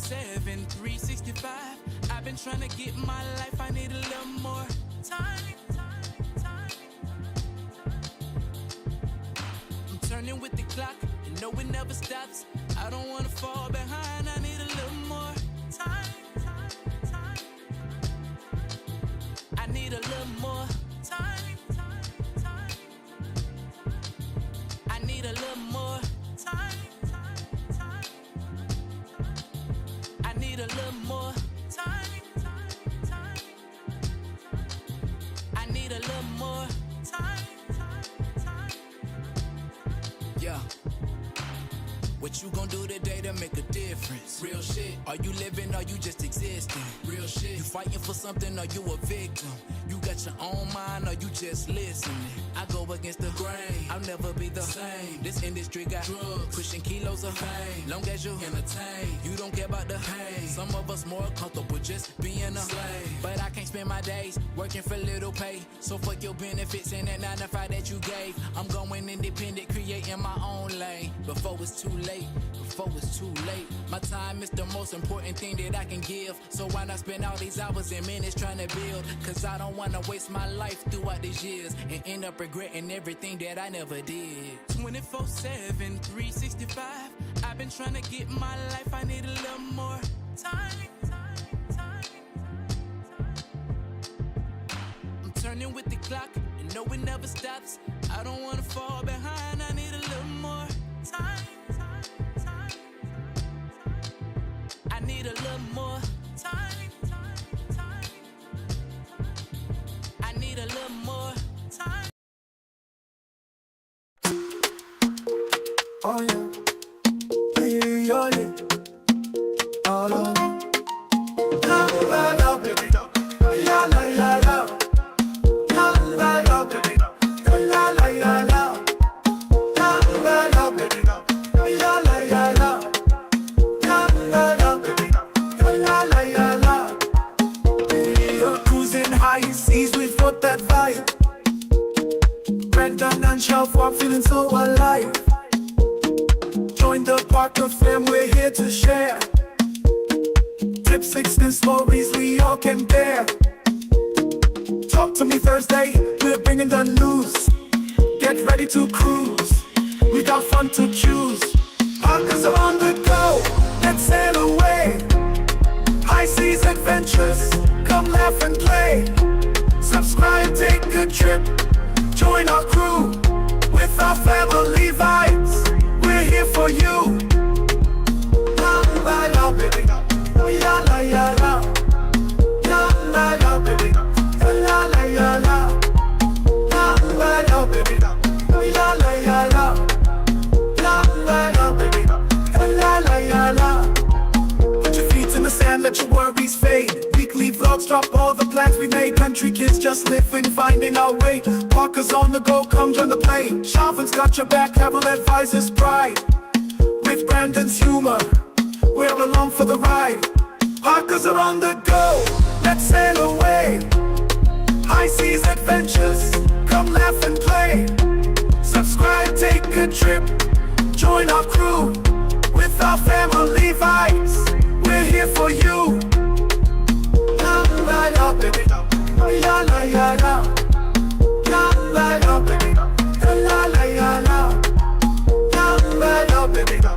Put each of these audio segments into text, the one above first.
24/7, 365. I've been trying to get my life, I need a little more time. I'm turning with the clock, and no, it never stops. I don't wanna fall behind, I need a little more time. I need a little more time. I need a little more time. I need a little more time. I need a little more time. Yeah. What you gon' do today to make a difference? Real shit. Are you living or you just existing? Real shit. You fighting for something or you a victim? You got your own mind or you just listening? I go against the grain, I'll never be the same. This industry got drugs, pushing kilos of fame. Long as you entertain, you don't care about the pain. Some of us more comfortable just being a slave. But I can't spend my days working for little pay. So fuck your benefits and that 9 to 5 that you gave. I'm going independent, creating my own lane. Before it's too late, before it's too late. My time is the most important thing that I can give. So why not spend all these hours and minutes trying to build? Cause I don't wanna waste my life throughout these years and end up regretting everything that I never did. 24/7, 365. I've been trying to get my life, I need a little more time. I'm turning with the clock, and no, it never stops. I don't wanna fall behind, I need a little more time. I need a little more time. I need a little more time. Oh yeah, yeah, yeah, oh no, la la la, baby, la la la la, la la la, baby, la la la la, la la la, baby, la la la la, la la la, baby, la la la la. You're cruising high seas with what that vibe. Brandon and Shelf are feeling so alive. Join the Parker fam, we're here to share tips, and stories we all can bear. Talk to me Thursday, we're bringing the news. Get ready to cruise, we got fun to choose. Parkers are on the go, let's sail away. High seas adventures, come laugh and play. Subscribe, take a trip, join our crew. With our family vibes, we're here for you. La la la, baby, la la la la, la la la, baby, la la la la, la la la, baby, la la la la, la la la, baby, la la la la. Put your feet in the sand, let your worries fade. Weekly vlogs drop all the plans we made. Country kids just living, finding our way. Parkers on the go, come join the play. Sharpen's got your back, Cavill advises pride. With Brandon's humor, we're along for the ride. Parkers are on the go, let's sail away. High seas adventures, come laugh and play. Subscribe, take a trip, join our crew. With our family vibes, we're here for you. La la la, baby, la la la la, la la la, baby, la la la la, la la la, baby, la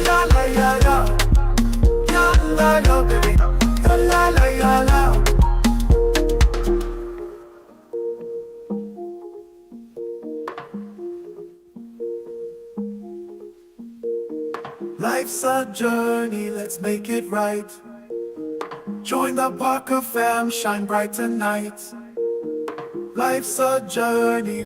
la la la, la la la, baby, la la la la. Life's a journey, let's make it right. Join the Parker fam, shine bright tonight. Life's a journey.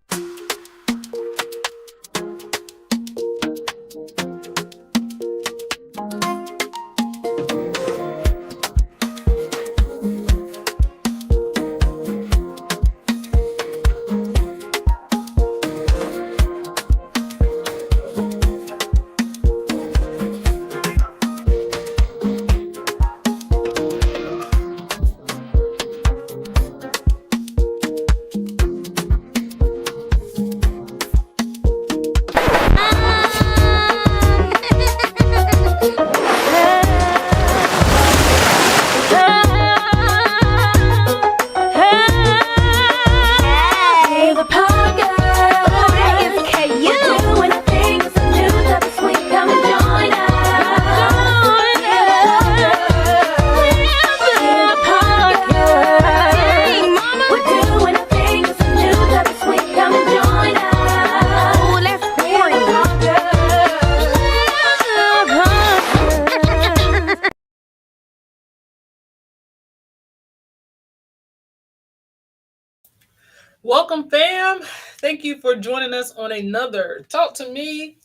Welcome, fam. Thank you for joining us on another Talk to Me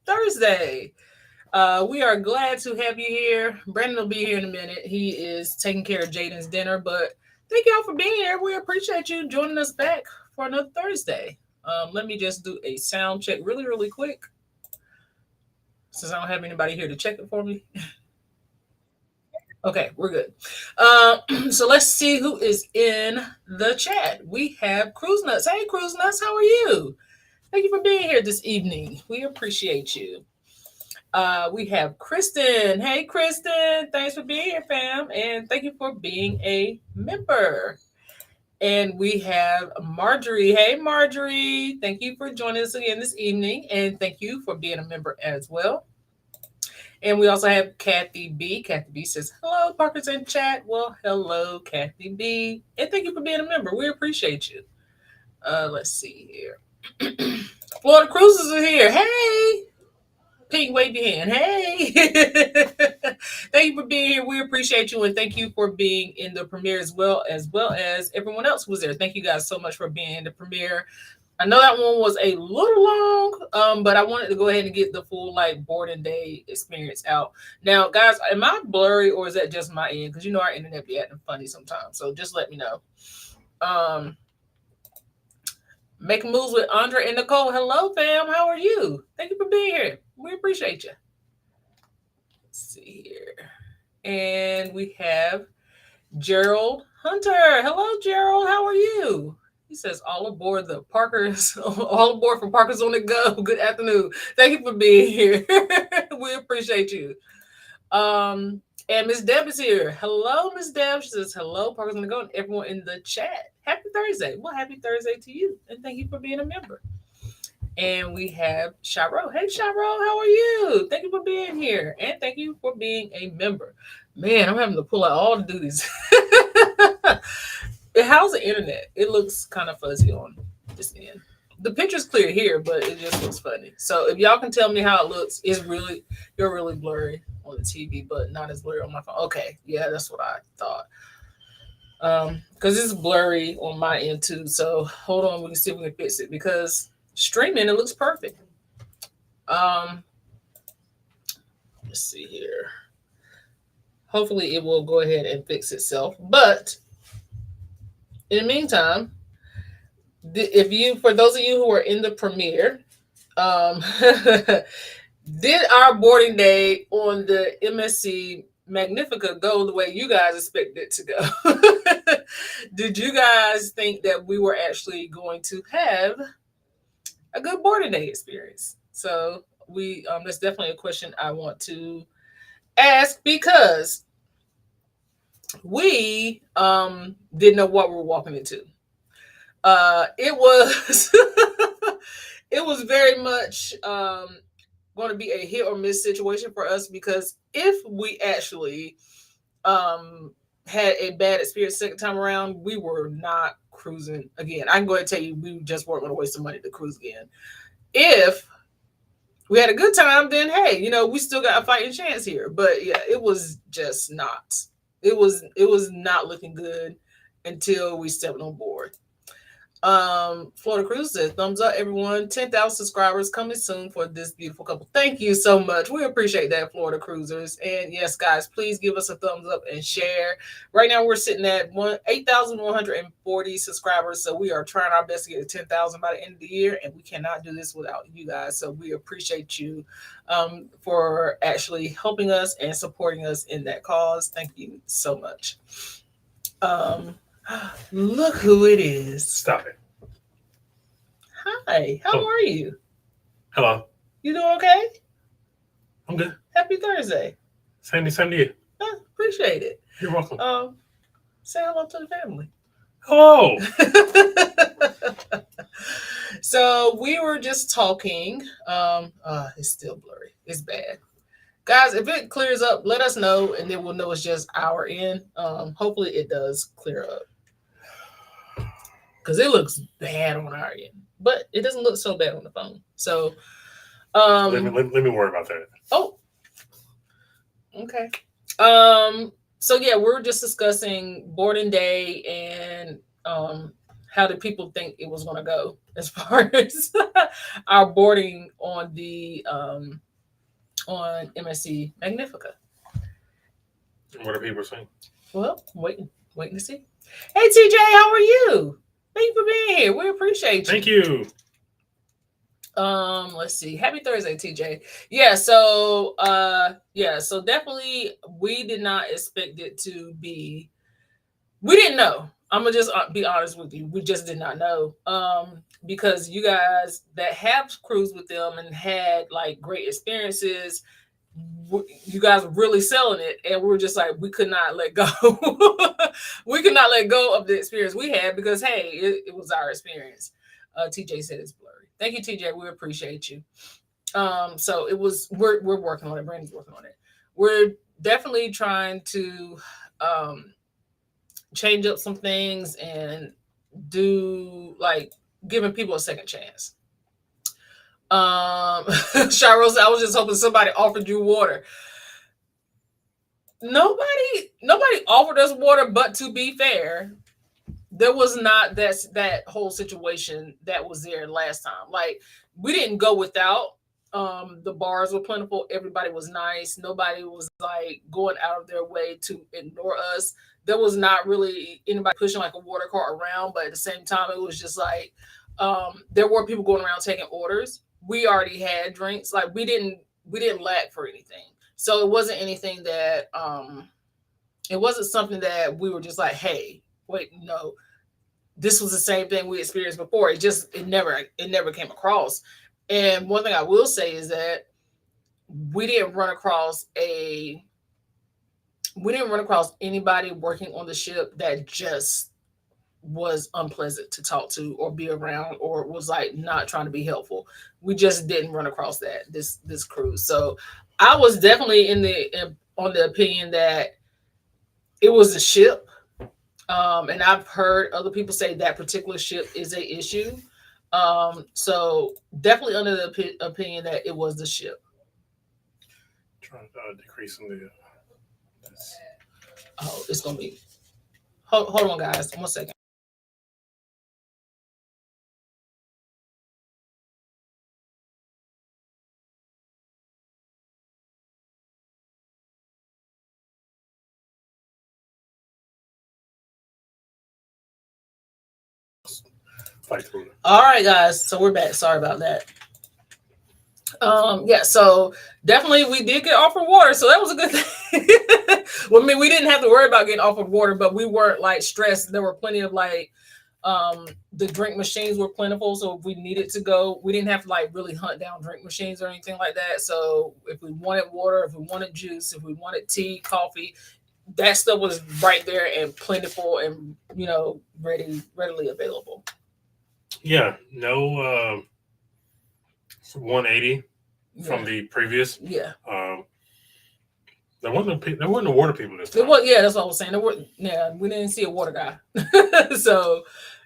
Thursday. We are glad to have you here. Brandon will be here in a minute. He is taking care of Jaden's dinner, but thank y'all for being here. We appreciate you joining us back for another Thursday. Let me just do a sound check really, really quick since I don't have anybody here to check it for me. Okay, we're good. So let's see who is in the chat. We have Cruise Nuts. Hey, Cruise Nuts, how are you? Thank you for being here this evening. We appreciate you. We have Kristen. Hey, Kristen. Thanks for being here, fam. And thank you for being a member. And we have Marjorie. Hey, Marjorie. Thank you for joining us again this evening. And thank you for being a member as well. And we also have Kathy B. Kathy B says, hello, Parker's in chat. Well, hello, Kathy B. And thank you for being a member. We appreciate you. Let's see here. Florida Cruises are here. Hey. Pink, wave your hand. Hey. Thank you for being here. We appreciate you. And thank you for being in the premiere as everyone else who was there. Thank you guys so much for being in the premiere. I know that one was a little long, but I wanted to go ahead and get the full boarding day experience out. Now, guys, am I blurry or is that just my end? Because our internet be acting funny sometimes. So just let me know. Making moves with Andre and Nicole. Hello, fam. How are you? Thank you for being here. We appreciate you. Let's see here. And we have Gerald Hunter. Hello, Gerald. How are you? He says, all aboard the Parkers, all aboard from Parkers on the Go. Good afternoon. Thank you for being here. We appreciate you. And Miss Deb is here. Hello, Miss Deb. She says, hello, Parkers on the Go, and everyone in the chat. Happy Thursday. Well, happy Thursday to you. And thank you for being a member. And we have Shiro. Hey, Shiro, how are you? Thank you for being here. And thank you for being a member. Man, I'm having to pull out all the duties. How's the internet? It looks kind of fuzzy on this end. The picture's clear here, but it just looks funny. So if y'all can tell me how it looks, you're really blurry on the TV, but not as blurry on my phone. Okay, yeah, that's what I thought. Because it's blurry on my end too. So hold on, we can see if we can fix it. Because streaming, it looks perfect. Let's see here. Hopefully it will go ahead and fix itself. But in the meantime, for those of you who are in the premiere, did our boarding day on the MSC Magnifica go the way you guys expected it to go? Did you guys think that we were actually going to have a good boarding day experience? So that's definitely a question I want to ask because we didn't know what we were walking into. It was it was very much going to be a hit or miss situation for us because if we actually had a bad experience second time around, we were not cruising again. I can go ahead and tell you, we just weren't going to waste some money to cruise again. If we had a good time, then hey, we still got a fighting chance here. But yeah, it was just not. It was not looking good until we stepped on board. Florida Cruise says, thumbs up, everyone. 10,000 subscribers coming soon for this beautiful couple. Thank you so much. We appreciate that, Florida Cruisers. And yes, guys, please give us a thumbs up and share. Right now, we're sitting at 8,140 subscribers. So we are trying our best to get to 10,000 by the end of the year. And we cannot do this without you guys. So we appreciate you for actually helping us and supporting us in that cause. Thank you so much. Look who it is. Stop it. Hi, how are you? Hello. You doing okay? I'm good. Happy Thursday. Same to you. Appreciate it. You're welcome. Say hello to the family. Hello. So we were just talking. It's still blurry. It's bad. Guys, if it clears up, let us know, and then we'll know it's just our end. Hopefully it does clear up. Because it looks bad on our end. But it doesn't look so bad on the phone. So let me worry about that. Oh. Okay. So yeah, we're just discussing boarding day and how did people think it was going to go as far as our boarding on the on MSC Magnifica? What are people saying? Well, waiting to see. Hey TJ, how are you? Thank you for being here. We appreciate you. Thank you. Let's see. Happy Thursday, TJ. Yeah, so so definitely we did not expect it to be. We didn't know. I'm gonna just be honest with you. We just did not know. Because you guys that have cruised with them and had like great experiences, you guys were really selling it, and we were just like, we could not let go. We could not let go of the experience we had because hey, it was our experience. TJ said it's blurry. Thank you, TJ. We appreciate you. So it was. We're working on it. Brandy's working on it. We're definitely trying to change up some things and do like giving people a second chance. Shiro said, I was just hoping somebody offered you water. Nobody offered us water, but to be fair, there was not that whole situation that was there last time. Like we didn't go without. The bars were plentiful. Everybody was nice. Nobody was like going out of their way to ignore us. There was not really anybody pushing like a water cart around, but at the same time, it was just like there were people going around taking orders. We already had drinks. Like we didn't lack for anything. So it wasn't anything that it wasn't something that we were just like, hey, wait, no, this was the same thing we experienced before. It never came across. And one thing I will say is that we didn't run across anybody working on the ship that just was unpleasant to talk to or be around or was like not trying to be helpful. We just didn't run across that this cruise. So I was definitely on the opinion that it was the ship. And I've heard other people say that particular ship is a issue. So definitely under the opinion that it was the ship. Trying to decrease some of the. Oh, it's gonna be. Hold on, guys. 1 second. Fight through it. All right, guys. So we're back. Sorry about that. Yeah, so definitely we did get offered water, so that was a good thing. Well, I mean, we didn't have to worry about getting offered water, but we weren't like stressed. There were plenty of like the drink machines were plentiful, so if we needed to go, we didn't have to like really hunt down drink machines or anything like that. So if we wanted water, if we wanted juice, if we wanted tea, coffee, that stuff was right there and plentiful and readily available. Yeah, no 180 from the previous. Yeah. There weren't no water people this time. That's what I was saying. We didn't see a water guy. So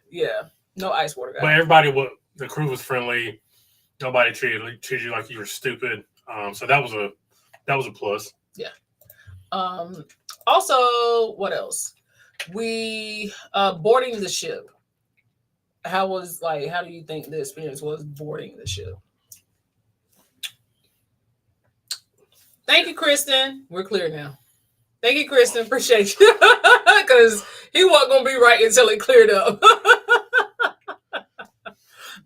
yeah, no ice water guy. But everybody the crew was friendly. Nobody treated you like you were stupid. So that was a plus. Yeah. Also, what else? We boarding the ship. How do you think the experience was boarding the ship? Thank you, Kristen. We're clear now. Thank you, Kristen. Appreciate you. Because he wasn't going to be right until it cleared up.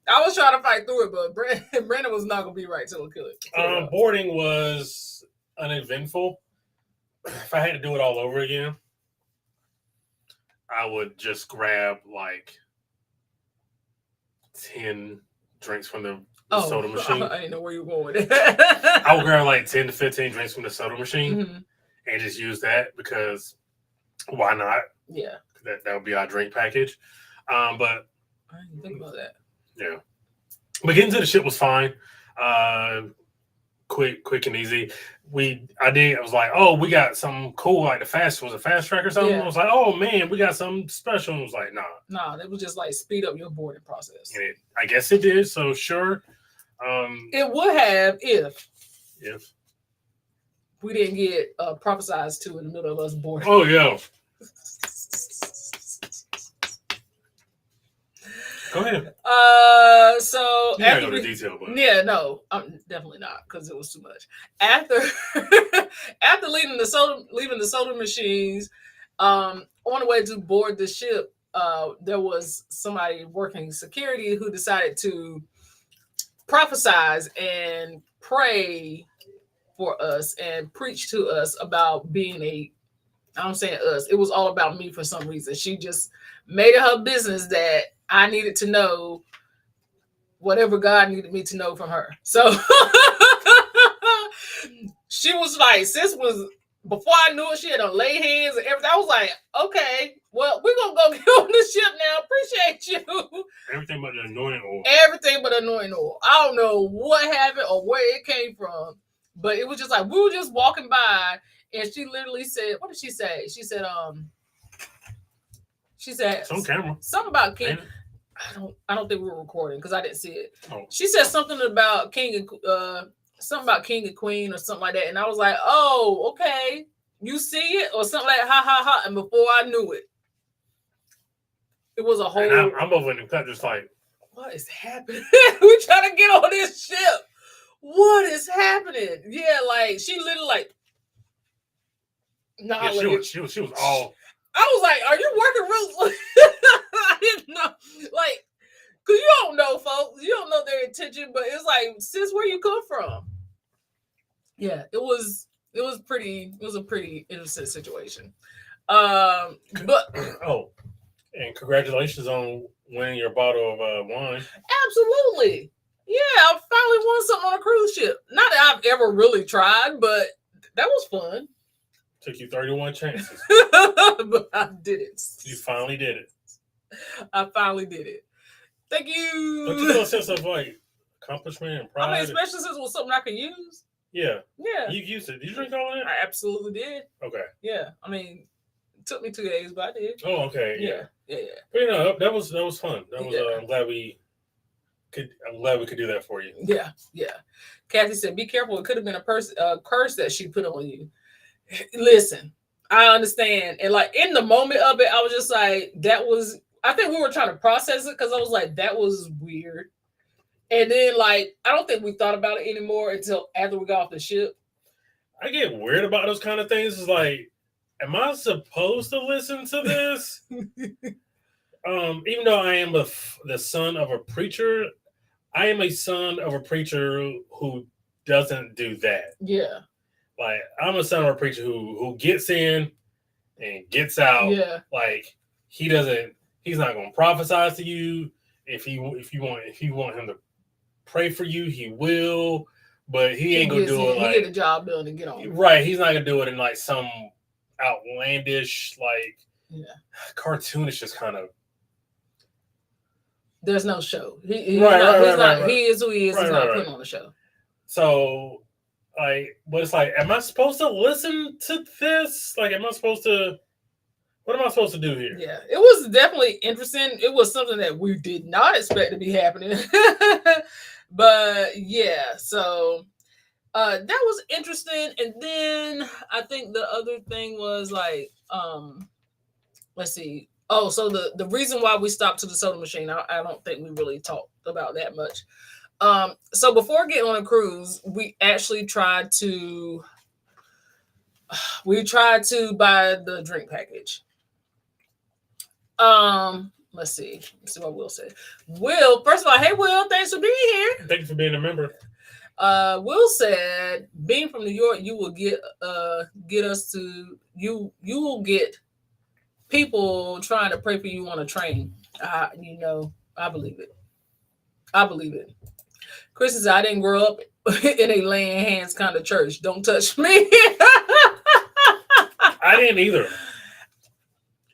I was trying to fight through it, but Brandon was not going to be right until it cleared up. Boarding was uneventful. If I had to do it all over again, I would just grab like 10 drinks from the soda machine. I didn't know where you were going with it. I would grab like 10 to 15 drinks from the soda machine and just use that because why not? Yeah. That would be our drink package. But I didn't think about that. Yeah. But getting to the ship was fine. Quick and easy. I was like, oh, we got something cool, like was a fast track or something. Yeah. I was like, oh man, we got something special. And I was like, nah, it was just like speed up your boarding process. And I guess it did. So sure. It would have if we didn't get prophesized to in the middle of us boarding. Oh yeah. Go ahead. So You gotta go to detail, but yeah, no, I'm definitely not because it was too much. After after leaving the soda machines, on the way to board the ship, there was somebody working security who decided to prophesize and pray for us and preach to us about being I'm saying us, it was all about me for some reason. She just made it her business that I needed to know whatever God needed me to know from her. So she was like, sis was, before I knew it, she had to lay hands and everything. I was like, okay, well, we're going to go get on the ship now. Appreciate you. everything but the anointing oil. Everything but anointing oil. I don't know what happened or where it came from, but it was just like, we were just walking by and she literally said, what did she say? She said, It's on camera. something about King. I don't think we were recording because I didn't see it. Oh. She said something about King and Queen or something like that, and I was like, "Oh, okay, you see it or something like ha ha ha." And before I knew it, it was a whole. And I'm over in the cut, just like, what is happening? We trying to get on this ship. What is happening? Yeah, like she literally like. Nah, yeah, she was all. I was like, "Are you working real?" I didn't know, like, cause you don't know, folks. You don't know their intention, but it's like, sis, where you come from? Yeah, it was a pretty interesting situation. But and congratulations on winning your bottle of wine. Absolutely, yeah, I finally won something on a cruise ship. Not that I've ever really tried, but that was fun. Took you 31 chances. But I did it. You finally did it. I finally did it. Thank you. Don't you know a sense of like accomplishment and pride? I mean, especially since it was something I could use. Yeah. Yeah. You used it. Did you drink all of it? I absolutely did. Okay. Yeah. I mean, it took me 2 days, but I did. Oh, okay. Yeah. But you know, that was fun. That was I'm glad we could do that for you. Yeah. Kathy said, "Be careful. It could have been a curse that she put on you." Listen, I understand. And like in the moment of it, I was just like, I think we were trying to process it because I was like, that was weird. And then like, I don't think we thought about it anymore until after we got off the ship. I get weird about those kind of things. It's like, am I supposed to listen to this? Even though I am the son of a preacher, I am a son of a preacher who doesn't do that. Yeah. Like, I'm a son of a preacher who gets in and gets out. Yeah. Like, he's not going to prophesy to you. If you want him to pray for you, he will. But he ain't going to do it like... He get the job done and get on. Right. He's not going to do it in like some outlandish, like, cartoonish just kind of... There's no show. He is who he is. He's not putting on a show. So... Like, but it's like, am I supposed to listen to this? Like, what am I supposed to do here? Yeah, it was definitely interesting. It was something that we did not expect to be happening. But yeah, so that was interesting. And then I think the other thing was like, let's see. Oh, so the reason why we stopped to the soda machine, I don't think we really talked about that much. So before getting on a cruise, we actually tried to buy the drink package. Let's see what Will said. Will, first of all, hey Will, thanks for being here. Thank you for being a member. Will said, being from New York, you will get people trying to pray for you on a train. I believe it. Chris says, I didn't grow up in a laying hands kind of church. Don't touch me. I didn't either.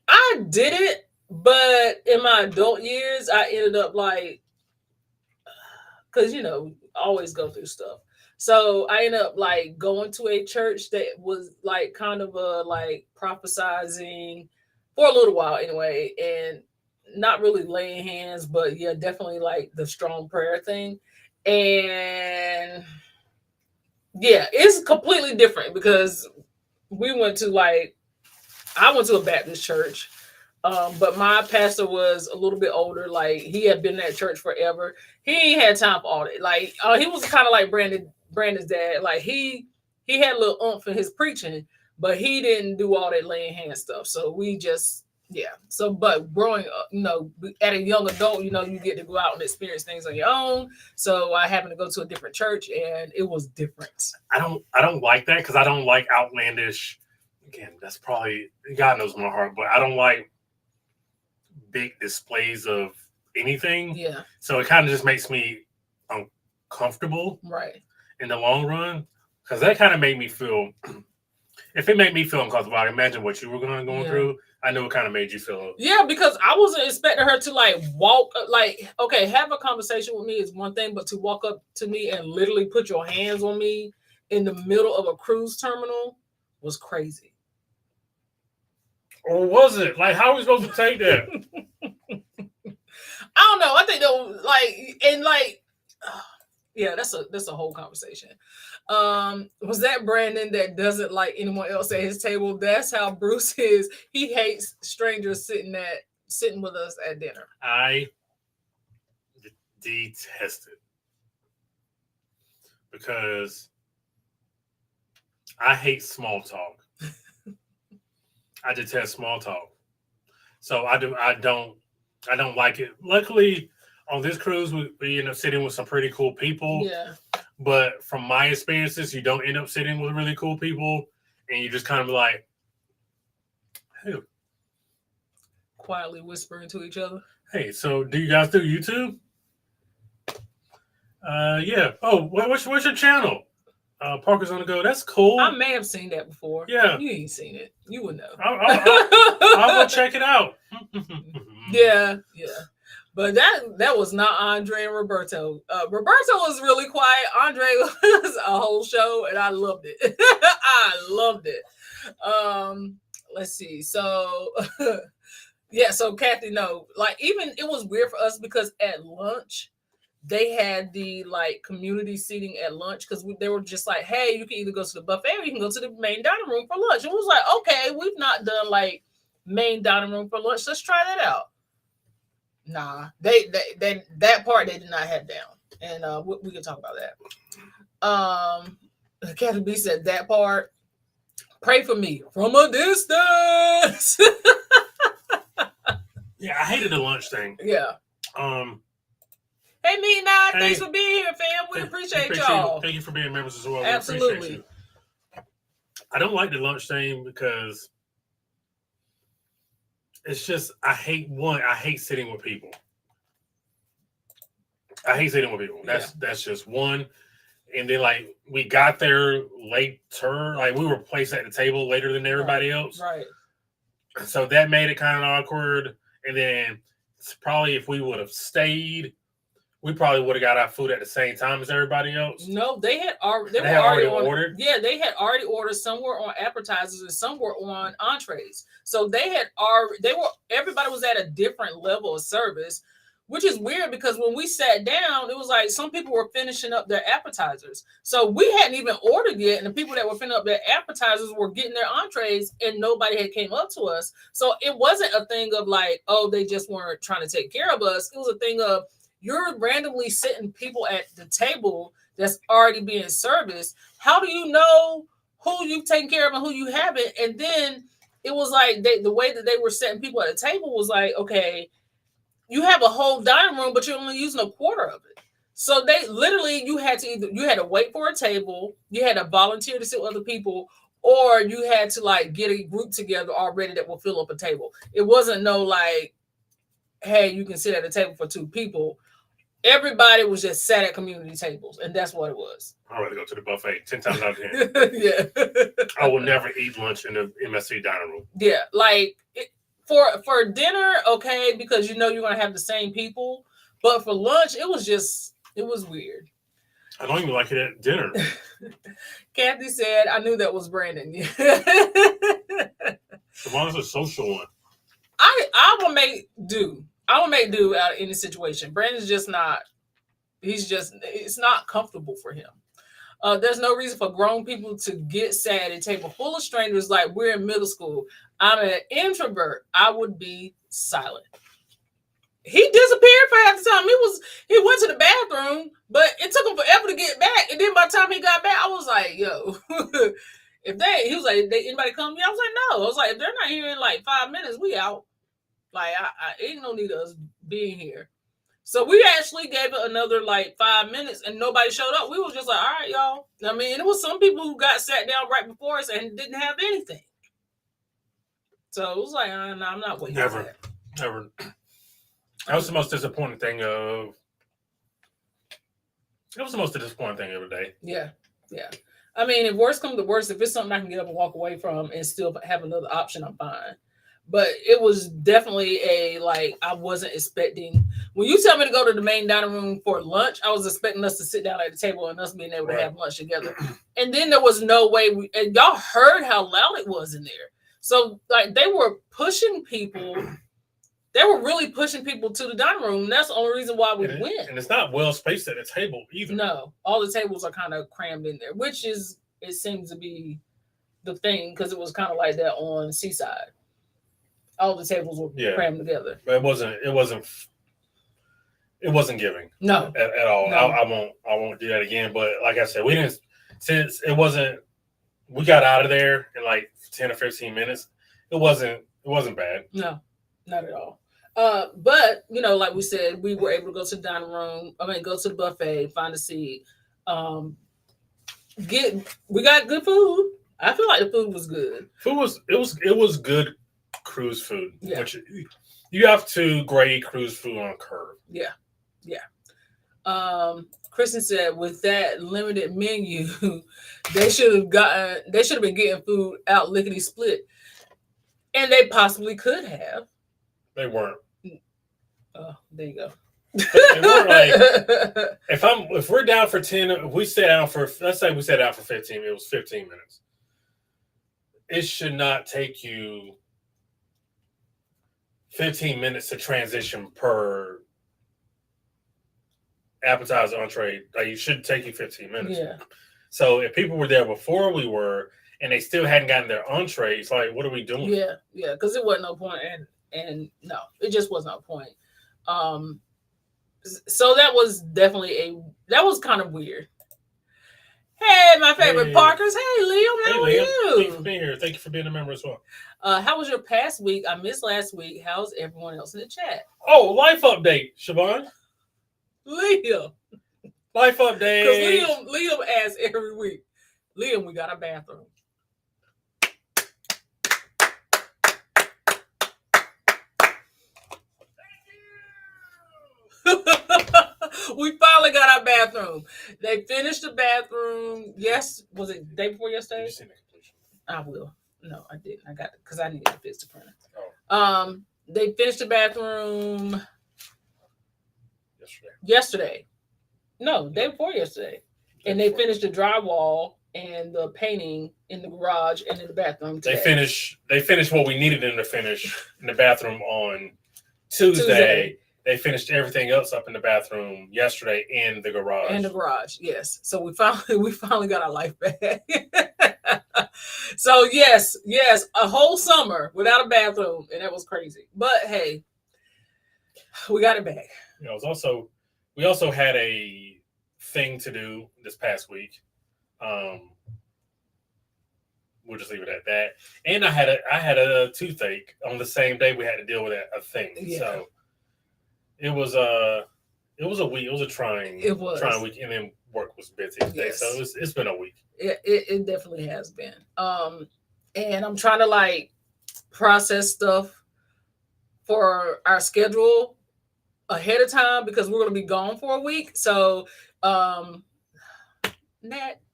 I did it, but in my adult years, I ended up like, because, always go through stuff. So I ended up like going to a church that was like kind of like prophesizing for a little while anyway, and not really laying hands, but yeah, definitely like the strong prayer thing. And yeah, it's completely different because I went to a Baptist church. But my pastor was a little bit older. Like he had been at church forever. He ain't had time for all that. Like he was kind of like Brandon's dad. Like he had a little oomph in his preaching, but he didn't do all that laying hand stuff. So we just So, but growing up, at a young adult, you get to go out and experience things on your own. So I happened to go to a different church, and it was different. I don't like that because I don't like outlandish. Again, that's probably God knows my heart, but I don't like big displays of anything. Yeah. So it kind of just makes me uncomfortable, right, in the long run, because that kind of made me feel. If it made me feel uncomfortable, I imagine what you were going through. I know it kind of made you feel. Yeah, because I wasn't expecting her to like walk, like, okay, have a conversation with me is one thing, but to walk up to me and literally put your hands on me in the middle of a cruise terminal was crazy. Or was it? Like, how are we supposed to take that? I don't know. I think that's a whole conversation. Was that Brandon that doesn't like anyone else at his table? That's how Bruce is. He hates strangers sitting with us at dinner. I detest it because I hate small talk. I detest small talk. So I don't like it. Luckily, on this cruise, we end up sitting with some pretty cool people. Yeah. But from my experiences, you don't end up sitting with really cool people, and you just kind of like, hey, quietly whispering to each other. Hey, so do you guys do YouTube? Yeah. Oh, what's your channel? Parker's on the Go. That's cool. I may have seen that before. Yeah. You ain't seen it. You would know. I'll go check it out. Yeah. But that was not Andre and Roberto. Roberto was really quiet. Andre was a whole show, and I loved it. I loved it. Let's see. So, so Kathy, even it was weird for us because at lunch, they had the community seating at lunch because they were just like, hey, you can either go to the buffet or you can go to the main dining room for lunch. And it was like, okay, we've not done main dining room for lunch. Let's try that out. Nah, they that part they did not have down, and we can talk about that. Kathy B said that part. Pray for me from a distance. Yeah, I hated the lunch thing. Yeah. Hey, me now. Thanks for being here, fam. We appreciate y'all. Thank you for being members as well. Absolutely. We appreciate you. I don't like the lunch thing because it's just I hate sitting with people. That's just one. And then we got there later. We were placed at the table later than everybody else. Right. So that made it kind of awkward. And then probably if we would have stayed, we probably would have got our food at the same time as everybody else. No, they had already ordered. Yeah, they had already ordered. Some were on appetizers and some were on entrees. So everybody was at a different level of service, which is weird because when we sat down, it was like some people were finishing up their appetizers. So we hadn't even ordered yet, and the people that were finishing up their appetizers were getting their entrees, and nobody had came up to us. So it wasn't a thing of they just weren't trying to take care of us. It was a thing of you're randomly sitting people at the table that's already being serviced. How do you know who you've taken care of and who you haven't? And then it was the way that they were setting people at the table was okay, you have a whole dining room, but you're only using a quarter of it. So they literally, you had to wait for a table, you had to volunteer to sit with other people, or you had to get a group together already that will fill up a table. It wasn't hey, you can sit at a table for two people. Everybody was just sat at community tables, and that's what it was. I'd rather go to the buffet 10 times out of 10. Yeah. I will never eat lunch in the MSC dining room. Yeah, for dinner, okay, because you're going to have the same people. But for lunch, it was weird. I don't even like it at dinner. Kathy said, I knew that was Brandon. Siobhan's a social one. I will make do. I will make do out of any situation. Brandon's just not, it's not comfortable for him. There's no reason for grown people to get sad at a table full of strangers like we're in middle school. I'm an introvert. I would be silent. He disappeared for half the time. He went to the bathroom, but it took him forever to get back. And then by the time he got back, I was like, yo, he was like, anybody come here? I was like, no. I was like, if they're not here in like 5 minutes, we out. Like, I ain't no need of us being here. So we actually gave it another like 5 minutes and nobody showed up. We was just like, all right, y'all. I mean, and it was some people who got sat down right before us and didn't have anything. So it was like, no, I'm not waiting. Never. That was the most disappointing thing of. It was the most disappointing thing of the day. Yeah. I mean, if worse comes to worse, if it's something I can get up and walk away from and still have another option, I'm fine. But it was definitely I wasn't expecting. When you tell me to go to the main dining room for lunch, I was expecting us to sit down at the table and us being able to have lunch together. And then there was no way. And y'all heard how loud it was in there. So like they were pushing people. They were really pushing people to the dining room. And that's the only reason why we went. And it's not well spaced at the table either. No, all the tables are kind of crammed in there, which is, it seems to be the thing because it was kind of like that on Seaside. All the tables were crammed together. But it wasn't giving. No. At all. No. I won't do that again. But like I said, we got out of there in like 10 or 15 minutes. It wasn't bad. No, not at all. But like we said, we were able to go to the dining room. Go to the buffet, find a seat. We got good food. I feel like the food was good. It was good cruise food. Yeah. Which you have to grade cruise food on a curve. Yeah. Kristen said with that limited menu, they should have been getting food out lickety split. And they possibly could have. They weren't. Oh, there you go. If we're down for 10, if we sit down for, let's say we sat down for 15, it was 15 minutes. It should not take you 15 minutes to transition per appetizer, entree. Like, it should take you 15 minutes. Yeah. So if people were there before we were, and they still hadn't gotten their entrees, like, what are we doing? Yeah, because it wasn't no point, and no, it just was no point. So that was definitely that was kind of weird. Hey, my favorite Parkers. Hey, Liam, how are you? Thank you for being here. Thank you for being a member as well. How was your past week? I missed last week. How's everyone else in the chat? Oh, life update, Siobhan. Liam. Life update. Because Liam asks every week. Liam, we got a bathroom. We finally got our bathroom. They finished the bathroom. Yes, was it day before yesterday? Did you see the completion? I will. No, I didn't. I got it because I needed to fix the printer. Oh. They finished the bathroom yesterday. No, day before yesterday. And they finished the drywall and the painting in the garage and in the bathroom today. They finished what we needed them to finish in the bathroom on Tuesday. They finished everything else up in the bathroom yesterday in the garage. In the garage, yes. So we finally got our life back. So yes, a whole summer without a bathroom, and that was crazy. But hey, we got it back. We also had a thing to do this past week. We'll just leave it at that. And I had a toothache on the same day we had to deal with a thing. Yeah. So it was a week. It was a trying week, and then work was busy today. Yes. So it's been a week. It definitely has been. And I'm trying to process stuff for our schedule ahead of time because we're going to be gone for a week. So, Nat,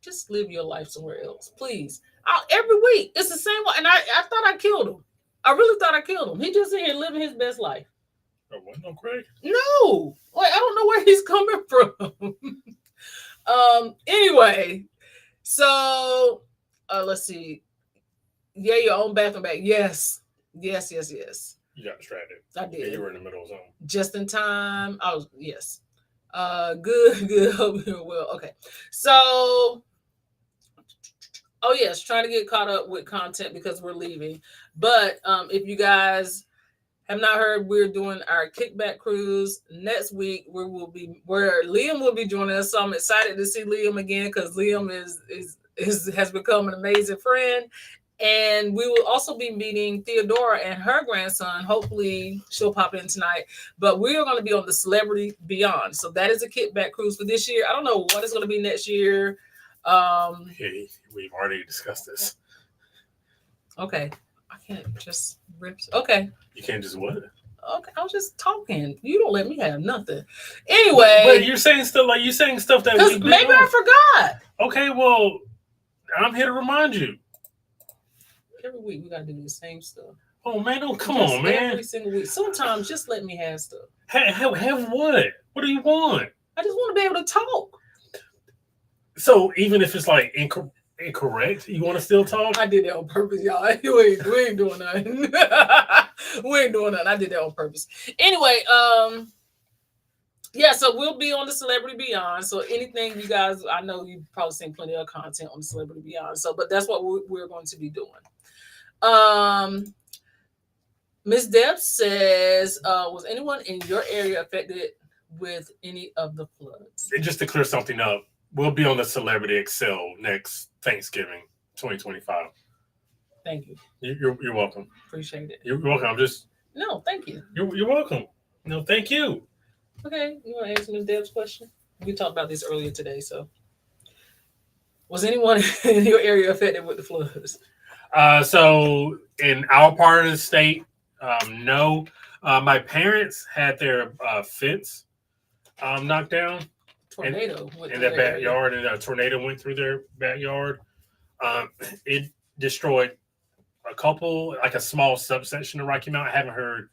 just live your life somewhere else, please. Every week it's the same one, and I thought I killed him. I really thought I killed him. He just in here living his best life. No, Craig. No, I don't know where he's coming from. Anyway, so let's see. Yeah, your own bathroom bag. Yes. You got distracted. I did. Yeah, you were in the middle of something. Just in time. I was good. Hope you're well. Okay. So Oh yes, trying to get caught up with content because we're leaving. But if you guys have not heard, we're doing our kickback cruise next week. Where Liam will be joining us. So I'm excited to see Liam again because Liam has become an amazing friend. And we will also be meeting Theodora and her grandson. Hopefully she'll pop in tonight. But we are going to be on the Celebrity Beyond. So that is a kickback cruise for this year. I don't know what it's going to be next year. Hey, we've already discussed this. Okay. I can't just rip. Okay. You can't just what? Okay, I was just talking. You don't let me have nothing. Anyway. But you're saying stuff that we maybe I forgot. Okay, well, I'm here to remind you. Every week we gotta do the same stuff. Oh man, don't come on, man. Every single week. Sometimes just let me have stuff. Have what? What do you want? I just want to be able to talk. So even if it's like incorrect, you want to still talk? I did that on purpose, y'all. We ain't doing nothing. We ain't doing nothing. I did that on purpose. Anyway, yeah, so we'll be on the Celebrity Beyond. So anything you guys, I know you've probably seen plenty of content on the Celebrity Beyond. So, but that's what we're going to be doing. Ms. Deb says, was anyone in your area affected with any of the floods? And just to clear something up, we'll be on the Celebrity Excel next Thanksgiving 2025. Thank you. You're welcome. Appreciate it. You're welcome. No, thank you. You're welcome. No, thank you. Okay, you want to answer Ms. Deb's question? We talked about this earlier today. So, was anyone in your area affected with the floods? So in our part of the state, no. My parents had their fence knocked down. Tornado in their backyard, and a tornado went through their backyard. It destroyed a couple, like a small subsection of Rocky Mount. I haven't heard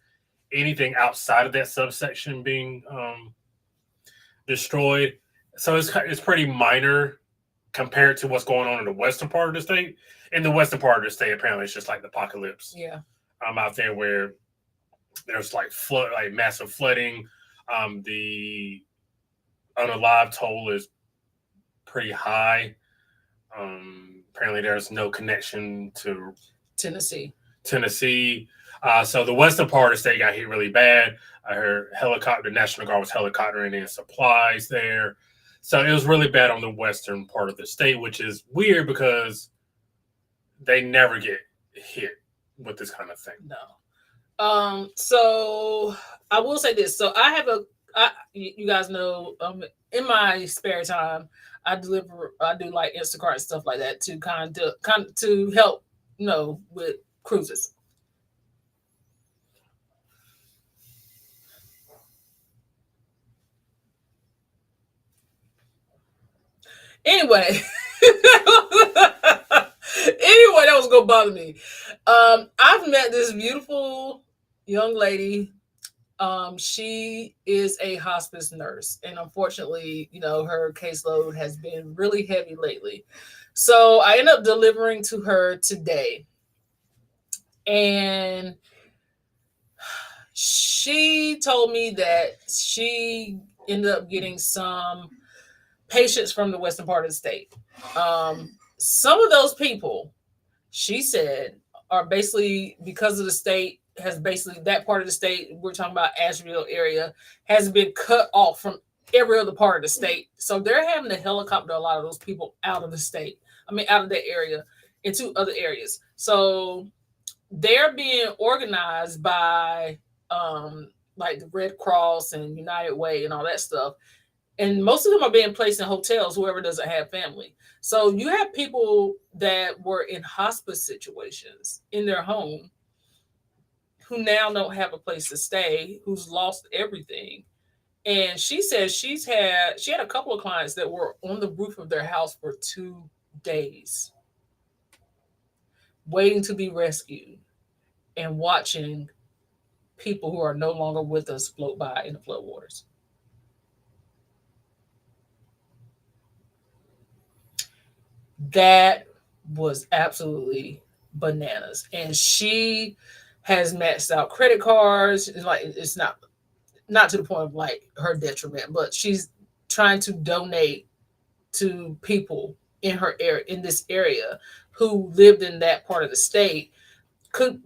anything outside of that subsection being destroyed. So it's pretty minor compared to what's going on in the western part of the state. In the western part of the state, apparently it's just like the apocalypse. Yeah. Out there where there's like massive flooding. The unalive toll is pretty high. Apparently there's no connection to Tennessee. So the western part of the state got hit really bad. I heard the National Guard was helicoptering in supplies there. So it was really bad on the western part of the state, which is weird because they never get hit with this kind of thing. No. So I will say this. So you guys know, in my spare time, I do like Instacart and stuff like that to kind of to help, with cruises. Anyway, that was gonna bother me. I've met this beautiful young lady. She is a hospice nurse, and unfortunately, her caseload has been really heavy lately. So I ended up delivering to her today, and she told me that she ended up getting some patients from the western part of the state. Some of those people, she said, are basically, because of the state that part of the state, we're talking about Asheville area, has been cut off from every other part of the state. So they're having to helicopter a lot of those people out of the state. Out of that area into other areas. So they're being organized by like the Red Cross and United Way and all that stuff. And most of them are being placed in hotels, whoever doesn't have family. So you have people that were in hospice situations in their home who now don't have a place to stay, who's lost everything. And she says she had a couple of clients that were on the roof of their house for 2 days, waiting to be rescued and watching people who are no longer with us float by in the floodwaters. That was absolutely bananas. And she has maxed out credit cards. It's not to the point of like her detriment, but she's trying to donate to people in this area who lived in that part of the state,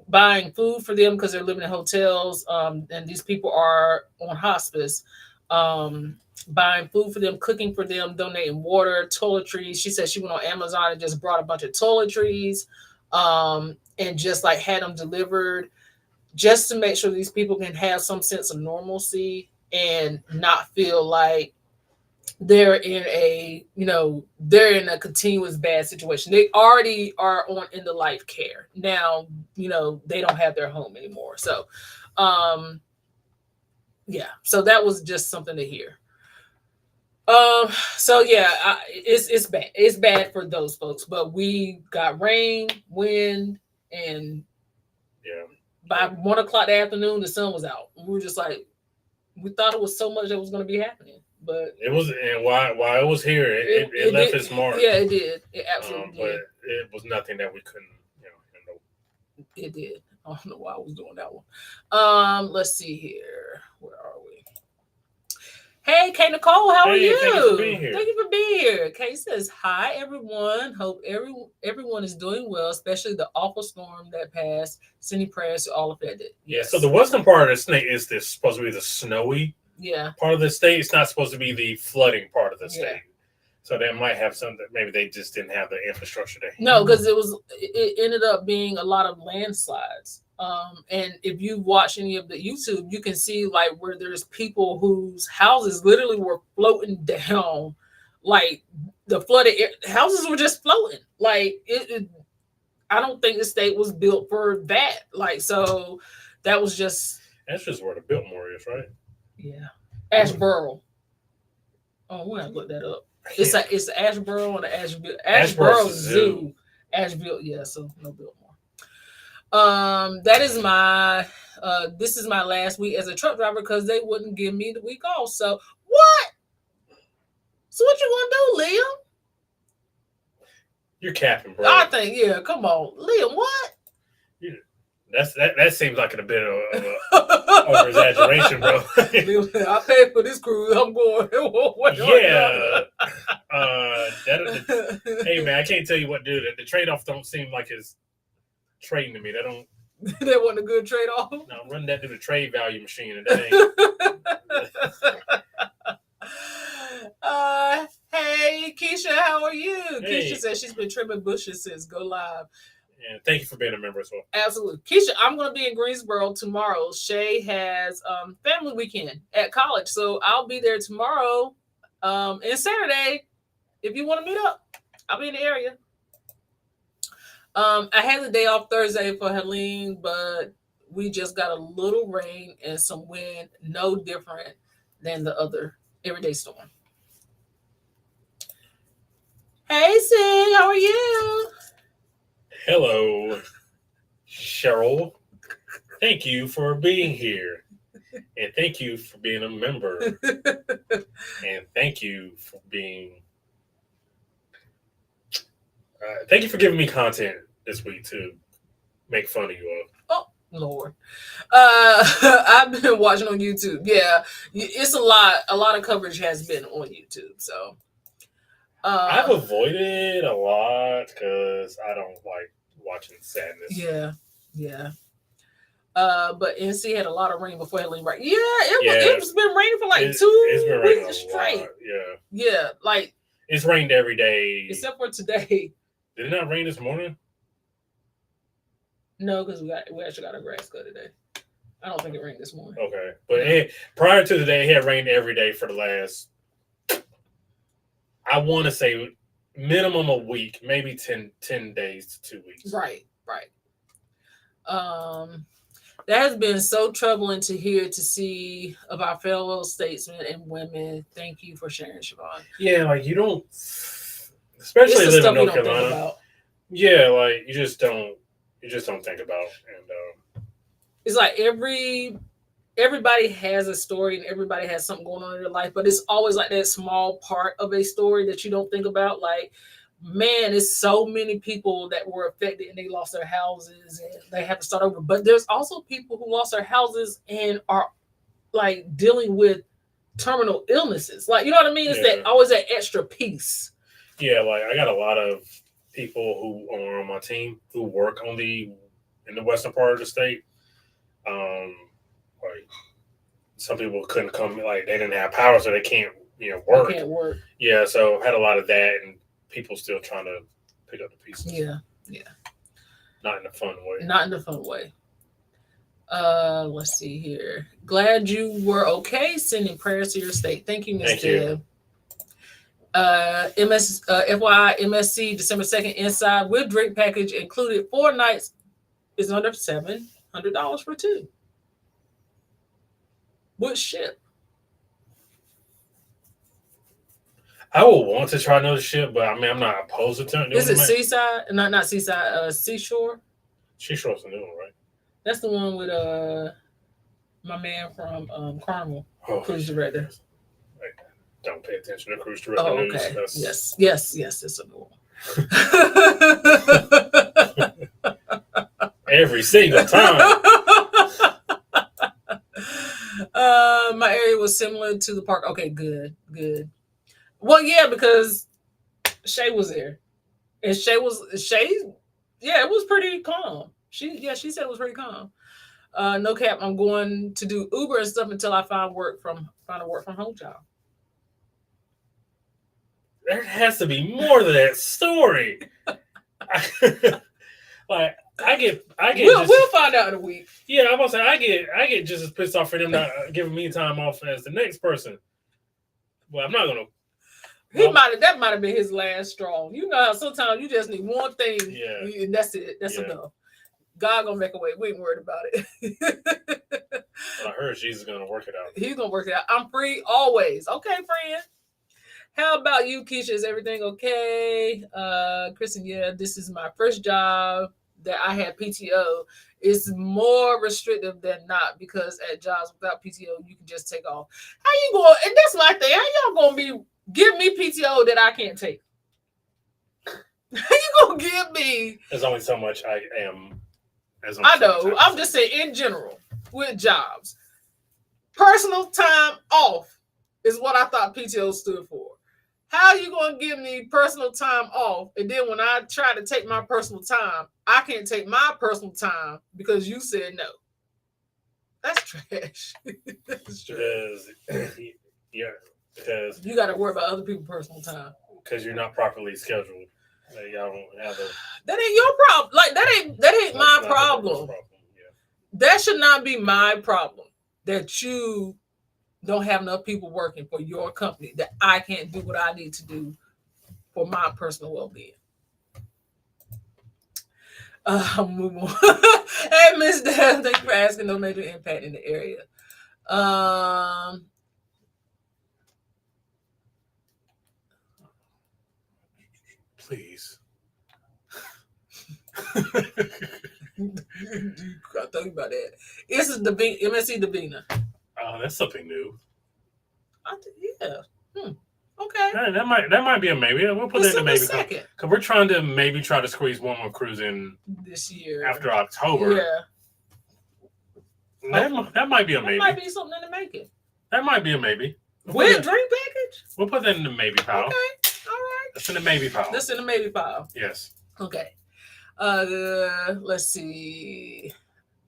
buying food for them because they're living in hotels, and these people are on hospice, buying food for them, cooking for them, donating water, toiletries. She said she went on Amazon and just brought a bunch of toiletries, and just like had them delivered just to make sure these people can have some sense of normalcy and not feel like they're in a continuous bad situation. They already are on end of life care. Now, they don't have their home anymore. So, yeah. So that was just something to hear. So yeah, it's bad. It's bad for those folks. But we got rain, wind, and by 1 o'clock the afternoon, the sun was out. We were just like, we thought it was so much that was going to be happening. But it was, and while it was here, it left its mark. Yeah, it did. It absolutely did. But it was nothing that we couldn't, handle. It did. I don't know why I was doing that one. Let's see here. Where are we? Hey, Kay Nicole, how are you? Thank you for being here. Thank you for being here. Kay says, hi, everyone. Hope everyone is doing well, especially the awful storm that passed. Sending prayers to all affected. Yes. Yeah, so the western part of the state is supposed to be the snowy part of the state. It's not supposed to be the flooding part of the state. So they might have something that maybe they just didn't have the infrastructure to handle. No, because it ended up being a lot of landslides. And if you watch any of the YouTube, you can see like where there's people whose houses literally were floating down, like the flooded houses were just floating. Like I don't think the state was built for that. Like, so that was just. That's just where the Biltmore is, right? Yeah, Asheboro. Oh, we're gonna look that up. It's Asheboro and the Asheboro Zoo. Asheville, yeah. So no Biltmore. That is my. This is my last week as a truck driver because they wouldn't give me the week off. So what? So what you gonna do, Liam? You're capping, bro. I think, yeah. Come on, Liam. What? That seems like a bit of over exaggeration, bro. I paid for this cruise. I'm going. Yeah. Hey man, I can't tell you what to do. The trade-off don't seem like it's trading to me. They don't. That wasn't a good trade-off. No, I'm running that through the trade value machine, and that ain't. Hey, Keisha, how are you? Hey. Keisha says she's been trimming bushes since Go Live. And thank you for being a member as well. Absolutely. Keisha, I'm going to be in Greensboro tomorrow. Shay has family weekend at college, so I'll be there tomorrow and Saturday. If you want to meet up, I'll be in the area. I had the day off Thursday for Helene, but we just got a little rain and some wind, no different than the other everyday storm. Hey, Sig, how are you? Hello, Cheryl. Thank you for being here. And thank you for being a member. And thank you for being... thank you for giving me content this week to make fun of you of. Oh, Lord. I've been watching on YouTube. Yeah, it's a lot. A lot of coverage has been on YouTube, so... I've avoided a lot because I don't like watching sadness. Yeah. But NC had a lot of rain before Helene, right? Yeah, it's been raining for like 2 weeks straight. Lot. Yeah, like it's rained every day except for today. Did it not rain this morning? No, because we actually got a grass cut today. I don't think it rained this morning. Okay, but prior to today, it had rained every day for the last. I want to say minimum a week, maybe 10 days to 2 weeks. Right. That has been so troubling to see of our fellow statesmen and women. Thank you for sharing, Siobhan. Yeah, like you don't, especially living in North Carolina. Yeah, like you just don't think about. And it's like everybody has a story and everybody has something going on in their life, but it's always like that small part of a story that you don't think about. Like, man, it's so many people that were affected and they lost their houses and they have to start over. But there's also people who lost their houses and are like dealing with terminal illnesses. Like, you know what I mean? It's that always that extra piece. Yeah, like I got a lot of people who are on my team who work in the western part of the state. Like some people couldn't come, like they didn't have power, so they can't, work. They can't work. Yeah, so had a lot of that, and people still trying to pick up the pieces. Yeah. Not in a fun way. Not in a fun way. Let's see here. Glad you were okay. Sending prayers to your state. Thank you, Miss Thank you. Deb. FYI, MSC December 2nd inside with drink package included 4 nights is under $700 for 2. What ship? I would want to try another ship, but I mean, I'm not opposed to doing Is it that. Seaside? Not Seaside. Seashore. Seashore's the new one, right? That's the one with my man from Carmel, cruise director. Don't pay attention to cruise director news. Okay. That's... Yes, it's a new one. Every single time. My area was similar to the park. Okay, good. Well, yeah, because Shay was there, and Shay, yeah, it was pretty calm. She said it was pretty calm. No cap, I'm going to do Uber and stuff until I find a work from home job. There has to be more to that story. Like I get. We'll find out in a week. Yeah, I'm gonna say I get just as pissed off for them not giving me time off as the next person. Well, I'm not gonna. That might have been his last straw. You know how sometimes you just need one thing, and that's it. That's enough. God gonna make a way. We ain't worried about it. I heard Jesus gonna work it out. He's gonna work it out. I'm free always. Okay, friend. How about you, Keisha? Is everything okay? Kristen, yeah, this is my first job that I had PTO. It's more restrictive than not because at jobs without PTO, you can just take off. How you going? And that's my thing. How y'all gonna be give me PTO that I can't take? How you gonna give me? There's only so much I am. I know. I'm just saying in general with jobs, personal time off is what I thought PTO stood for. How are you going to give me personal time off? And then when I try to take my personal time, I can't take my personal time because you said no. That's trash. That's trash. Because you got to worry about other people's personal time. Because you're not properly scheduled. Like, y'all don't have that ain't your problem. Like that ain't my problem. That should not be my problem. That you don't have enough people working for your company that I can't do what I need to do for my personal well-being. Move on. Hey, Miss Dan, thank you for asking. No major impact in the area. Please. I thought about that. This is the MSC Davina. Oh, that's something new. Yeah. Okay. That might be a maybe. We'll put that in the maybe. Because we're trying to maybe try to squeeze one more cruise in this year after October. Yeah. That might be a maybe. That might be something to make it. That might be a maybe. With drink package? We'll put that in the maybe pile. Okay. All right. That's in the maybe pile. That's in the maybe pile. Yes. Okay. Let's see.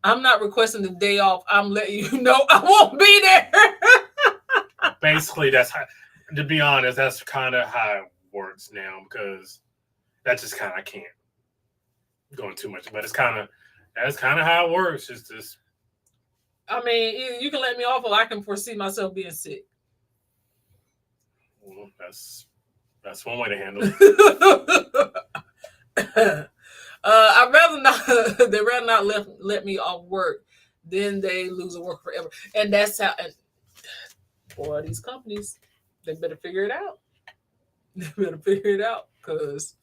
I'm not requesting the day off. I'm letting you know I won't be there. Basically, that's how, to be honest, that's kind of how it works now because that's just kind of, I can't go into too much, but that's kind of how it works. It's just, I mean, you can let me off or I can foresee myself being sick. Well, that's one way to handle it. I'd rather not. They'd rather not let me off work, then they lose a work forever. And that's how. And boy, these companies, they better figure it out. They better figure it out because,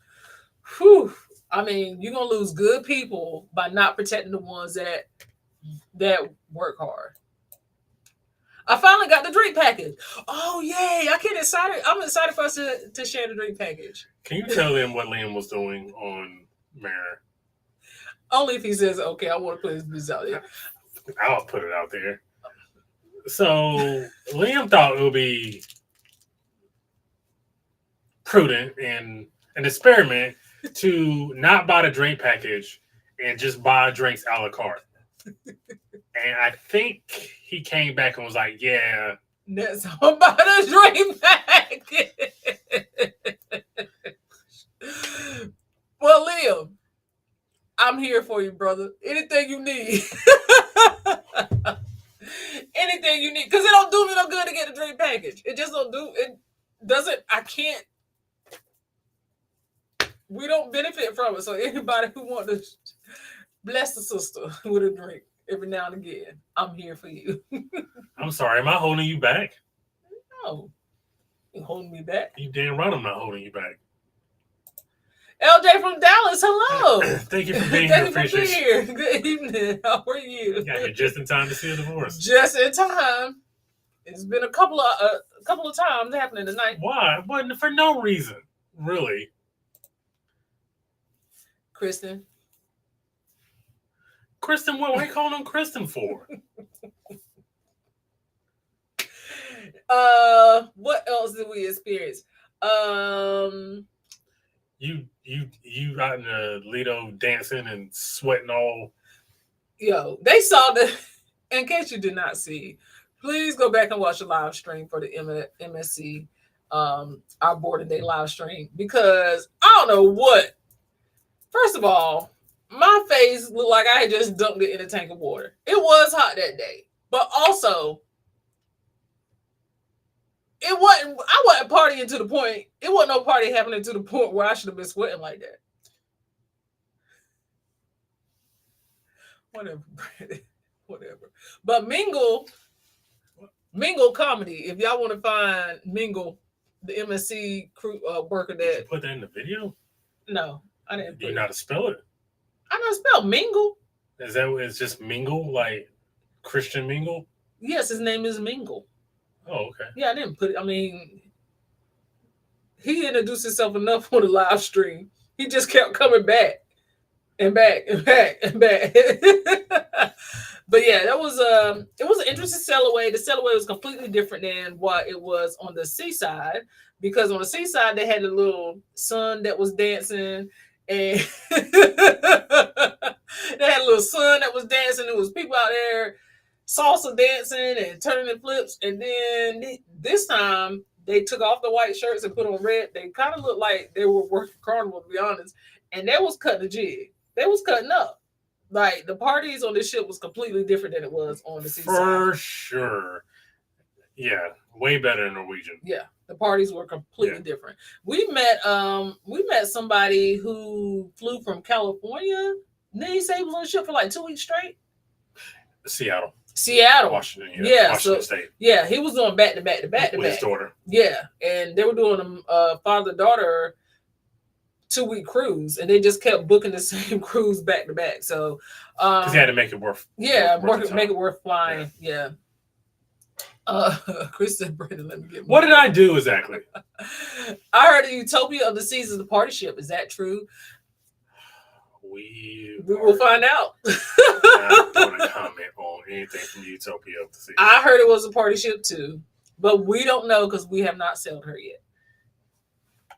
I mean, you're gonna lose good people by not protecting the ones that work hard. I finally got the drink package. Oh yay! I'm excited for us to share the drink package. Can you tell them what Liam was doing on Mirror? Only if he says, okay, I want to put his business out there. I'll put it out there. So Liam thought it would be prudent in an experiment to not buy the drink package and just buy drinks a la carte. And I think he came back and was like, yeah. That's all about the drink package. Well, Liam, I'm here for you, brother. Anything you need. Anything you need. Because it don't do me no good to get a drink package. It just don't do. It doesn't. I can't. We don't benefit from it. So anybody who want to bless the sister with a drink every now and again, I'm here for you. I'm sorry. Am I holding you back? No. You holding me back? You damn right I'm not holding you back. LJ from Dallas, hello. Thank you for being here. Thank you for being here. Good evening. How are you? Got here just in time to see a divorce. Just in time. It's been a couple of times happening tonight. Why? Wasn't for no reason, really. Kristen, what are you calling on Kristen for? What else did we experience? You out in the Lido dancing and sweating all. Yo, they saw the. In case you did not see, please go back and watch the live stream for the MSC, our board and day live stream, because I don't know what. First of all, my face looked like I had just dumped it in a tank of water. It was hot that day, but also I wasn't partying to the point. It wasn't no party happening to the point where I should have been sweating like that. Whatever. But Mingle Comedy. If y'all want to find Mingle, the MSC crew worker that. Did you put that in the video? No, I didn't. Do you know how to spell it? I know how to spell Mingle. Is that it's just Mingle, like Christian Mingle? Yes, his name is Mingle. Oh, okay. Yeah, I didn't put it. I mean, he introduced himself enough on the live stream. He just kept coming back and back and back and back. But yeah, it was an interesting sail-away. The sail-away was completely different than what it was on the seaside, because on the seaside they had a little sun that was dancing, and they had a little sun that was dancing. There was people out there salsa dancing and turning flips, and then this time they took off the white shirts and put on red. They kind of looked like they were working carnival, to be honest, and they was cutting a jig. They was cutting up. Like, the parties on this ship was completely different than it was on the seaside. For sure. Yeah, way better than Norwegian. Yeah, the parties were completely different. We met somebody who flew from California. Didn't he say he was on the ship for like 2 weeks straight? Seattle. Washington. Washington State. Yeah, he was doing back to back. With his daughter. Yeah, and they were doing a father-daughter 2-week cruise, and they just kept booking the same cruise back to back. So, because he had to make it worth. Yeah, make it worth flying. Yeah. Chris said, "Brandon, let me get." What did I do exactly? I heard the Utopia of the Seas is the party ship. Is that true? We will find out. Not going to comment on anything from Utopia of the Seas. I heard it was a party ship too, but we don't know because we have not sailed her yet.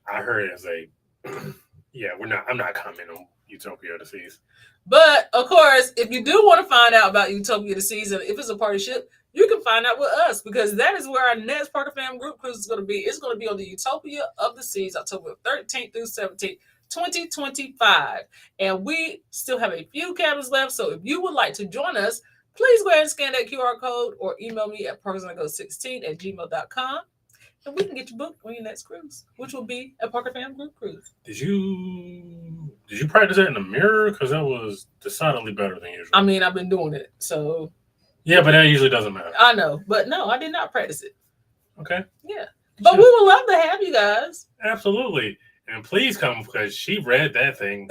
I heard it as a. Yeah, I'm not commenting on Utopia of the Seas. But of course, if you do want to find out about Utopia of the Seas, and if it's a party ship, you can find out with us, because that is where our next Parker Fam group cruise is going to be. It's going to be on the Utopia of the Seas, October 13th through 17th, 2025. And we still have a few cabins left. So if you would like to join us, please go ahead and scan that QR code or email me at parkersongo16@gmail.com. And we can get you booked on your next cruise, which will be a Parker Fam group cruise. Did you practice that in the mirror? Because that was decidedly better than usual. I mean, I've been doing it, so. Yeah, but that usually doesn't matter. I know, but no, I did not practice it. Okay. Yeah, but we would love to have you guys. Absolutely, and please come, because she read that thing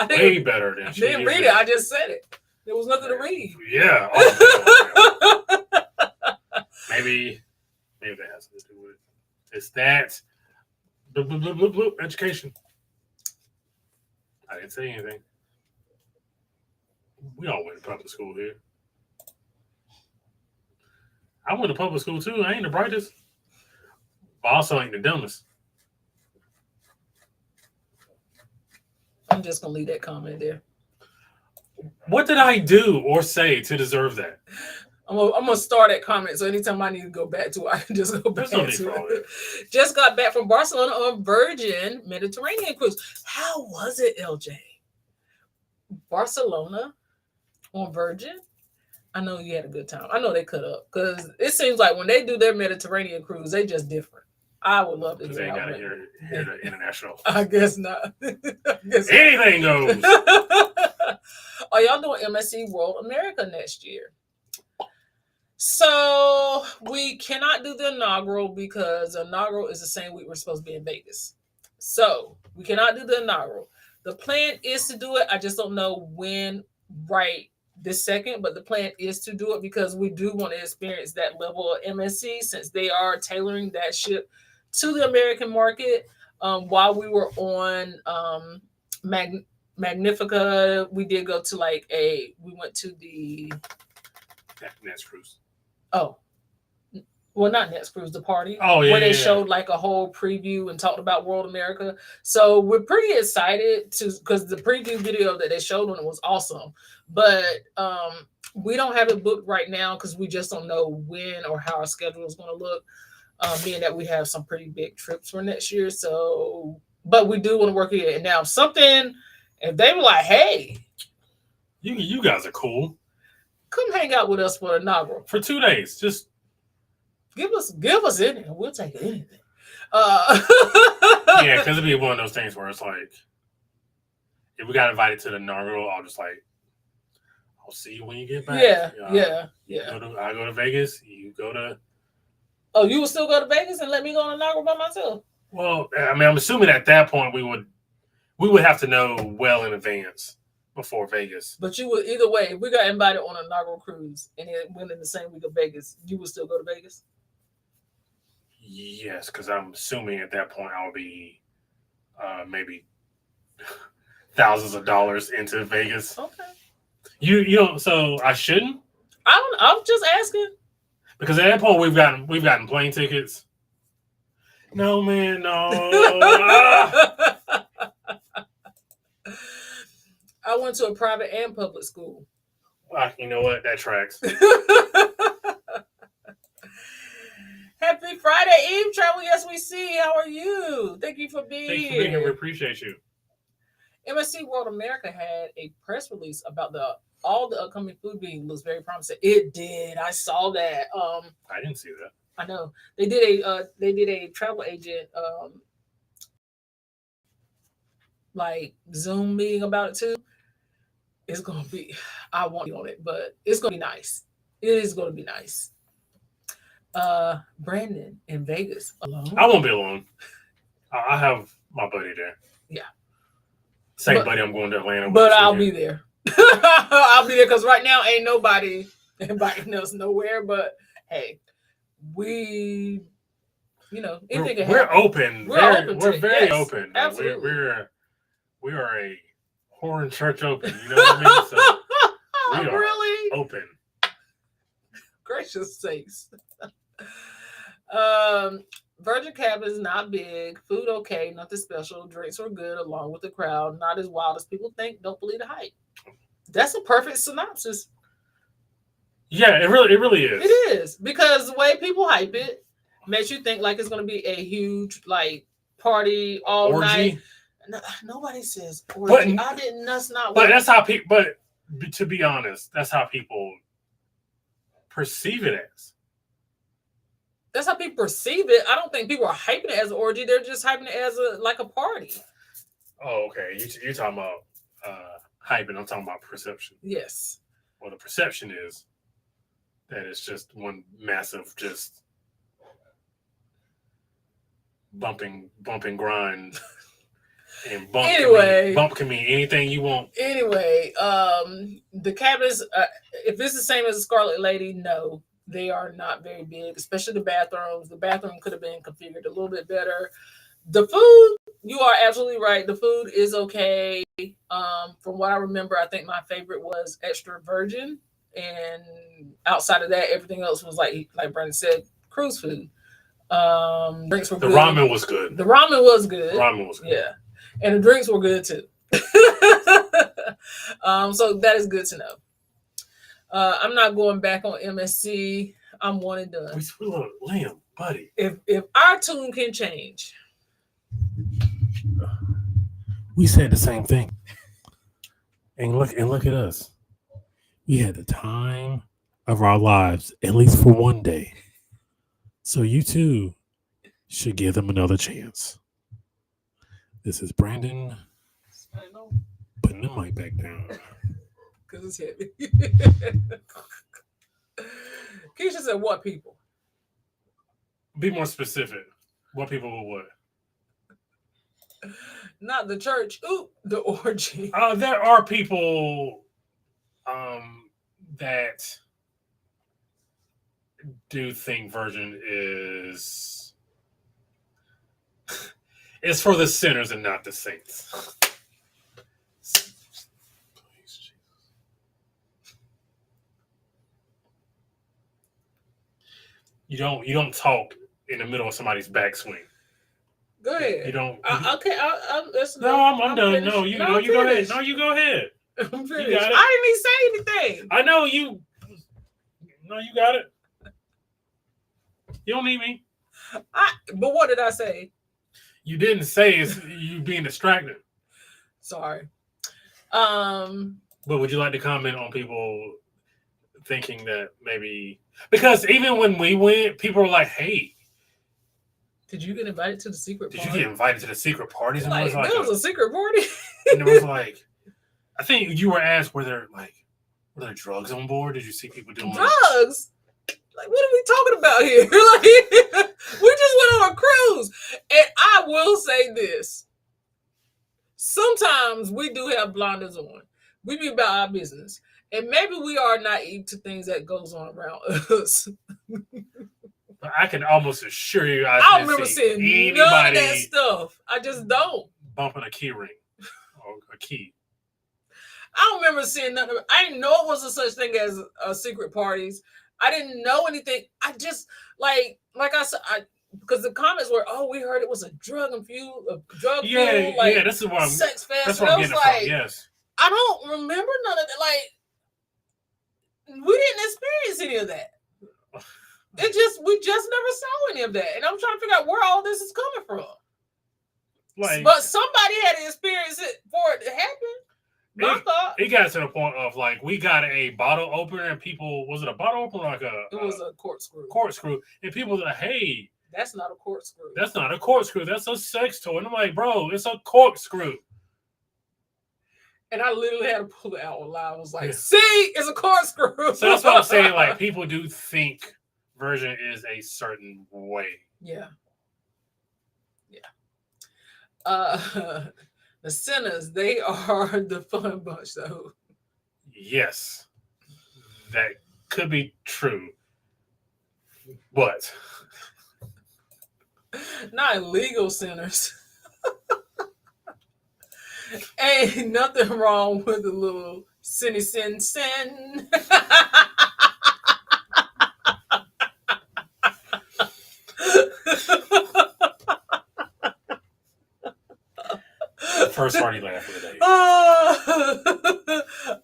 way better than she didn't read it. I just said it. There was nothing to read. Yeah. Oh, maybe that has to do with it. It's that education. I didn't say anything. We all went to public school here. I went to public school too. I ain't the brightest, but also ain't the dumbest. I'm just gonna leave that comment there. What did I do or say to deserve that? I'm gonna start that comment, so anytime I need to go back to it, I can just go back There's no need to for all it. that. Just got back from Barcelona on Virgin Mediterranean cruise. How was it, LJ? Barcelona on Virgin? I know you had a good time. I know they cut up because it seems like when they do their Mediterranean cruise, they just different. I would love to Because they hear ain't how got to it hear the international. I guess not. Anything goes. Are y'all doing MSC World America next year? So we cannot do the inaugural because the inaugural is the same week we're supposed to be in Vegas. So we cannot do the inaugural. The plan is to do it. I just don't know when right this second, but the plan is to do it because we do want to experience that level of MSC since they are tailoring that ship to the American market. While we were on Magnifica, we did go to we went to the Next cruise. Oh, well, not Next Cruise, the party. Oh, yeah. Where they showed like a whole preview and talked about World America. So we're pretty excited because the preview video that they showed on it was awesome. But we don't have it booked right now because we just don't know when or how our schedule is going to look. Being that we have some pretty big trips for next year. So, but we do want to work it. And now if they were like, hey, you guys are cool. Come hang out with us for the inaugural. For 2 days. Just give us anything. We'll take anything. Yeah, because it'd be one of those things where it's like, if we got invited to the inaugural, I'll see you when you get back. Yeah. I go to Vegas. You go to. Oh, you would still go to Vegas and let me go on inaugural by myself? Well, I mean, I'm assuming at that point we would have to know well in advance before Vegas. But you would either way. If we got invited on an inaugural cruise and it went in the same week of Vegas, you would still go to Vegas? Yes, because I'm assuming at that point I'll be maybe thousands of dollars into Vegas. Okay. You don't. So I shouldn't. I'm just asking. Because at that point we've gotten plane tickets. No, man, no. I went to a private and public school. You know what? That tracks. Happy Friday Eve, Travel. Yes, we see. How are you? Thank you for being Thanks for being here. We appreciate you. MSC World America had a press release about all the upcoming food being looks very promising. It did. I saw that. I didn't see that. I know they did a travel agent Zoom meeting about it too. It's gonna be. I won't be on it, but it's gonna be nice. It is gonna be nice. Brandon in Vegas alone. I won't be alone. I have my buddy there. Yeah. Same buddy I'm going to Atlanta with. But I'll be there. I'll be there because right now ain't nobody inviting us nowhere. But hey, we're open. We're very open. Absolutely. We are a horn church open. You know what I mean? So we are really open. Gracious sakes. Virgin cabin is not big. Food okay, nothing special. Drinks were good along with the crowd. Not as wild as people think. Don't believe the hype. That's a perfect synopsis. Yeah, it really is. It is because the way people hype it makes you think like it's going to be a huge party all orgy? Night. No, nobody says orgy. I didn't. That's not. But that's how people. But to be honest, that's how people perceive it as. That's how people perceive it. I don't think people are hyping it as an orgy. They're just hyping it as a party. Oh, okay. You're talking about hyping. I'm talking about perception. Yes. Well, the perception is that it's just one massive just bumping grind. And bump can mean anything you want. Anyway, the cabins, if it's the same as a Scarlet Lady, no, they are not very big, especially the bathrooms. The bathroom could have been configured a little bit better. The food, you are absolutely right. The food is okay. From what I remember, I think my favorite was extra virgin. And outside of that, everything else was like Brandon said, cruise food. Drinks were good. The ramen was good. The ramen was good. Ramen was good. Yeah. And the drinks were good too. So that is good to know. I'm not going back on MSC. I'm one and done. Look, Liam, buddy. If our tune can change, We said the same thing. And look at us. We had the time of our lives, at least for one day. So you too should give them another chance. This is Brandon putting the mic back down. because it's heavy. Keisha said, "What people?" Be more specific. What people will what? Not the church. Ooh, the orgy. There are people that do think virgin is for the sinners and not the saints. You don't talk in the middle of somebody's backswing. Go ahead. You don't. Okay. I'm done. Finished. No, you go ahead. No, you go ahead. I'm finished. You got it. I didn't even say anything. I know you. No, you got it. You don't need me. But what did I say? You didn't say it's you being distracted. Sorry. But would you like to comment on people thinking that maybe because even when we went, people were like, "Hey, did you get invited to the secret did party? you get invited to the secret parties?" And Like, it was like there was a secret party. and it was like, I think you were asked were there drugs on board? Did you see people doing drugs? Like, what are we talking about here? Like, we just went on a cruise. And I will say this. Sometimes we do have blinders on. We be about our business. And maybe we are naive to things that goes on around us. But I can almost assure you I don't remember seeing none of that stuff. I just don't. Bumping a key ring or a key. I don't remember seeing none of it. I didn't know it was a such thing as secret parties. I didn't know anything. I just like I said, because the comments were, "Oh, we heard it was a drug fuel, like this is what I'm. sex fest." That's And what I I'm was getting like, from. Yes, I don't remember none of that. Like, we didn't experience any of that. We just never saw any of that, and I'm trying to figure out where all this is coming from. But somebody had to experience it for it to happen. It got to the point of like we got a bottle opener and people was it a bottle opener or it was a corkscrew. Corkscrew and people were like, "Hey, that's not a corkscrew. That's not a corkscrew. That's a sex toy." And I'm like, "Bro, it's a corkscrew." And I literally had to pull it out loud. I was like, "See, it's a corkscrew." So that's what I'm saying. Like people do think virgin is a certain way. Yeah. The sinners, they are the fun bunch, though. Yes, that could be true, but not illegal sinners. Ain't nothing wrong with a little sin. First party laugh of the day.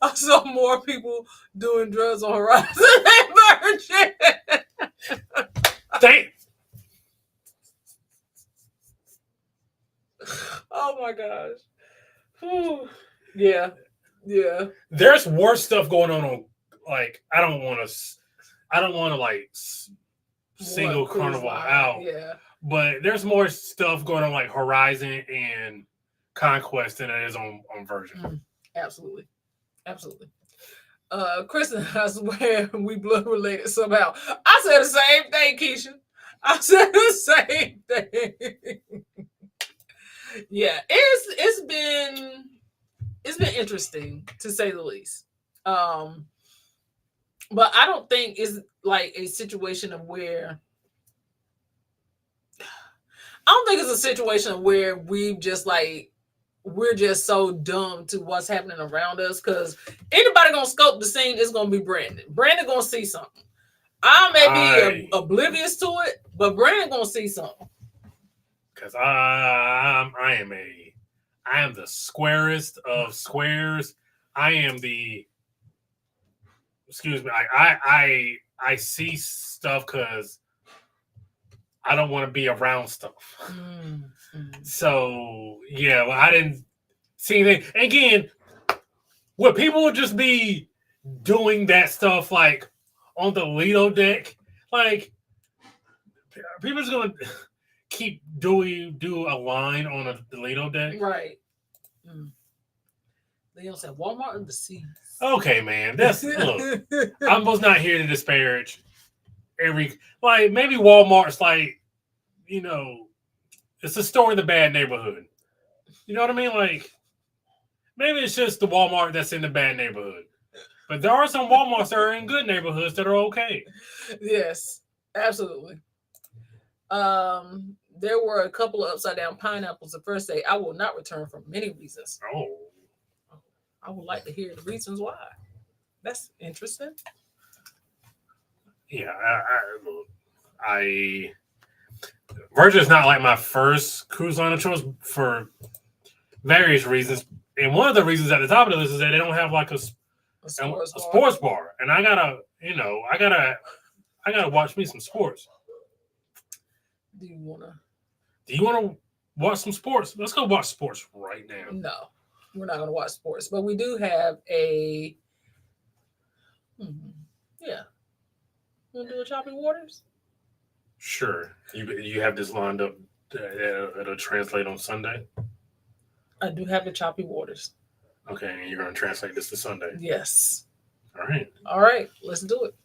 I saw more people doing drugs on Horizon than virgin. Oh my gosh. Whew. Yeah. There's worse stuff going on like I don't want to like single Carnival out. Yeah. But there's more stuff going on like Horizon and Conquest than it is on Virgin. Absolutely. Kristen, I swear we blood related somehow. I said the same thing, Keisha. I said the same thing. Yeah, it's been interesting to say the least. But I don't think it's like a situation of where we're just so dumb to what's happening around us, because anybody gonna scope the scene is gonna be Brandon. Brandon gonna see something. I may be oblivious to it, but Brandon gonna see something. Because I I am the squarest of squares. I am the. Excuse me. I see stuff because I don't want to be around stuff. So yeah, well, I didn't see anything. Again, would people just be doing that stuff like on the Lido deck? Like people just gonna keep do a line on the Lido deck? Right. Leo said Walmart and the Seas. Okay, man. That's look. I'm just not here to disparage every maybe Walmart's it's a store in the bad neighborhood. You know what I mean? Like maybe it's just the Walmart that's in the bad neighborhood. But there are some Walmarts that are in good neighborhoods that are okay. Yes, absolutely. There were a couple of upside down pineapples the first day. I will not return for many reasons. Oh. I would like to hear the reasons why. That's interesting. Yeah, Virgin's not like my first cruise line of choice for various reasons. And one of the reasons at the top of the list is that they don't have like a sports bar. And I gotta watch me some sports. Do you wanna watch some sports? Let's go watch sports right now. No, we're not gonna watch sports, but we do have a yeah. You wanna do a choppy waters? Sure. You have this lined up. It'll translate on Sunday. I do have the choppy waters. Okay, and you're going to translate this to Sunday. Yes. All right. All right. Let's do it.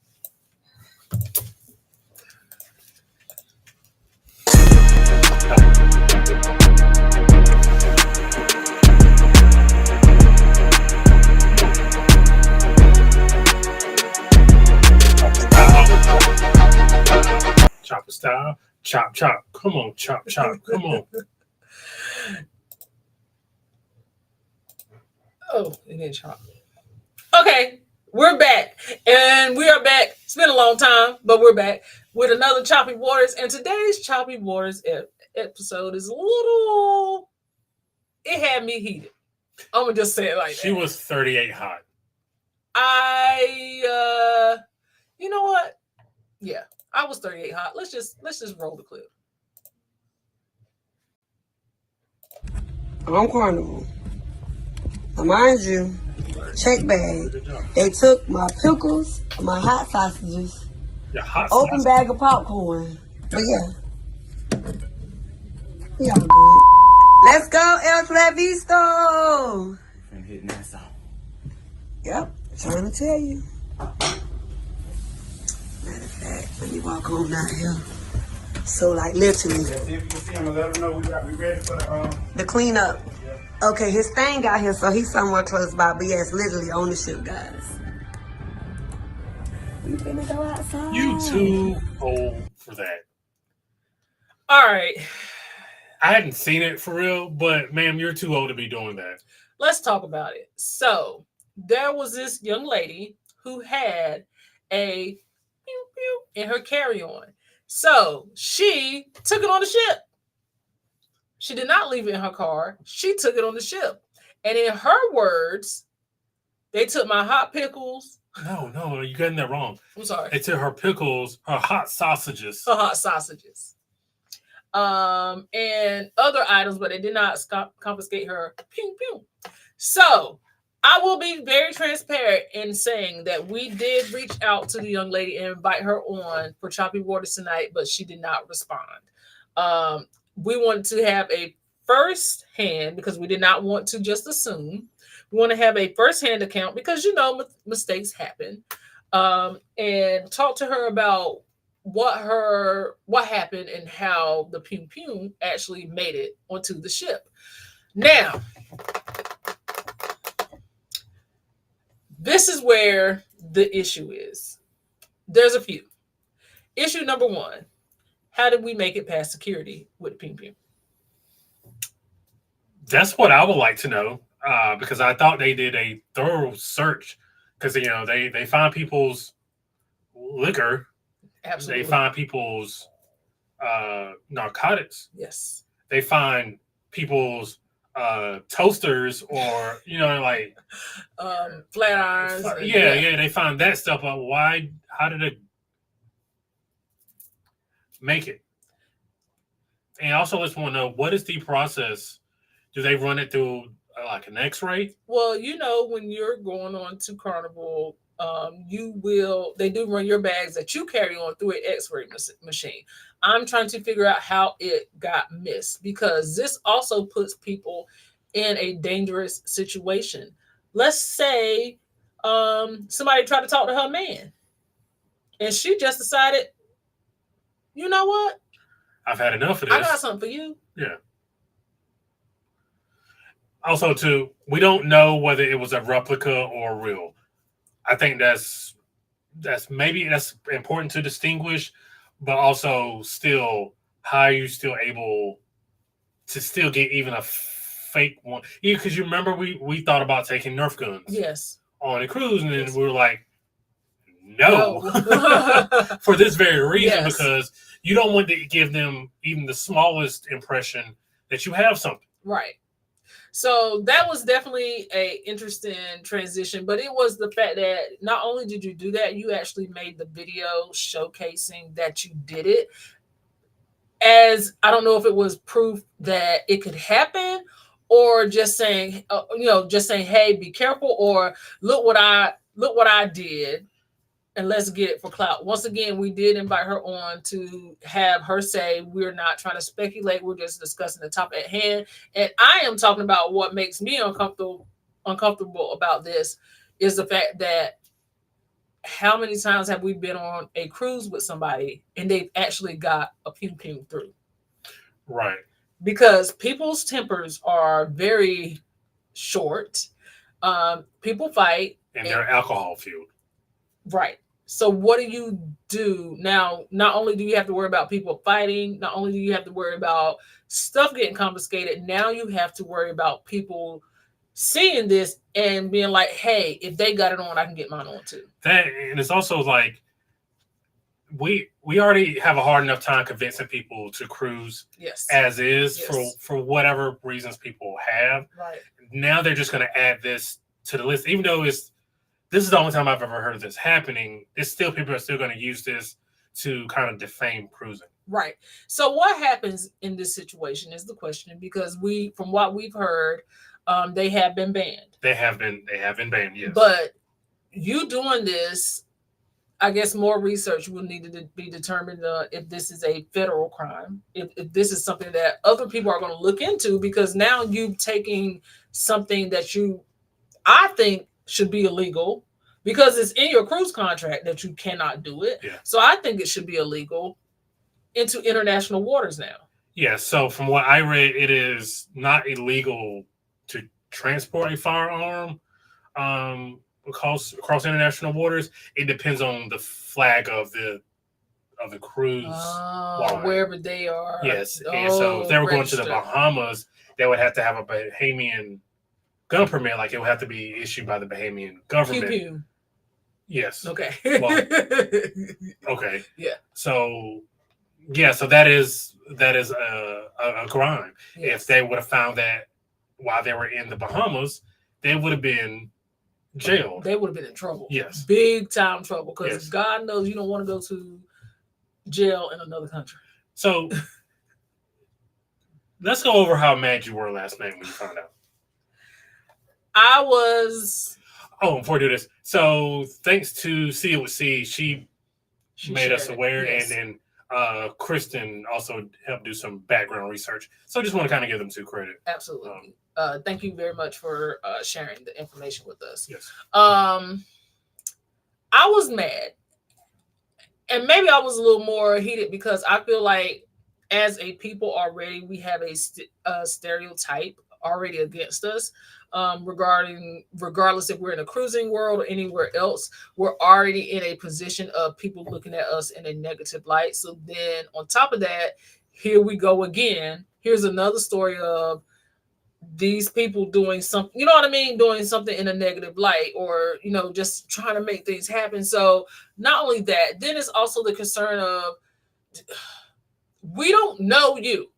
Chopper style. Chop, chop. Come on, chop, chop. Come on. Oh, it didn't chop. Okay, we're back. And we are back. It's been a long time, but we're back with another Choppy Waters. And today's Choppy Waters episode is a little... It had me heated. I'm going to just say it like that. She was 38 hot. You know what? Yeah, I was 38 hot. Let's just roll the clip. On Carnival. Now, mind you, check bag. They took my pickles, my hot sausages, open bag of popcorn. But yeah, we all good. Let's go, El Clavisto. I'm hitting that song. Yep, trying to tell you. Matter of fact, let me walk on down here. So, like, literally. See if you can see him and let him know we ready for the cleanup. Okay, his thing got here, so he's somewhere close by. But yeah, it's literally on the ship, guys. We finna go outside. You too old for that. All right. I hadn't seen it for real, but ma'am, you're too old to be doing that. Let's talk about it. So, there was this young lady who had a pew pew in her carry-on. So, she took it on the ship. She did not leave it in her car. She took it on the ship. And in her words, they took my hot pickles. No, you're getting that wrong. I'm sorry. They took her pickles, her hot sausages. Her hot sausages. And other items, but they did not confiscate her pew pew. So, I will be very transparent in saying that we did reach out to the young lady and invite her on for Choppy Waters tonight, but she did not respond. We wanted to have a first-hand, because we did not want to just assume. We want to have a first-hand account because, mistakes happen. And talk to her about what happened and how the pew pew actually made it onto the ship. Now, this is where the issue is. There's a few. Issue number one. How did we make it past security with the pew pew? That's what I would like to know, because I thought they did a thorough search, because they find people's liquor, Absolutely. they find people's narcotics, yes, they find people's toasters or like flat irons. They find that stuff out. Why? How did it make it? And also, let's want to know, what is the process? Do they run it through like an X-ray? Well, when you're going on to Carnival, they do run your bags that you carry on through an X-ray machine. I'm trying to figure out how it got missed, because this also puts people in a dangerous situation. Let's say somebody tried to talk to her man, and she just decided, you know what? I've had enough of this. I got something for you. Yeah. Also, too, we don't know whether it was a replica or real. I think that's important to distinguish, but also still, how are you still able to still get even a fake one? Yeah, because you remember we thought about taking Nerf guns on a cruise, and then we were like, no. For this very reason, because you don't want to give them even the smallest impression that you have something. Right. So that was definitely a interesting transition, but it was the fact that not only did you do that, you actually made the video showcasing that you did it. As I don't know if it was proof that it could happen, or just saying, hey, be careful, or look what I did, and let's get it for clout. Once again, we did invite her on to have her say, we're not trying to speculate. We're just discussing the topic at hand. And I am talking about what makes me uncomfortable about this is the fact that how many times have we been on a cruise with somebody and they've actually got a pew through? Right. Because people's tempers are very short. People fight. And they're alcohol fueled. Right. So what do you do now? Not only do you have to worry about people fighting, not only do you have to worry about stuff getting confiscated, now you have to worry about people seeing this and being like, hey, if they got it on, I can get mine on too. That, and it's also like, we already have a hard enough time convincing people to cruise as is for whatever reasons people have. Right. Now they're just going to add this to the list, even though this is the only time I've ever heard of this happening. It's still, people are still going to use this to kind of defame cruising. Right. So what happens in this situation is the question, because from what we've heard, they have been banned. They have been banned, yes. But you doing this, I guess more research will need to be determined if this is a federal crime, if this is something that other people are going to look into, because now you've taken something that I think should be illegal, because it's in your cruise contract that you cannot do it. Yeah. So I think it should be illegal into international waters now. Yeah. So from what I read, it is not illegal to transport a firearm across international waters. It depends on the flag of the cruise line, wherever they are. Yes. And so if they were going to the Bahamas, they would have to have a Bahamian gun permit. Like, it would have to be issued by the Bahamian government. Pew. Yes. Okay. Well, okay. Yeah. So that is a crime. Yes. If they would have found that while they were in the Bahamas, they would have been jailed. They would have been in trouble. Yes. Big time trouble, because God knows you don't want to go to jail in another country. So let's go over how mad you were last night when you found out. I was. Oh, before we do this, so thanks to See It With C, she made us aware, and then Kristen also helped do some background research. So I just want to kind of give them some credit. Absolutely. Thank you very much for sharing the information with us. Yes. I was mad, and maybe I was a little more heated because I feel like as a people already, we have a stereotype already against us. Regardless if we're in a cruising world or anywhere else, we're already in a position of people looking at us in a negative light. So then on top of that, here we go again. Here's another story of these people doing something, you know what I mean? Doing something in a negative light, or, just trying to make things happen. So not only that, then it's also the concern of, we don't know you.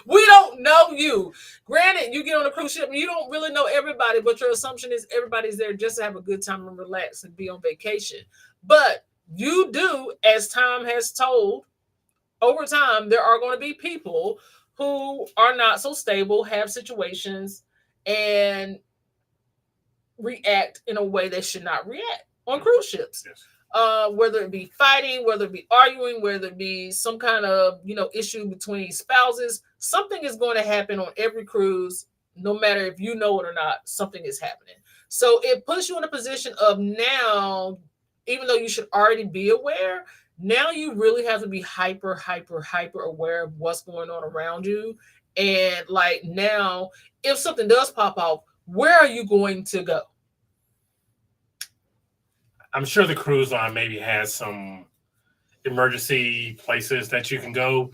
We don't know you. Granted, you get on a cruise ship and you don't really know everybody, but your assumption is everybody's there just to have a good time and relax and be on vacation. But you do, as time has told, over time, there are going to be people who are not so stable, have situations, and react in a way they should not react on cruise ships. Yes. Whether it be fighting, whether it be arguing, whether it be some kind of issue between spouses, something is going to happen on every cruise, no matter if you know it or not. Something is happening. So it puts you in a position of now, even though you should already be aware, now you really have to be hyper aware of what's going on around you. And like now, if something does pop off, where are you going to go? I'm sure the cruise line maybe has some emergency places that you can go.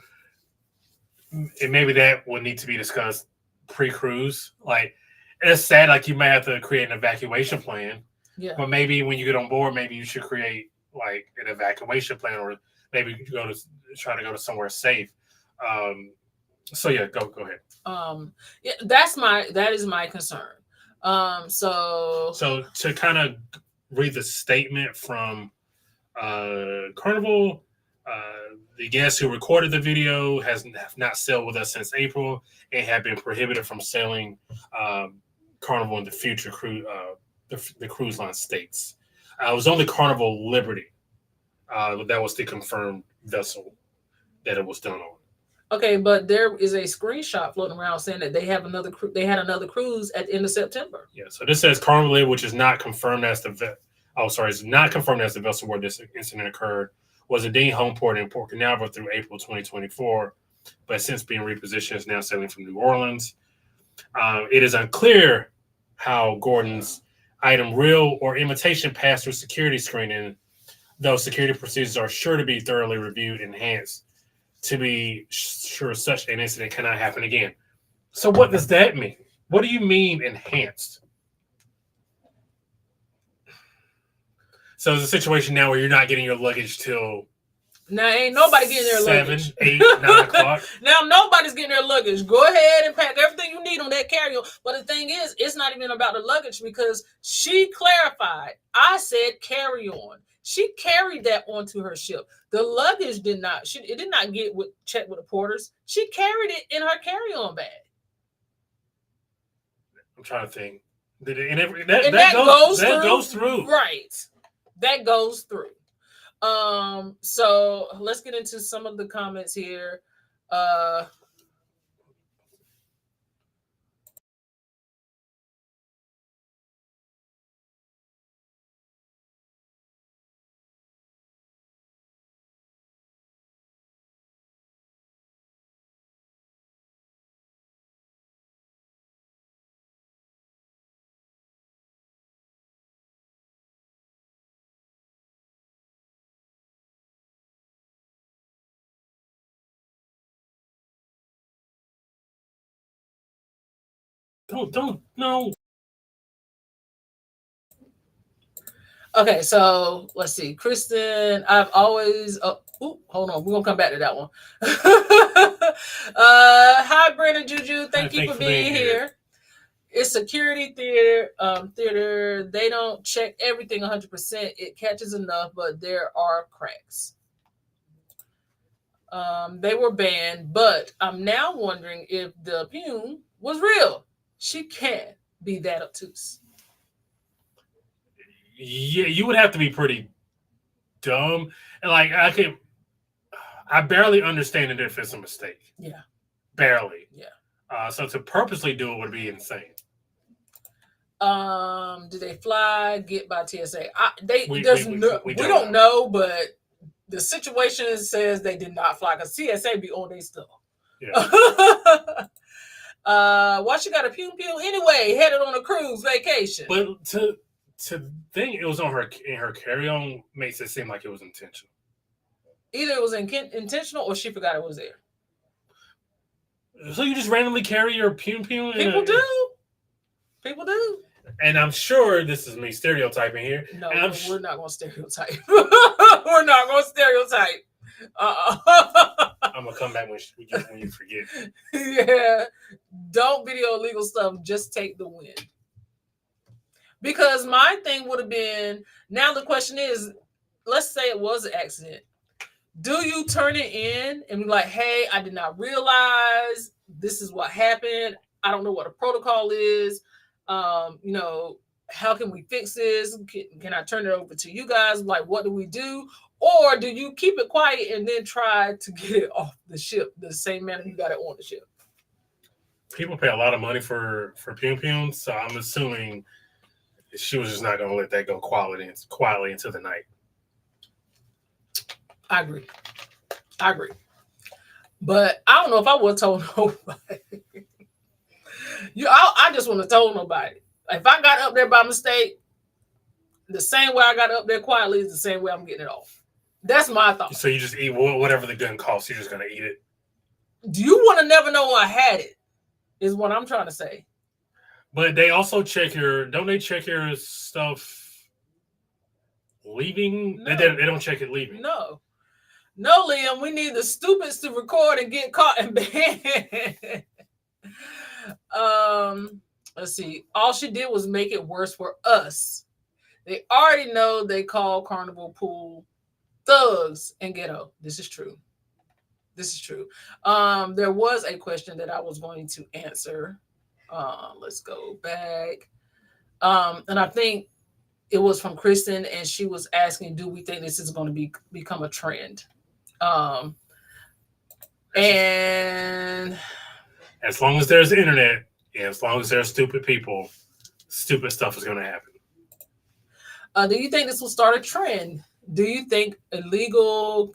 And maybe that would need to be discussed pre-cruise. Like, it's sad, like you may have to create an evacuation plan. Yeah. But maybe when you get on board, maybe you should create like an evacuation plan, or maybe you try to go to somewhere safe. So yeah, go ahead. Yeah, that is my concern. So to kind of read the statement from Carnival, the guest who recorded the video have not sailed with us since April and have been prohibited from sailing Carnival in the future. The cruise line states it was only Carnival Liberty that was the confirmed vessel that it was done on. Okay, but there is a screenshot floating around saying that they had another cruise at the end of September. Yeah, so this says Carnival Liberty, which is not confirmed as it's not confirmed as the vessel where this incident occurred, was indeed home port in Port Canaveral through April 2024, but since being repositioned is now sailing from New Orleans. It is unclear how Gordon's item real or imitation passed through security screening, though security procedures are sure to be thoroughly reviewed and enhanced to be sure such an incident cannot happen again. So what does that mean? What do you mean enhanced? So it's a situation now where you're not getting your luggage till now ain't nobody getting their 7, luggage. 8, 9 o'clock. Now nobody's getting their luggage. Go ahead and pack everything you need on that carry-on. But the thing is, it's not even about the luggage because she clarified. I said carry-on. She carried that onto her ship. The luggage did not. It did not get checked with the porters. She carried it in her carry-on bag. I'm trying to think. That goes through. Right. That goes through. So let's get into some of the comments here. Don't no. Okay, so let's see. Kristen, I've always hold on, we're gonna come back to that one. Hi Brandon Juju, thank you for being here. It's security theater. They don't check everything 100%. It catches enough, but there are cracks. They were banned, but I'm now wondering if the Pune was real. She can't be that obtuse. Yeah, you would have to be pretty dumb. And like I barely understand it if it's a mistake. Yeah. Barely. Yeah. So to purposely do it would be insane. Did they fly? Get by TSA? We don't know, but the situation says they did not fly because TSA be on their stuff. Yeah. Why she got a pew anyway? Headed on a cruise vacation. But to think it was on her in her carry-on makes it seem like it was intentional. Either it was intentional or she forgot it was there. So you just randomly carry your pew? People do. And I'm sure this is me stereotyping here. No, we're not going to stereotype. We're not going to stereotype. I'm gonna come back when you forget. Yeah, don't video illegal stuff. Just take the win. Because my thing would have been, now the question is, let's say it was an accident. Do you turn it in and be like, hey, I did not realize this is what happened. I don't know what a protocol is. How can we fix this? Can I turn it over to you guys? Like, what do we do? Or do you keep it quiet and then try to get it off the ship the same manner you got it on the ship? People pay a lot of money for Pum Pum, so I'm assuming she was just not going to let that go quietly into the night. I agree. But I don't know if I would have told nobody. I just wouldn't have told nobody. If I got up there by mistake, the same way I got up there quietly is the same way I'm getting it off. That's my thought. So you just eat whatever the gun costs. You're just going to eat it. Do you want to never know I had it? Is what I'm trying to say. But they also don't they check your stuff leaving? No. They don't check it leaving. No, Liam, we need the stupids to record and get caught and banned. Let's see. All she did was make it worse for us. They already know they call Carnival Pool thugs and ghetto. This is true. There was a question that I was going to answer. Let's go back. And I think it was from Kristen, and she was asking, do we think this is going to become a trend? And as long as there's internet, and as long as there's stupid people, stupid stuff is going to happen. Do you think this will start a trend? Do you think legal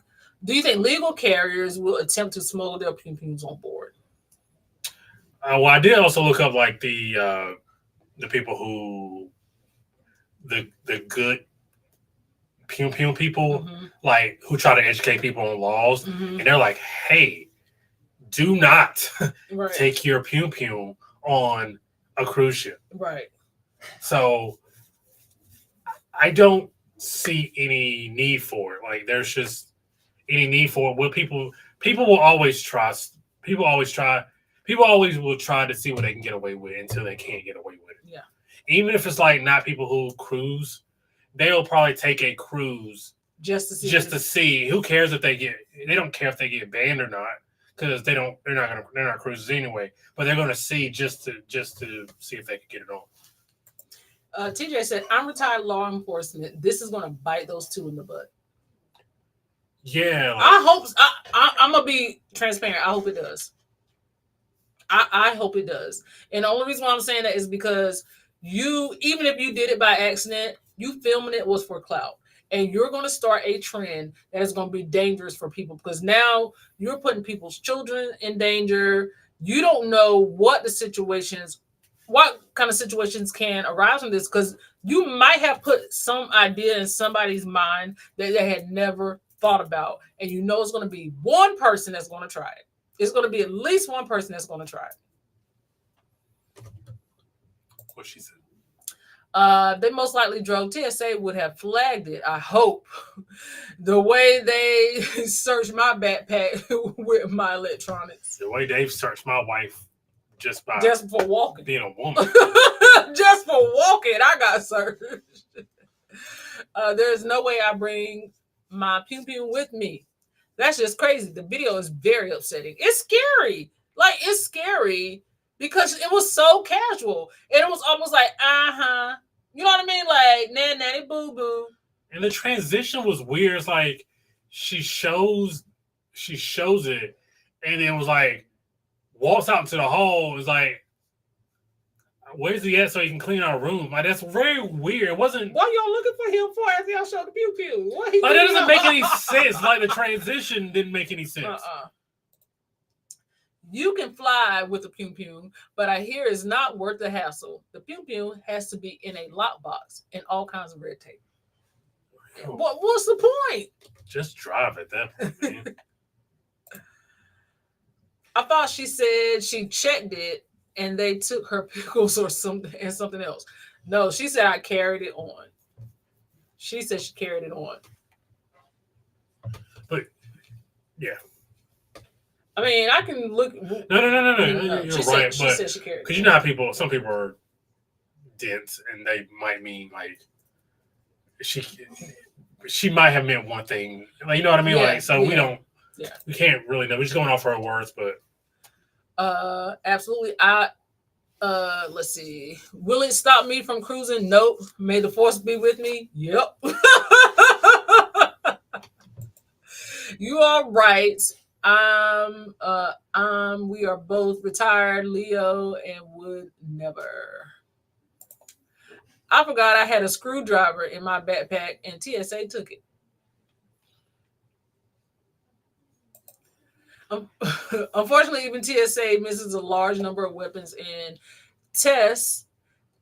carriers will attempt to smuggle their Pum Pums on board? Well, I did also look up like the people who the good Pum Pum people, like who try to educate people on laws, and they're like, hey, do not take your Pum Pum on a cruise ship. Right. So I don't see any need for it. Like there's just any need for it. What people will always trust. People always will try to see what they can get away with until they can't get away with it. Yeah. Even if it's like not people who cruise, they'll probably take a cruise just to see. Who cares if they don't care if they get banned or not, because they're not cruises anyway. But they're gonna see just to see if they can get it on. TJ said, I'm retired law enforcement. This is gonna bite those two in the butt. Yeah. I hope I'm gonna be transparent. I hope it does. I hope it does. And the only reason why I'm saying that is because even if you did it by accident, you filming it was for clout. And you're going to start a trend that is going to be dangerous for people, because now you're putting people's children in danger. You don't know what kind of situations can arise from this, because you might have put some idea in somebody's mind that they had never thought about. And you know it's going to be one person that's going to try it. It's going to be at least one person that's going to try it. What she said. They most likely drove. TSA would have flagged it, I hope. The way they searched my backpack with my electronics. The way they searched my wife just for walking. Being a woman. Just for walking, I got searched. There's no way I bring my Pum Pum with me. That's just crazy. The video is very upsetting. It's scary. It's scary because it was so casual. And it was almost like, you know what I mean? Like, nanny, boo, boo. And the transition was weird. It's like she shows it, and then was like, walks out into the hall. It's like, where's he at so he can clean our room? Like, that's very weird. It wasn't. What y'all looking for him for after y'all showed the Pum Pum? What he that doesn't make any sense. Like, the transition didn't make any sense. You can fly with a Pum Pum, but I hear it's not worth the hassle. The Pum Pum has to be in a lockbox and all kinds of red tape. What's the point? Just drive at that point, man. I thought she said she checked it and they took her pickles or something else. No, she said I carried it on. She said she carried it on. But yeah. I mean, I can look. No. You're right, she said she carried. Because you know how some people are dense, and they might mean like she might have meant one thing. Like, you know what I mean? Yeah, like, so we don't. Yeah. We can't really know. We're just going off her words, but. Absolutely. Let's see. Will it stop me from cruising? Nope. May the force be with me? Yep. You are right. We are both retired Leo and would never. I forgot I had a screwdriver in my backpack and TSA took it. Unfortunately, even TSA misses a large number of weapons in tests.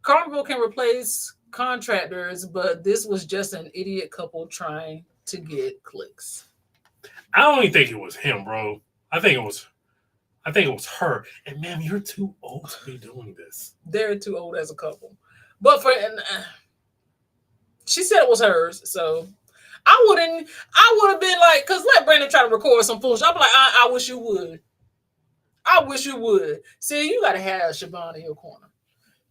Carnival can replace contractors, but this was just an idiot couple trying to get clicks. I don't even think it was him, bro. I think it was her. And ma'am, you're too old to be doing this. They're too old as a couple. But she said it was hers, so I would have been like, because let Brandon try to record some fools. I'm like, I wish you would. I wish you would. See, you got to have Siobhan in your corner.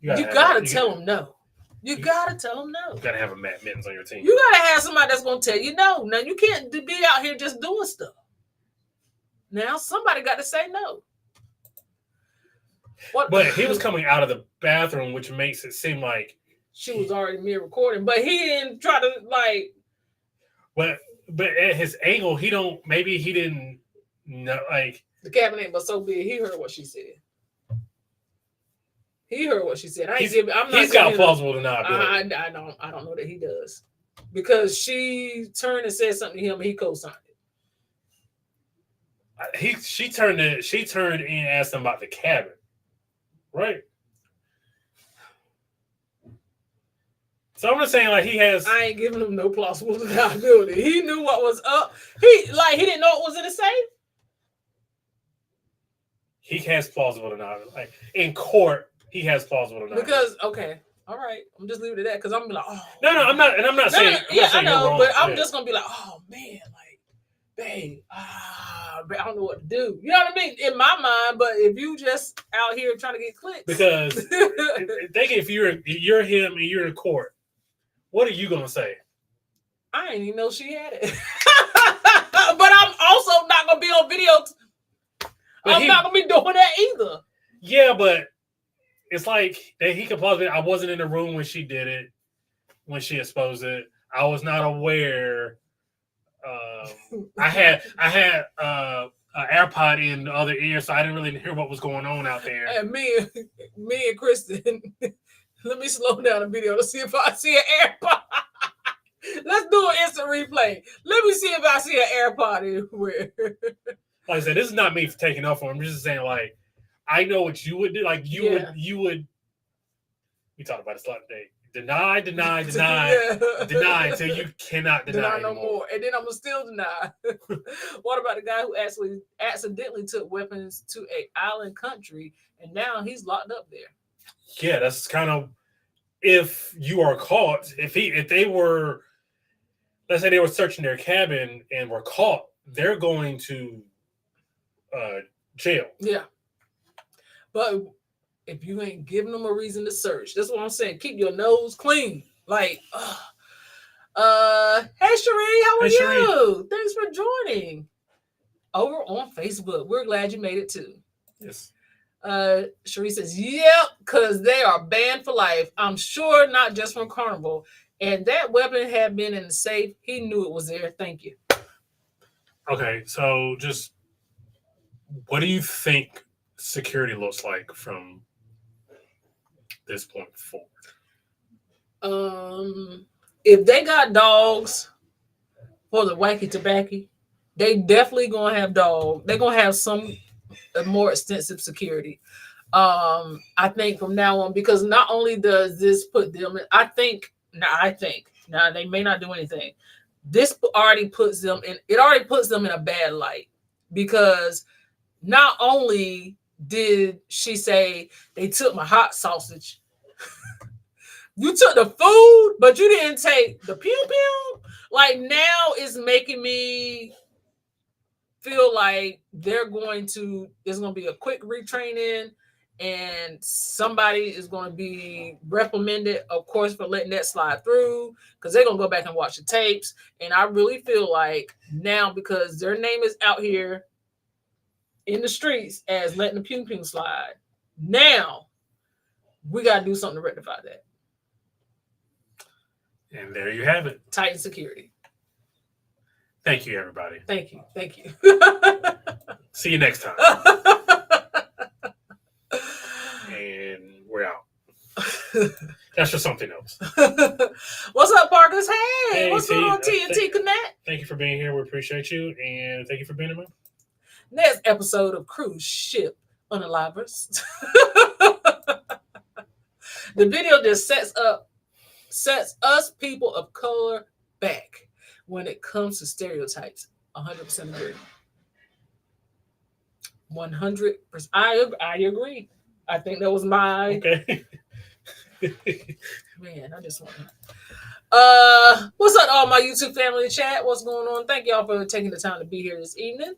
You got to tell him no. You got to tell him no. You got to have a Matt Mittens on your team. You got to have somebody that's going to tell you no. Now, you can't be out here just doing stuff. Now, somebody got to say no. But he was coming out of the bathroom, which makes it seem like she was already recording, but he didn't try to like. But at his angle, maybe he didn't know, like. The cabinet was so big, he heard what she said. He's got plausible deniability. I don't know that he does. Because she turned and said something to him and he co-signed it. She turned and asked him about the cabin. Right? So I'm just saying, like, he has. I ain't giving him no plausible deniability. He knew what was up. He didn't know it was in the safe. He has plausible deniability. Like, in court, he has plausible deniability. Because all right, I'm just leaving it at that because I'm gonna be like, oh. No, I'm not saying. I know, but I'm just gonna be like, oh man, like, babe, I don't know what to do. You know what I mean? In my mind, but if you just out here trying to get clicks, because think if you're him and you're in court. What are you gonna say? I didn't even know she had it. But I'm also not gonna be on video. I'm not gonna be doing that either. Yeah, but it's like that he could possibly. I wasn't in the room when she did it, when she exposed it. I was not aware. I had an AirPod in the other ear, so I didn't really hear what was going on out there. And me and Kristen. Let me slow down the video to see if I see an AirPod. Let's do an instant replay. Let me see if I see an AirPod anywhere. Like I said, this is not me taking off on him. I'm just saying, like, I know what you would do. Like, you would. We talked about this a lot today. Deny until you cannot deny no more. And then I'm going to still deny. What about the guy who actually accidentally took weapons to an island country and now he's locked up there? Yeah, that's kind of, if you are caught, if they were, let's say they were searching their cabin and were caught, they're going to jail. Yeah. But if you ain't giving them a reason to search, that's what I'm saying. Keep your nose clean. Like, hey Cherie, how are you? Thanks for joining. Over on Facebook. We're glad you made it too. Yes. Cherie says, yep, because they are banned for life. I'm sure not just from Carnival. And that weapon had been in the safe. He knew it was there. Thank you. Okay, so just what do you think security looks like from this point forward? If they got dogs for the wacky tobacco, they definitely gonna have dogs. They're gonna have some more extensive security. I think from now on, because not only does this put them in, I think now they may not do anything. This already puts them in a bad light, because not only did she say they took my hot sausage, you took the food, but you didn't take the pew pew. Like, now it's making me feel like there's going to be a quick retraining, and somebody is going to be reprimanded, of course, for letting that slide through, because they're going to go back and watch the tapes. And I really feel like now, because their name is out here in the streets as letting the pum slide, now we got to do something to rectify that. And there you have it. Tighten security. Thank you, everybody. Thank you. Thank you. See you next time. And we're out. That's just something else. What's up, Parkers? Hey, what's T, going on, TNT Connect? Thank you for being here. We appreciate you. And thank you for being a member. Next episode of Cruise Ship Unalivers. The video just sets us people of color back when it comes to stereotypes. 100% agree. 100%. I agree. I think that was my okay. Man, I just want to. What's up, all my YouTube family chat? What's going on? Thank y'all for taking the time to be here this evening.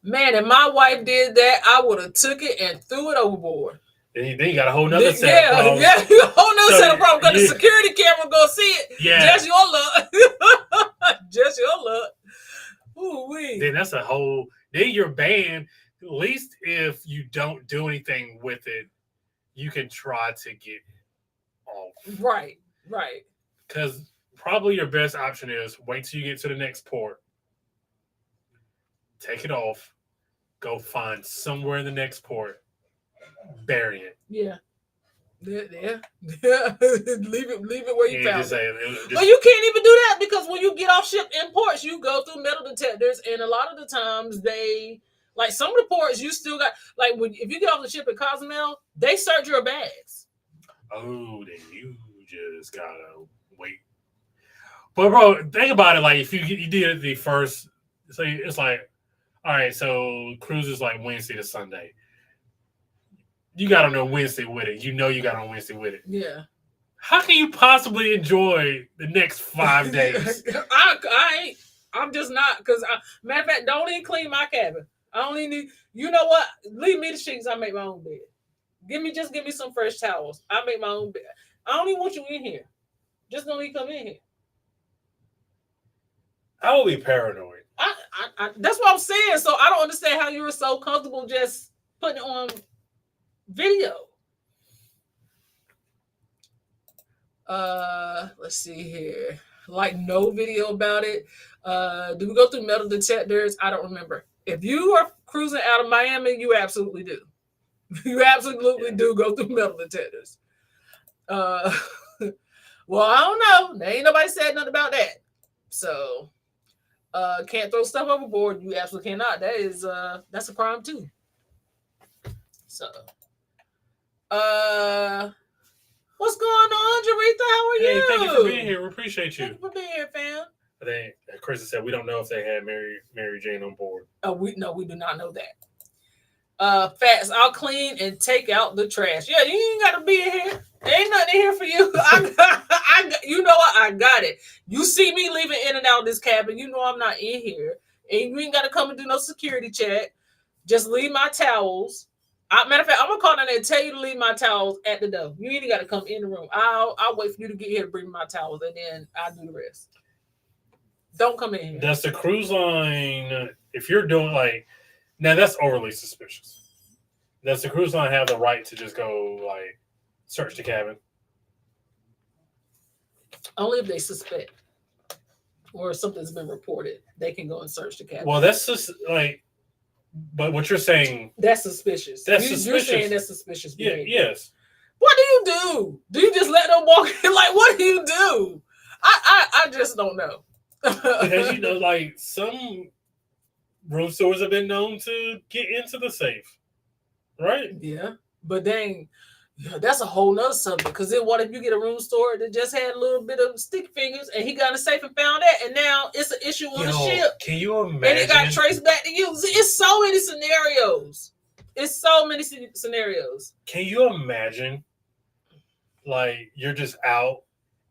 Man, if my wife did that, I would have took it and threw it overboard. Then you got a whole nother set of problems. Yeah, a whole nother set of problems. Because the security camera gonna see it. Yeah. Just your luck. Just your luck. Ooh-wee. Then that's a whole. Then you're banned. At least if you don't do anything with it, you can try to get off. Right. Because probably your best option is wait till you get to the next port, take it off, go find somewhere in the next port, bury it. Yeah. Leave it where you found it. But you can't even do that, because when you get off ship in ports, you go through metal detectors, and a lot of the times they, like some of the ports, you still got, like if you get off the ship at Cozumel, they search your bags. Oh, then you just gotta wait. But bro, think about it. Like if you did it the first, so it's like, all right, so cruise is like Wednesday to Sunday. You got on there Wednesday with it. You know you got on Wednesday with it. Yeah. How can you possibly enjoy the next 5 days? I'm just not, because matter of fact, don't even clean my cabin. I only need, you know what? Leave me the sheets. I make my own bed. Give me some fresh towels. I make my own bed. I don't even want you in here. Just don't even come in here. I will be paranoid. I that's what I'm saying. So I don't understand how you were so comfortable just putting it on video. Let's see here. Like no video about it. Do we go through metal detectors? I don't remember. If you are cruising out of Miami, you absolutely do. You absolutely do go through metal detectors. Well, I don't know. There ain't nobody said nothing about that. So can't throw stuff overboard. You absolutely cannot. That's a crime too. So what's going on, Jaretha? How are you? Hey, thank you for being here. We appreciate you. Thank you for being here, fam. I think Chris said we don't know if they had Mary Jane on board. We do not know that. Fats, I'll clean and take out the trash. Yeah, you ain't gotta be in here. There ain't nothing in here for you. You know what? I got it. You see me leaving in and out of this cabin. You know I'm not in here, and you ain't gotta come and do no security check. Just leave my towels. Matter of fact, I'm gonna call down there and tell you to leave my towels at the door. You ain't gotta come in the room. I'll wait for you to get here to bring my towels, and then I'll do the rest. Don't come in here. Does the cruise line, if you're doing like, now that's overly suspicious. Does the cruise line have the right to just go like search the cabin? Only if they suspect or something's been reported, they can go and search the cabin. Well, that's just like, but what you're saying, that's suspicious. Suspicious. You're saying that's suspicious behavior. Yeah, yes. What do you do? Do you just let them walk in? Like, what do you do? I just don't know. Because like some room stores have been known to get into the safe, right? Yeah, but dang, that's a whole nother subject. Because then what if you get a room store that just had a little bit of stick fingers and he got a safe and found that, and now it's an issue on the ship. Can you imagine? And it got traced back to you. It's so many scenarios. Can you imagine? Like you're just out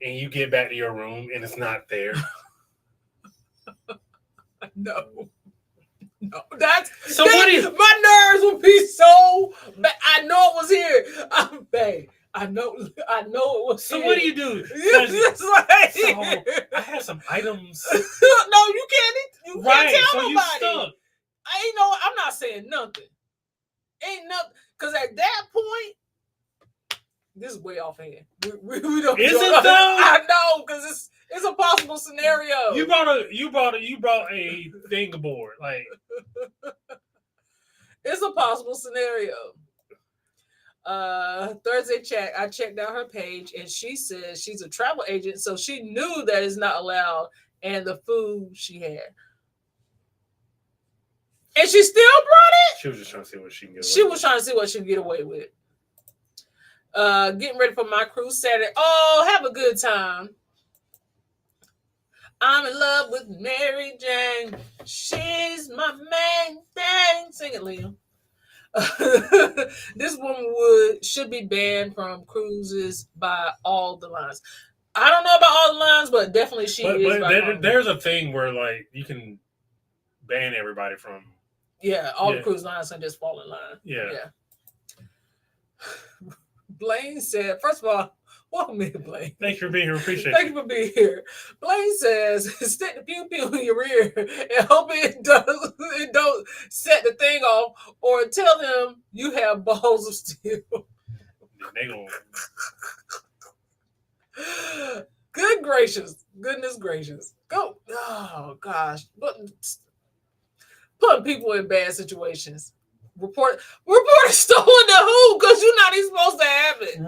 and you get back to your room and it's not there. No. That's so. What do you? My nerves would be so bad. I know it was here. Babe, I know it was. So here. what do you do? It's like, so I have some items. No, you can't. You Right. can't tell So nobody. you stuck. I'm not saying nothing. Ain't nothing. Because at that point, this is way off hand. We don't. Is it though? I know, because it's a possible scenario. You brought a thing aboard. Like, it's a possible scenario. Thursday chat, I checked out her page and she says she's a travel agent, so she knew that it's not allowed and the food she had. And she still brought it? She was just trying to see what she can get away She with. was trying to see what she can get away with. Getting ready for my cruise Saturday. Oh, have a good time. I'm in love with Mary Jane. She's my main thing. Sing it, Liam. This woman should be banned from cruises by all the lines. I don't know about all the lines, but definitely she is. But there's a thing where like you can ban everybody from. Yeah, all the cruise lines can just fall in line. Yeah. Blaine said, first of all, welcome me, Blaine. Thank you for being here. Appreciate Thank you for being here. Blaine says, stick the pew pew in your rear and hope it don't set the thing off, or tell them you have balls of steel. They don't. Goodness gracious. Go. Oh gosh. But putting people in bad situations. Report stolen to who? Because you're not even supposed to have it.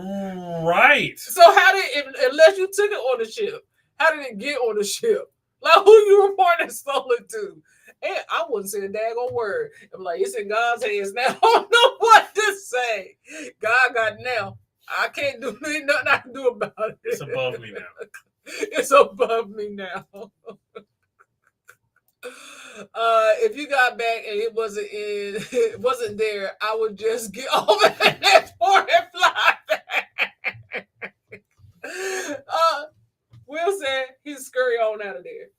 Right. So how did it, unless you took it on the ship, how did it get on the ship? Like who you reporting stolen to? And I wouldn't say a daggone word. I'm like, it's in God's hands now. I don't know what to say. God got it now. I can't do nothing I can do about it. It's above me now. It's above me now. If you got back and it wasn't there, I would just get over the next port and fly back. Will said he'd scurry on out of there.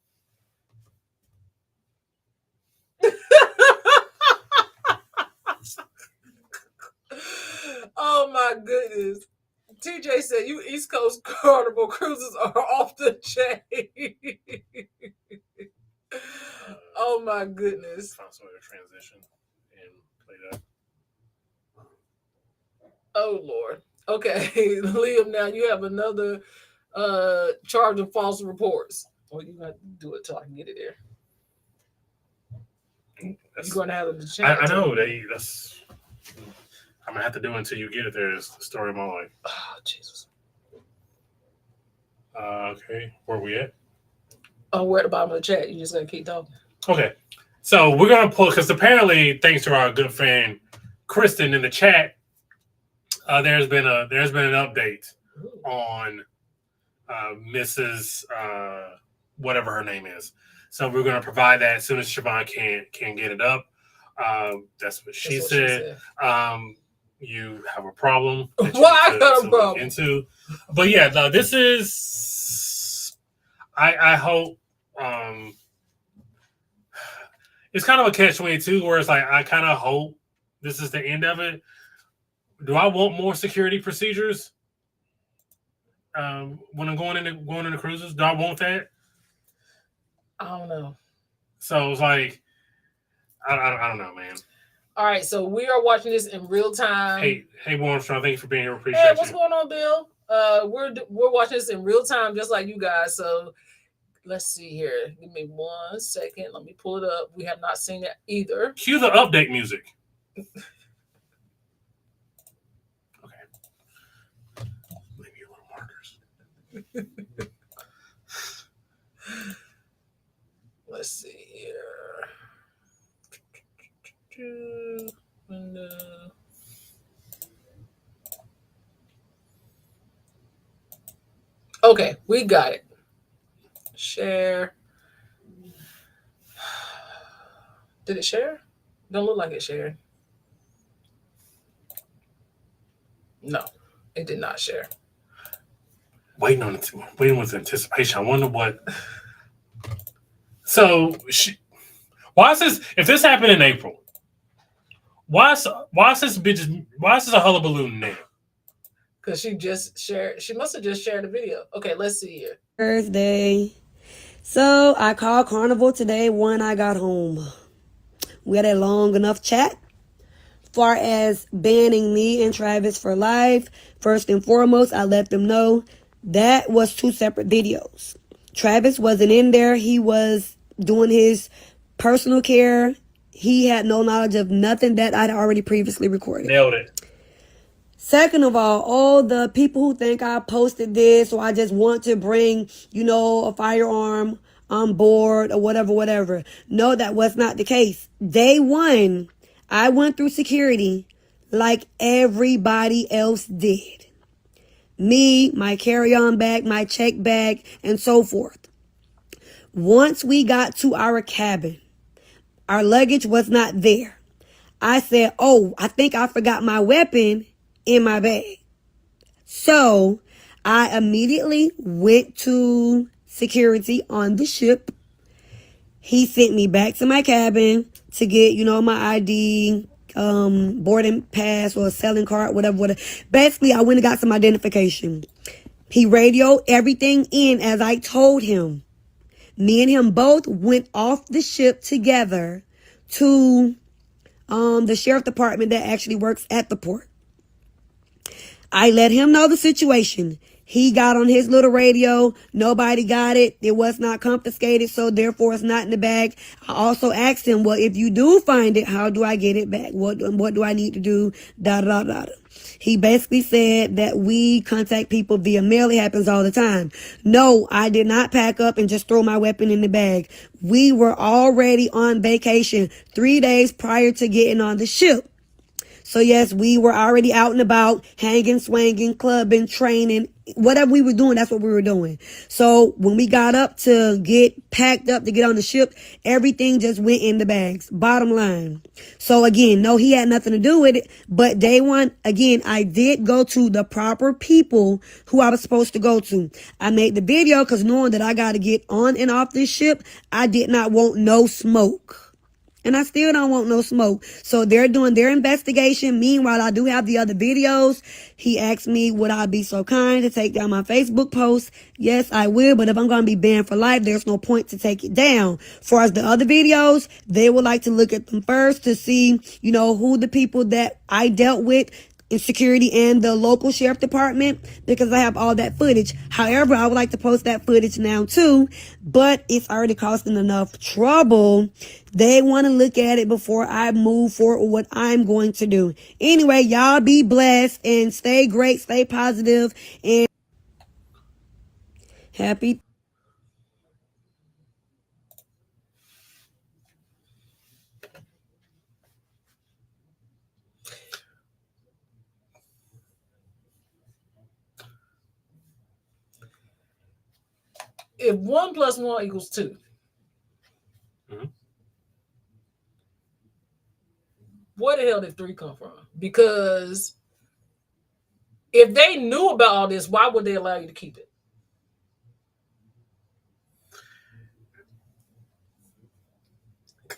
Oh my goodness. TJ said, you East Coast Carnival cruises are off the chain. Oh my goodness. Find some way to transition and play that. Oh Lord. Okay, Liam, now you have another charge of false reports. Well, you got to do it till I can get it there. You're going to have the chance. I know. That's. I'm going to have to do it until you get it there. It's the story of my life. Oh, Jesus. Okay. Where are we at? Oh, we're at the bottom of the chat. You just got to keep talking. Okay. So we're going to pull, because apparently, thanks to our good friend Kristen in the chat, there's been an update on Mrs. Whatever her name is. So we're going to provide that as soon as Siobhan can get it up. That's what she said. You have a problem. I got a problem. But yeah, no, this is. I hope. It's kind of a catch-22 where it's like I kind of hope this is the end of it. Do I want more security procedures when I'm going into cruises? Do I want that? I don't know. So it's like I don't know, man. All right, so we are watching this in real time. Hey, Warmstrong, thank you for being here. Appreciate Hey, you. what's going on, Bill? We're watching this in real time, just like you guys. So let's see here. Give me 1 second. Let me pull it up. We have not seen it either. Cue the update music. Okay. Maybe a little markers. Let's see here. Okay, we got it. Share. Did it share? Don't look like it shared. No, it did not share. Waiting with anticipation. I wonder what. So Why is this? If this happened in April, why is this a hullabaloo now? Because she just shared. She must have just shared a video. Okay, let's see here. Thursday. So I called Carnival today when I got home. We had a long enough chat. Far as banning me and Travis for life, first and foremost, I let them know that was 2 separate videos. Travis wasn't in there. He was doing his personal care. He had no knowledge of nothing that I'd already previously recorded. Nailed it. Second of all the people who think I posted this or I just want to bring, a firearm on board or whatever. No, that was not the case. Day one, I went through security like everybody else did. Me, my carry-on bag, my check bag, and so forth. Once we got to our cabin, our luggage was not there. I said, I think I forgot my weapon in my bag. So I immediately went to security on the ship. He sent me back to my cabin to get, my ID, boarding pass or selling card, whatever. Basically, I went and got some identification. He radioed everything in as I told him. Me and him both went off the ship together to the sheriff department that actually works at the port. I let him know the situation. He got on his little radio. Nobody got it. It was not confiscated, so therefore it's not in the bag. I also asked him, well, if you do find it, how do I get it back? What do I need to do? He basically said that we contact people via mail. It happens all the time. No, I did not pack up and just throw my weapon in the bag. We were already on vacation 3 days prior to getting on the ship. So yes, we were already out and about, hanging, swinging, clubbing, training, whatever we were doing, that's what we were doing. So when we got up to get packed up to get on the ship, everything just went in the bags, bottom line. So again, no, he had nothing to do with it. But day one, again, I did go to the proper people who I was supposed to go to. I made the video because knowing that I got to get on and off this ship, I did not want no smoke. And I still don't want no smoke. So they're doing their investigation. Meanwhile, I do have the other videos. He asked me, would I be so kind to take down my Facebook post? Yes, I will. But if I'm going to be banned for life, there's no point to take it down. For as the other videos, they would like to look at them first to see, who the people that I dealt with in security and the local sheriff department, because I have all that footage. However, I would like to post that footage now too, but it's already causing enough trouble. They want to look at it before I move forward with what I'm going to do. Anyway, y'all be blessed and stay great, stay positive, and happy. If 1 + 1 = 2, where the hell did 3 come from? Because if they knew about all this, why would they allow you to keep it?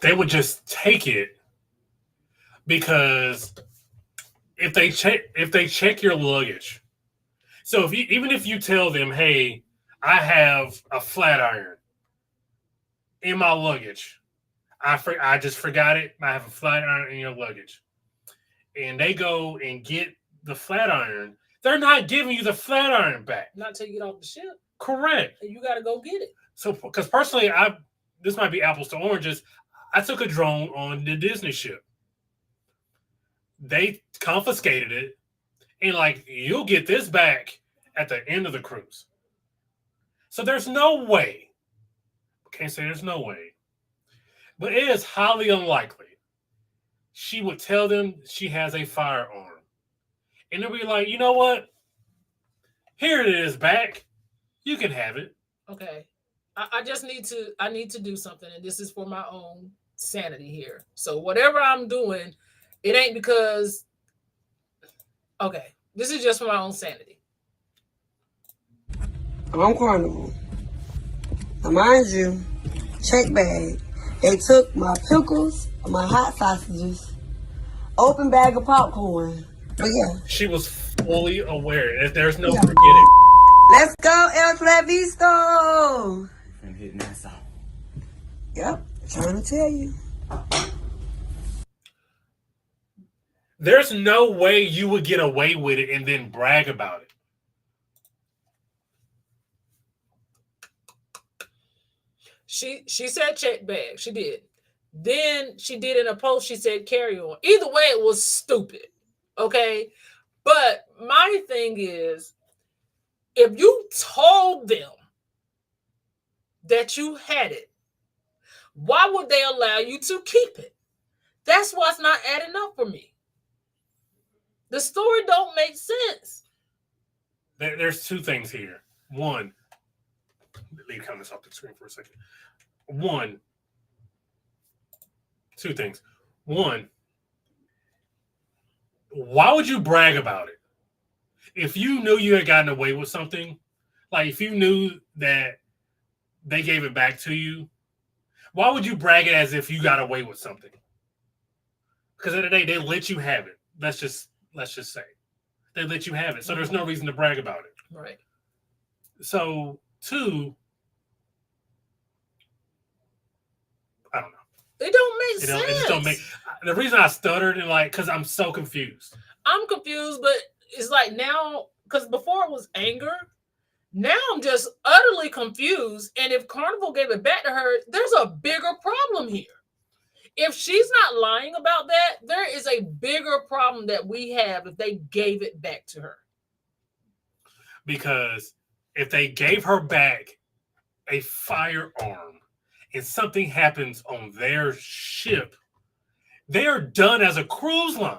They would just take it because if they check your luggage. So even if you tell them, hey, I have a flat iron in my luggage. I just forgot it. I have a flat iron in your luggage. And they go and get the flat iron. They're not giving you the flat iron back. Not till you get off the ship. Correct. And you got to go get it. So, because personally, this might be apples to oranges. I took a drone on the Disney ship. They confiscated it. And you'll get this back at the end of the cruise. So there's no way. Can't say there's no way. But it is highly unlikely she would tell them she has a firearm. And they'll be like, you know what? Here it is back. You can have it. Okay. I just need to do something. And this is for my own sanity here. So whatever I'm doing, it ain't because, okay, this is just for my own sanity. I'm Carnival. Now, mind you, check bag. They took my pickles, my hot sausages, open bag of popcorn. But yeah. She was fully aware. There's no Yeah. forgetting. Let's go, El Clavisto. And hitting that song. Yep, trying to tell you. There's no way you would get away with it and then brag about it. She said check bag. She did. Then she did in a post, she said carry on. Either way, it was stupid. Okay. But my thing is, if you told them that you had it, why would they allow you to keep it? That's what's not adding up for me. The story don't make sense. There's two things here. One, leave comments off the screen for a second. Two things. One, why would you brag about it? If you knew you had gotten away with something, like if you knew that they gave it back to you, why would you brag it as if you got away with something? Because at the end of the day, they let you have it. Let's just say they let you have it. So there's no reason to brag about it. Right. So two, I don't know. It don't make sense. It just don't make. The reason I stuttered and because I'm so confused. I'm confused, but it's like now, because before it was anger. Now I'm just utterly confused. And if Carnival gave it back to her, there's a bigger problem here. If she's not lying about that, there is a bigger problem that we have if they gave it back to her. Because if they gave her back a firearm and something happens on their ship, they are done as a cruise line.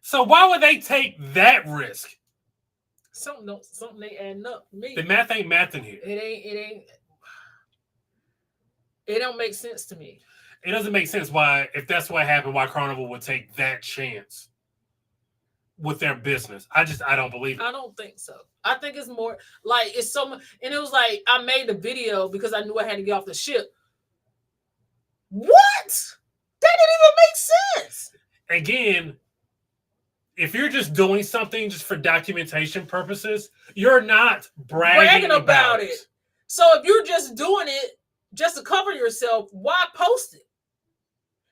So why would they take that risk? Something ain't adding up for me. The math ain't mathing here. It don't make sense to me. It doesn't make sense why, if that's what happened, why Carnival would take that chance with their business. I don't believe it. I don't think so. I think it's more like it's so much. And it was like, I made the video because I knew I had to get off the ship. What? That didn't even make sense. Again, if you're just doing something just for documentation purposes, you're not bragging about it. So if you're just doing it just to cover yourself, why post it?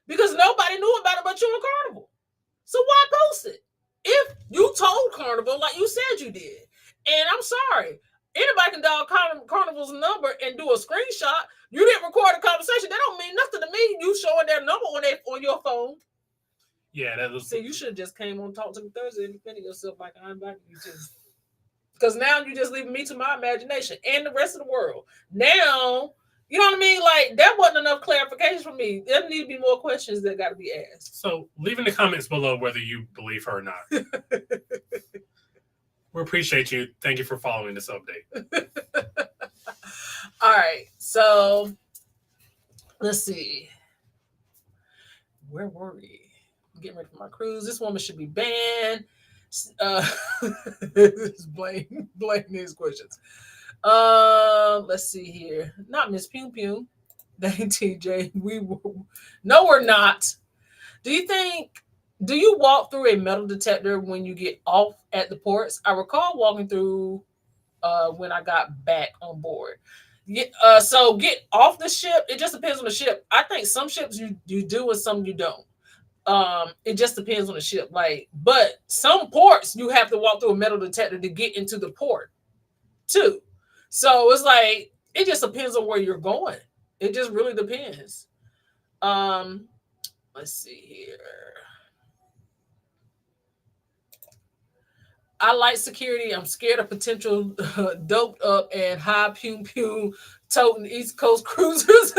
Because nobody knew about it but you and Carnival. So why post it? If you told Carnival like you said you did, and I'm sorry, anybody can dial Carnival's number and do a screenshot. You didn't record a conversation. That don't mean nothing to me. You showing their number on your phone. Yeah, that was. See, you should have just came on Talk to Me Thursday and defended yourself like I invited you to. Because now you just leaving me to my imagination and the rest of the world. Now, you know what I mean? Like, that wasn't enough clarification for me. There need to be more questions that got to be asked. So, leave in the comments below whether you believe her or not. We appreciate you. Thank you for following this update. All right. So, let's see. Where were we? I'm getting ready for my cruise. This woman should be banned. Blame these questions. Let's see here. Not Miss Pew Pew. That ain't TJ. No, we're not. Do you walk through a metal detector when you get off at the ports? I recall walking through when I got back on board. So get off the ship. It just depends on the ship. I think some ships you do and some you don't. It just depends on the ship. But some ports you have to walk through a metal detector to get into the port too. So it's like it just depends on where you're going. It just really depends. Let's see here. I like security. I'm scared of potential doped up and high pew pew toting East Coast cruisers.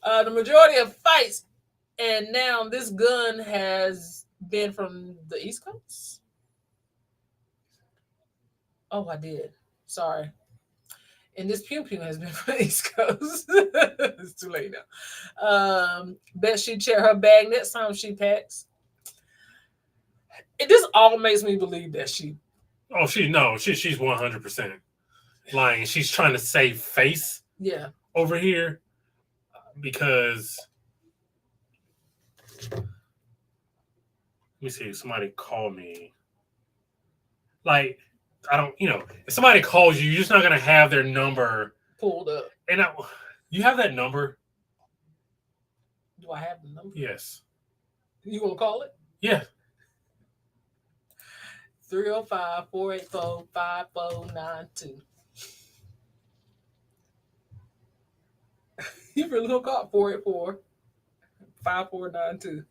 The majority of fights, and now this gun has been from the East Coast. Oh, I did. Sorry. And this pew pew has been from the East Coast. It's too late now. Bet she'd check her bag next time she packs. It just all makes me believe that she. Oh, she's 100%. lying. She's trying to save face Yeah. over here because let me see. Somebody call me. Like, I don't, if somebody calls you, you're just not going to have their number Pulled up. And you have that number? Do I have the number? Yes. You want to call it? Yeah. 305-484-5492. You really gonna call it 484-5492.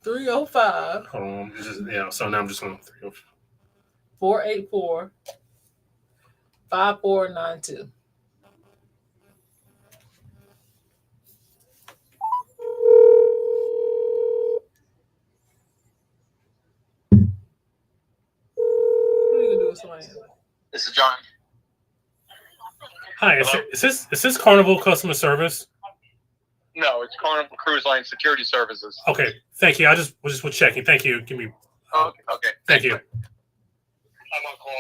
Hold on. So now I'm just on 484-5492. This is John. Hi, is this Carnival customer service? No, it's Carnival Cruise Line Security Services. Okay, thank you. I just was checking. Thank you. Give me. Okay. Thank you. I'm on call.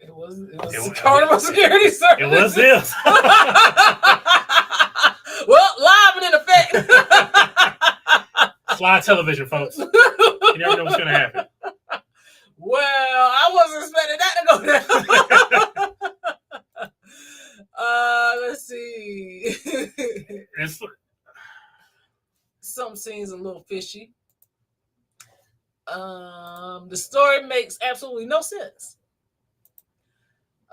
It was Carnival Security Service. It was this. Well, live and in effect. It's live television, folks. You never know what's going to happen. Well, I wasn't expecting that to go down. Let's see. Some seems a little fishy. The story makes absolutely no sense.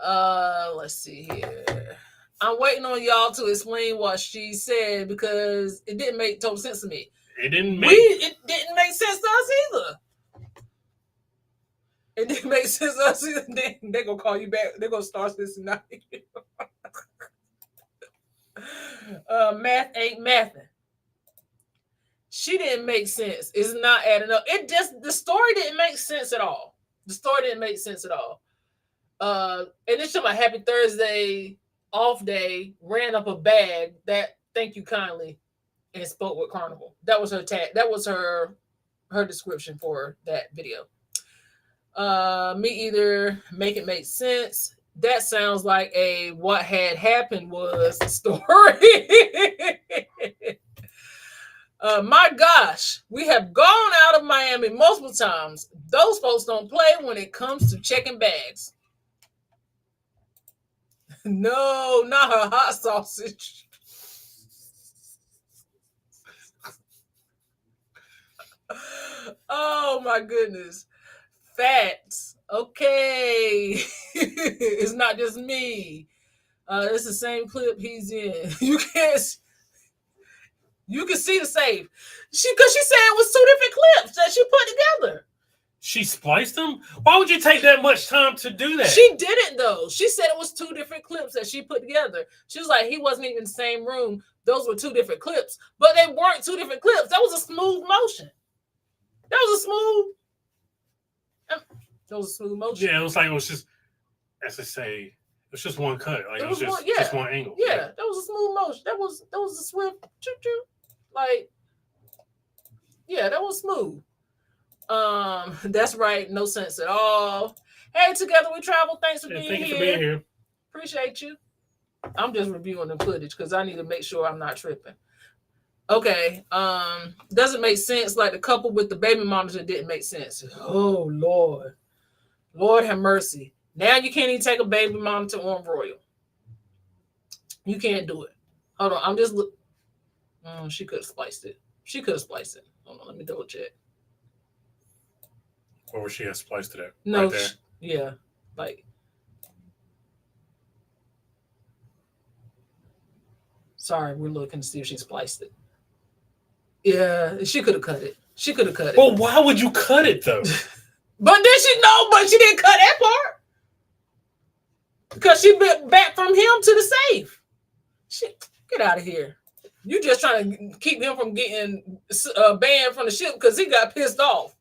Let's see here. I'm waiting on y'all to explain what she said because it didn't make total sense to me. It didn't make sense to us either. It didn't make sense to us either. They're gonna call you back. They're gonna start this tonight. Math ain't mathing. She didn't make sense. It's not adding up. The story didn't make sense at all. And it's my Happy Thursday off day, ran up a bag that thank you kindly and spoke with Carnival. That was her tag. That was her description for that video. Me either make it make sense. That sounds like what had happened was the story. My gosh, we have gone out of Miami multiple times. Those folks don't play when it comes to checking bags. No, not her hot sausage. Oh my goodness. Facts. Okay. It's not just me. It's the same clip he's in. You can see the save. Because she said it was two different clips that she put together. She spliced them? Why would you take that much time to do that? She didn't, though. She said it was two different clips that she put together. She was like, he wasn't even in the same room. Those were two different clips. But they weren't two different clips. That was a smooth motion. That was a smooth motion. Yeah, it was just, as I say, it was just one cut. Like it was just one angle. Yeah, that was a smooth motion. That was a swift choo-choo. Like, yeah, that was smooth. That's right. No sense at all. Hey, Together We Travel. Thanks for being here. Thank you for being here. Appreciate you. I'm just reviewing the footage because I need to make sure I'm not tripping. Okay. Doesn't make sense. Like the couple with the baby monitor didn't make sense. Oh Lord. Lord have mercy. Now you can't even take a baby monitor on Royal. You can't do it. Hold on. I'm just she could have spliced it. Hold on, let me double check. Or where she has spliced it at? No, right there. Yeah. Like, sorry, we're looking to see if she spliced it. Yeah, she could have cut it. Well, why would you cut it though? But she didn't cut that part. Because she went back from him to the safe. Get out of here. You just trying to keep him from getting banned from the ship because he got pissed off.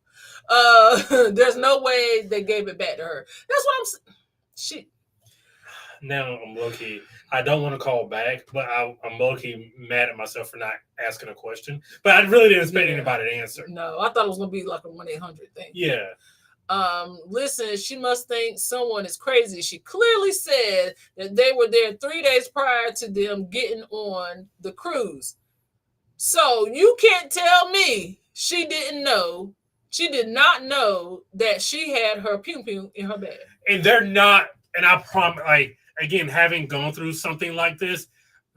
There's no way they gave it back to her. That's what I'm saying. now I'm low-key. I don't want to call back, but I'm low-key mad at myself for not asking a question. But I really didn't expect anybody to answer. No, I thought it was gonna be like a 1-800 thing. Yeah. Listen, she must think someone is crazy. She clearly said that they were there 3 days prior to them getting on the cruise. So you can't tell me she didn't know. She did not know that she had her pew in her bag. And they're not, and I promise, like, again, having gone through something like this,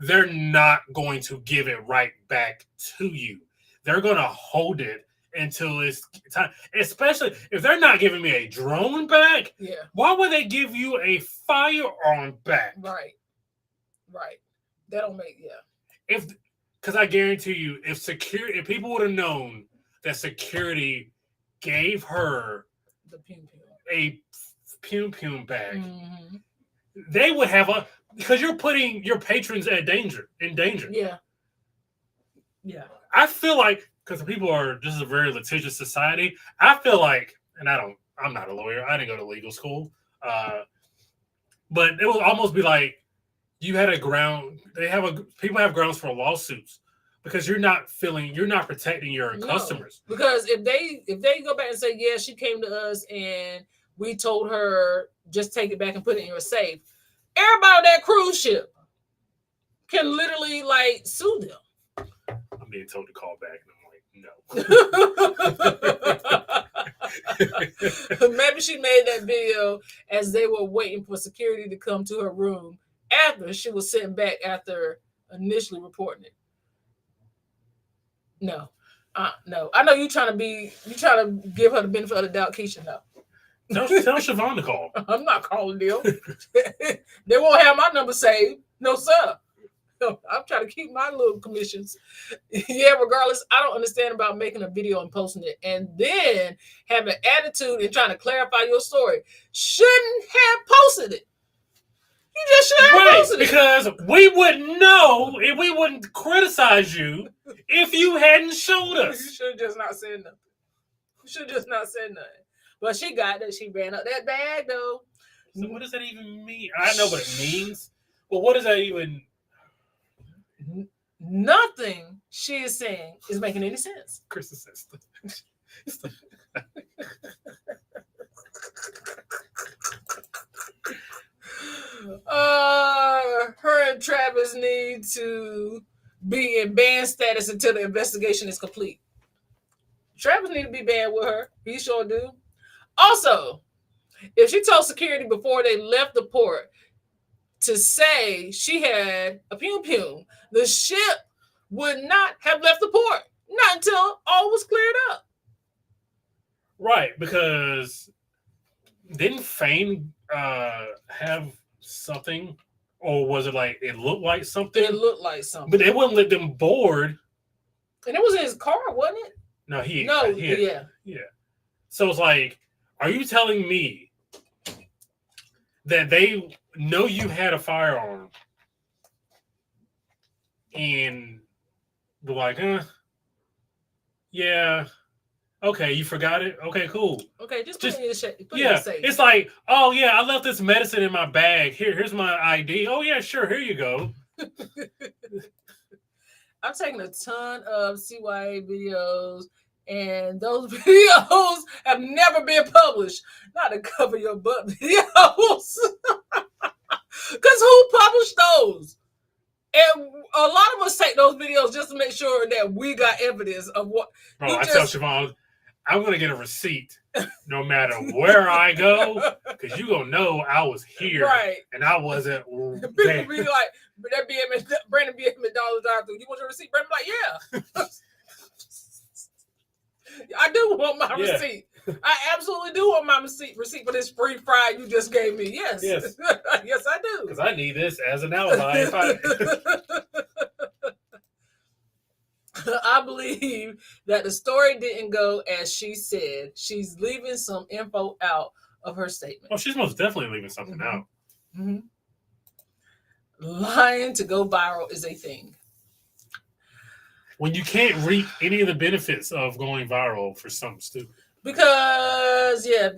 they're not going to give it right back to you. They're going to hold it until it's time, especially if they're not giving me a drone back. Yeah. Why would they give you a firearm back? Right. That don't make, Because I guarantee you, if people would have known that security gave her the pew. a pew bag, they would have because you're putting your patrons in danger. Yeah. I feel like, because people are just a very litigious society, I feel like, and I'm not a lawyer, I didn't go to legal school, but it would almost be like you had people have grounds for lawsuits because you're not protecting your customers. Because if they go back and say, yeah, she came to us and we told her just take it back and put it in your safe, everybody on that cruise ship can literally like sue them. I'm being told to call back and I'm like, no. Maybe she made that video as they were waiting for security to come to her room after she was sitting back after initially reporting it. No. I know you trying to give her the benefit of the doubt, Keisha. No. Tell Siobhan to call. I'm not calling them. They won't have my number saved. No, sir. I'm trying to keep my little commissions. Yeah, regardless, I don't understand about making a video and posting it and then having attitude and trying to clarify your story. Shouldn't have posted it. You just should have posted it. Because we wouldn't know and we wouldn't criticize you if you hadn't showed us. You should have just not said nothing. But she got that. She ran up that bag, though. So what does that even mean? I know what it means, but what does that even... Nothing she is saying is making any sense. Chris says. Her and Travis need to be in banned status until the investigation is complete. Travis need to be banned with her. He sure do. Also, if she told security before they left the port to say she had a pew, the ship would not have left the port. Not until all was cleared up. Right, because didn't Fane have something? Or was it like, it looked like something? It looked like something. But they wouldn't let them board. And it was in his car, wasn't it? No, yeah. So it's like, are you telling me that they know you had a firearm and they're like, yeah, okay, you forgot it? Okay, cool. Okay, just put it in the safe. It's like, oh yeah, I left this medicine in my bag. Here's my ID. Oh yeah, sure, here you go. I've taken a ton of CYA videos, and those videos have never been published. Not to cover your butt videos. Because who published those? And a lot of us take those videos just to make sure that we got evidence of what. Bro, I tell Siobhan, I'm going to get a receipt no matter where I go, because you're going to know I was here. Right. And I wasn't there. People be like, Brandon be at McDonald's drive-thru. You want your receipt? Brandon be like, yeah. I do want my receipt. I absolutely do want my receipt for this free fry you just gave me. Yes. Yes, I do. Because I need this as an alibi. I believe that the story didn't go as she said. She's leaving some info out of her statement. Oh, she's most definitely leaving something out. Mm-hmm. Lying to go viral is a thing. When you can't reap any of the benefits of going viral for something stupid. Because if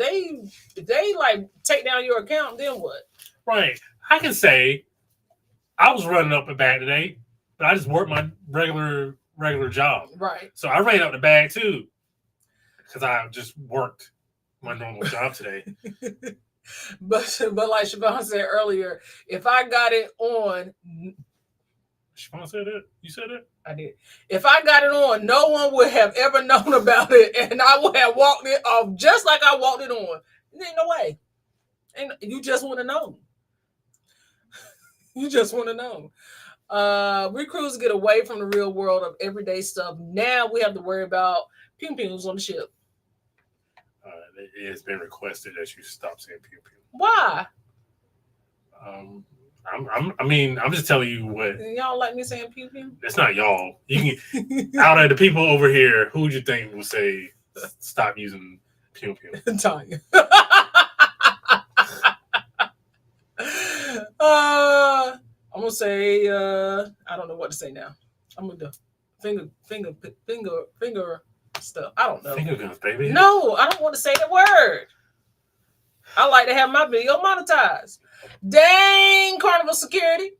they like take down your account, then what? Right. I can say I was running up the bag today, but I just worked my regular job. Right. So I ran up the bag too. Because I just worked my normal job today. But like Siobhan said earlier, if I got it on, Siobhan said it. You said it. I did. If I got it on, no one would have ever known about it, and I would have walked it off just like I walked it on. There ain't no way. You just want to know. You just want to know. We crews get away from the real world of everyday stuff. Now we have to worry about pew-pews on the ship. It has been requested that you stop saying pew pew. Why? I'm just telling you what. Y'all like me saying pew pew? It's not y'all. You can out of the people over here, who would you think will say stop using pew pew? Tanya. I'm gonna say I don't know what to say now. I'm gonna do finger stuff. I don't know. Finger guns, baby. No, I don't want to say the word. I like to have my video monetized. Dang, Carnival Security.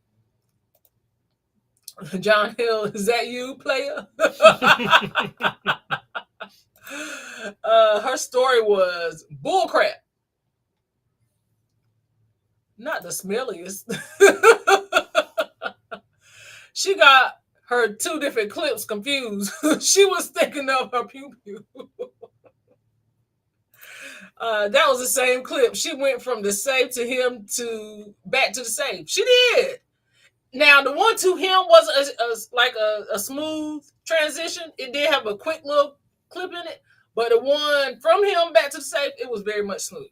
John Hill, is that you, player? Her story was bullcrap. Not the smelliest. She got her two different clips confused. She was thinking of her pew pew. That was the same clip. She went from the safe to him to back to the safe. She did. Now the one to him was like a smooth transition. It did have a quick little clip in it, but the one from him back to the safe, it was very much smooth.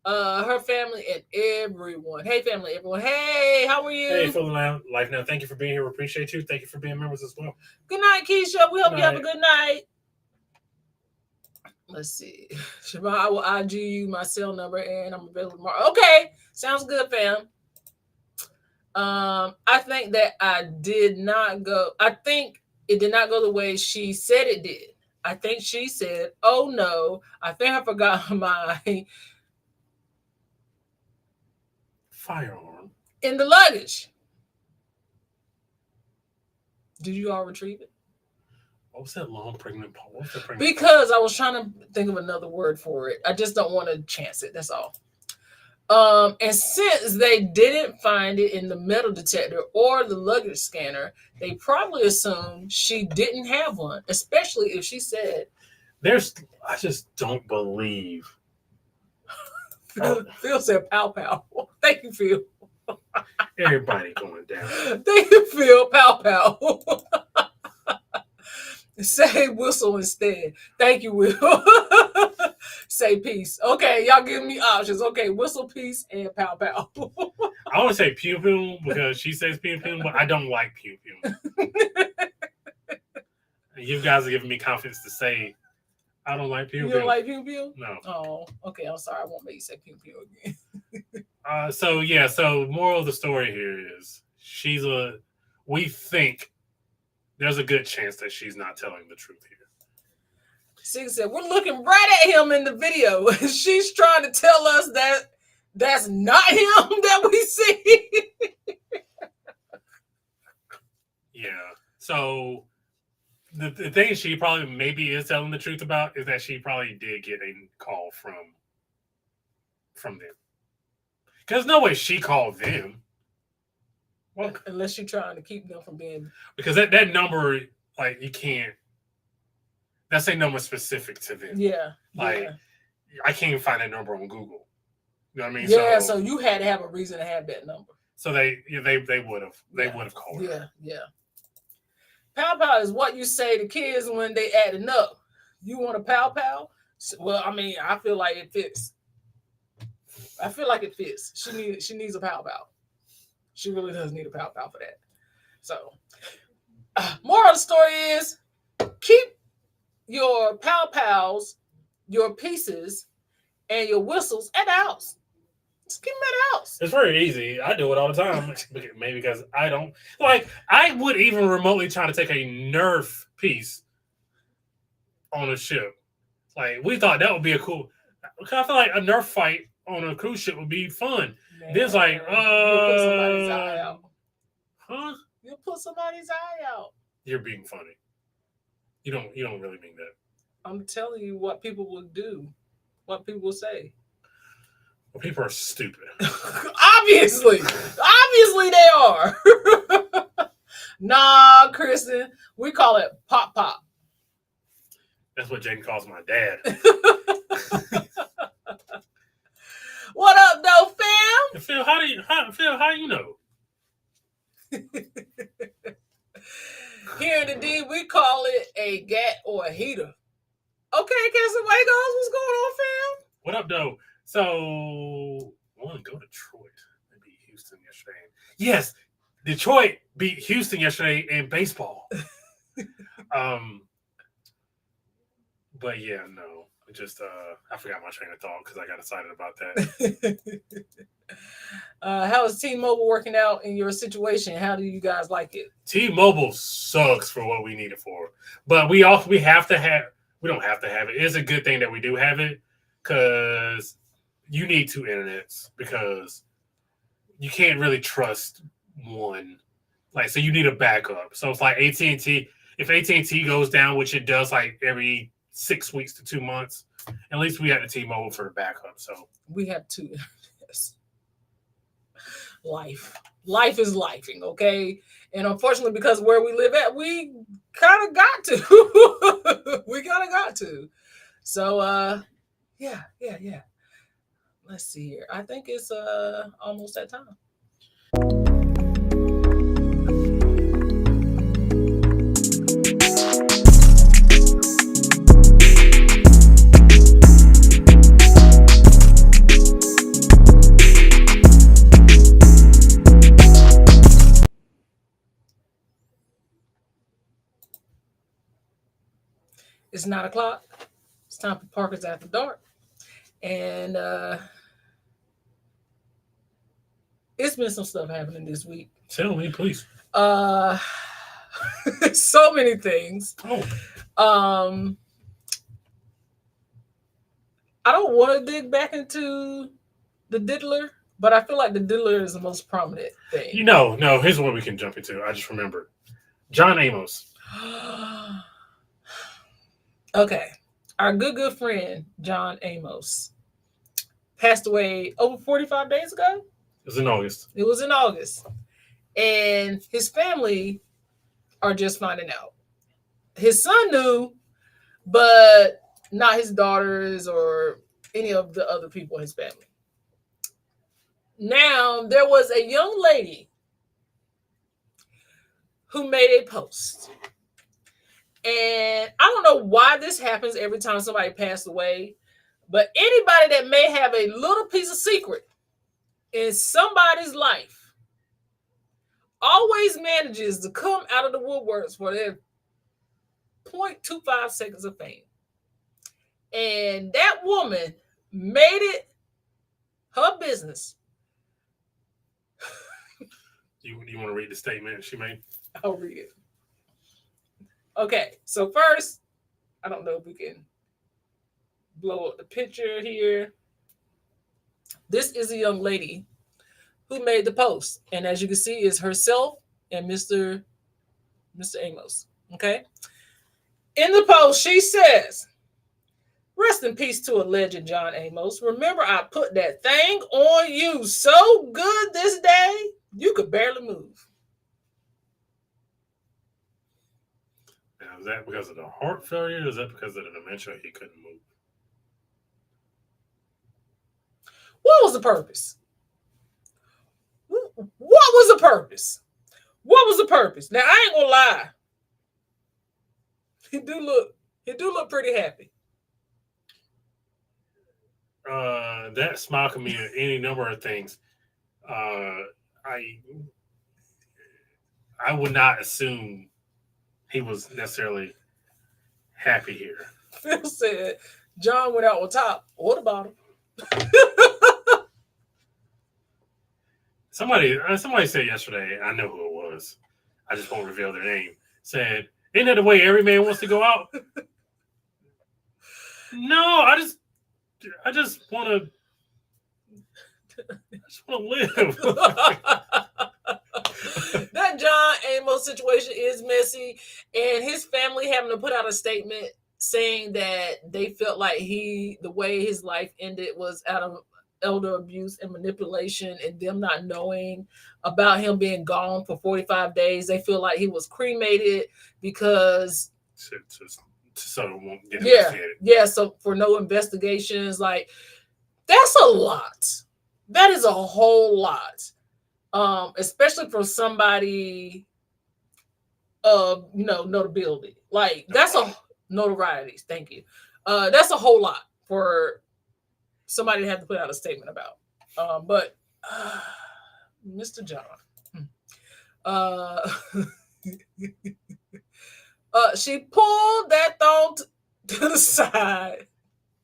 Her family and everyone. Hey, family, everyone. Hey, how are you? Hey, Full Life Now. Thank you for being here. We appreciate you. Thank you for being members as well. Good night, Keisha. We hope you have a good night. Let's see. Siobhan, I will IG you my cell number and I'm available tomorrow. Okay. Sounds good, fam. I think that it did not go the way she said it did. I think she said, oh no, I think I forgot my firearm in the luggage. Did you all retrieve it? What was that long pregnant pause? Because I was trying to think of another word for it. I just don't want to chance it. That's all. And since they didn't find it in the metal detector or the luggage scanner, they probably assumed she didn't have one, especially if she said, I just don't believe. Phil said pow pow. Thank you, Phil. Everybody going down. Thank you, Phil. Pow pow. Say whistle instead. Thank you, Will. Say peace. Okay, y'all give me options. Okay, whistle, peace, and pow pow. I want to say pew pew because she says pew pew, but I don't like pew pew. And you guys are giving me confidence to say I don't like pew pew. You don't like pew pew? No. Oh, okay. I'm sorry. I won't make you say pew pew again. So moral of the story here is we think there's a good chance that she's not telling the truth here. Six said, we're looking right at him in the video. She's trying to tell us that that's not him that we see. Yeah. So the thing she probably maybe is telling the truth about is that she probably did get a call from them. Because no way she called them. Well, unless you're trying to keep them from being. Because that number, like, you can't. That's a number specific to them. Yeah. Like, I can't even find that number on Google. You know what I mean? Yeah, so you had to have a reason to have that number. So they would have called her. Yeah. Pow pow is what you say to kids when they adding up. You want a pow pow? Well, I mean, I feel like it fits. She needs a pow pow. She really does need a pow pow for that. So, moral of the story is keep your pow pows, your pieces, and your whistles at the house. Just keep them at the house. It's very easy. I do it all the time. Maybe because I don't like. I would even remotely try to take a Nerf piece on a ship. Like, we thought that would be a cool. I feel like a Nerf fight on a cruise ship would be fun. Man, Then it's like, you'll put somebody's eye out. Huh? You'll put somebody's eye out. You're being funny. You don't really mean that. I'm telling you what people will do, what people will say. Well, people are stupid. Obviously they are. Nah, Kristen, we call it pop pop. That's what Jaden calls my dad. What up, though, fam? Phil, how you know? Here in the D, we call it a gat or a heater. Okay, Casamigos, what's going on, fam? What up, though? So, I want to go to Detroit. They beat Houston yesterday. Yes, Detroit beat Houston yesterday in baseball. But yeah, no. Just I forgot my train of thought because I got excited about that. How is T-Mobile working out in your situation? How do you guys like it? T-Mobile sucks for what we need it for, but we don't have to have it. It's a good thing that we do have it because you need two internets because you can't really trust one. Like, so you need a backup. So it's like AT&T. If AT&T goes down, which it does like every 6 weeks to 2 months, at least we had the T-Mobile for the backup. So we have two. Yes. Life is lifing, okay? And unfortunately, because where we live at, we kind of got to. We kind of got to. So, yeah. Let's see here. I think it's almost that time. It's 9 o'clock. It's time for Parkers After Dark. And it's been some stuff happening this week. tell me, please. So many things. Oh. I don't want to dig back into the diddler, but I feel like the diddler is the most prominent thing. No, here's what we can jump into. I just remembered. John Amos. Okay. Our good friend, John Amos, passed away over 45 days ago. It was in August. It was in August. And his family are just finding out. His son knew, but not his daughters or any of the other people in his family. Now, there was a young lady who made a post. And I don't know why this happens every time somebody passes away, but anybody that may have a little piece of secret in somebody's life always manages to come out of the woodworks for their 0.25 seconds of fame. And that woman made it her business. You want to read the statement she made? I'll read it. Okay, so first, I don't know if we can blow up the picture here. This is a young lady who made the post. And as you can see, is herself and Mr. Amos. Okay. In the post, she says, "Rest in peace to a legend, John Amos. Remember, I put that thing on you so good this day, you could barely move." Now, is that because of the heart failure or is that because of the dementia he couldn't move? What was the purpose? What was the purpose? What was the purpose? Now, I ain't gonna lie. He do look pretty happy. That smile can mean any number of things. I would not assume he was necessarily happy here. Phil said John went out on top or the bottom. Somebody said yesterday, I know who it was, I just won't reveal their name, said, "Isn't that the way every man wants to go out?" No, I just want to live. That John Amos situation is messy, and his family having to put out a statement saying that they felt like the way his life ended was out of elder abuse and manipulation, and them not knowing about him being gone for 45 days. They feel like he was cremated because so it won't get investigated. Yeah, so for no investigations. Like, that's a lot. That is a whole lot. Especially for somebody of notability. Like, that's a notorieties. Thank you. That's a whole lot for somebody to have to put out a statement about. But Mr. John, she pulled that thong to the side.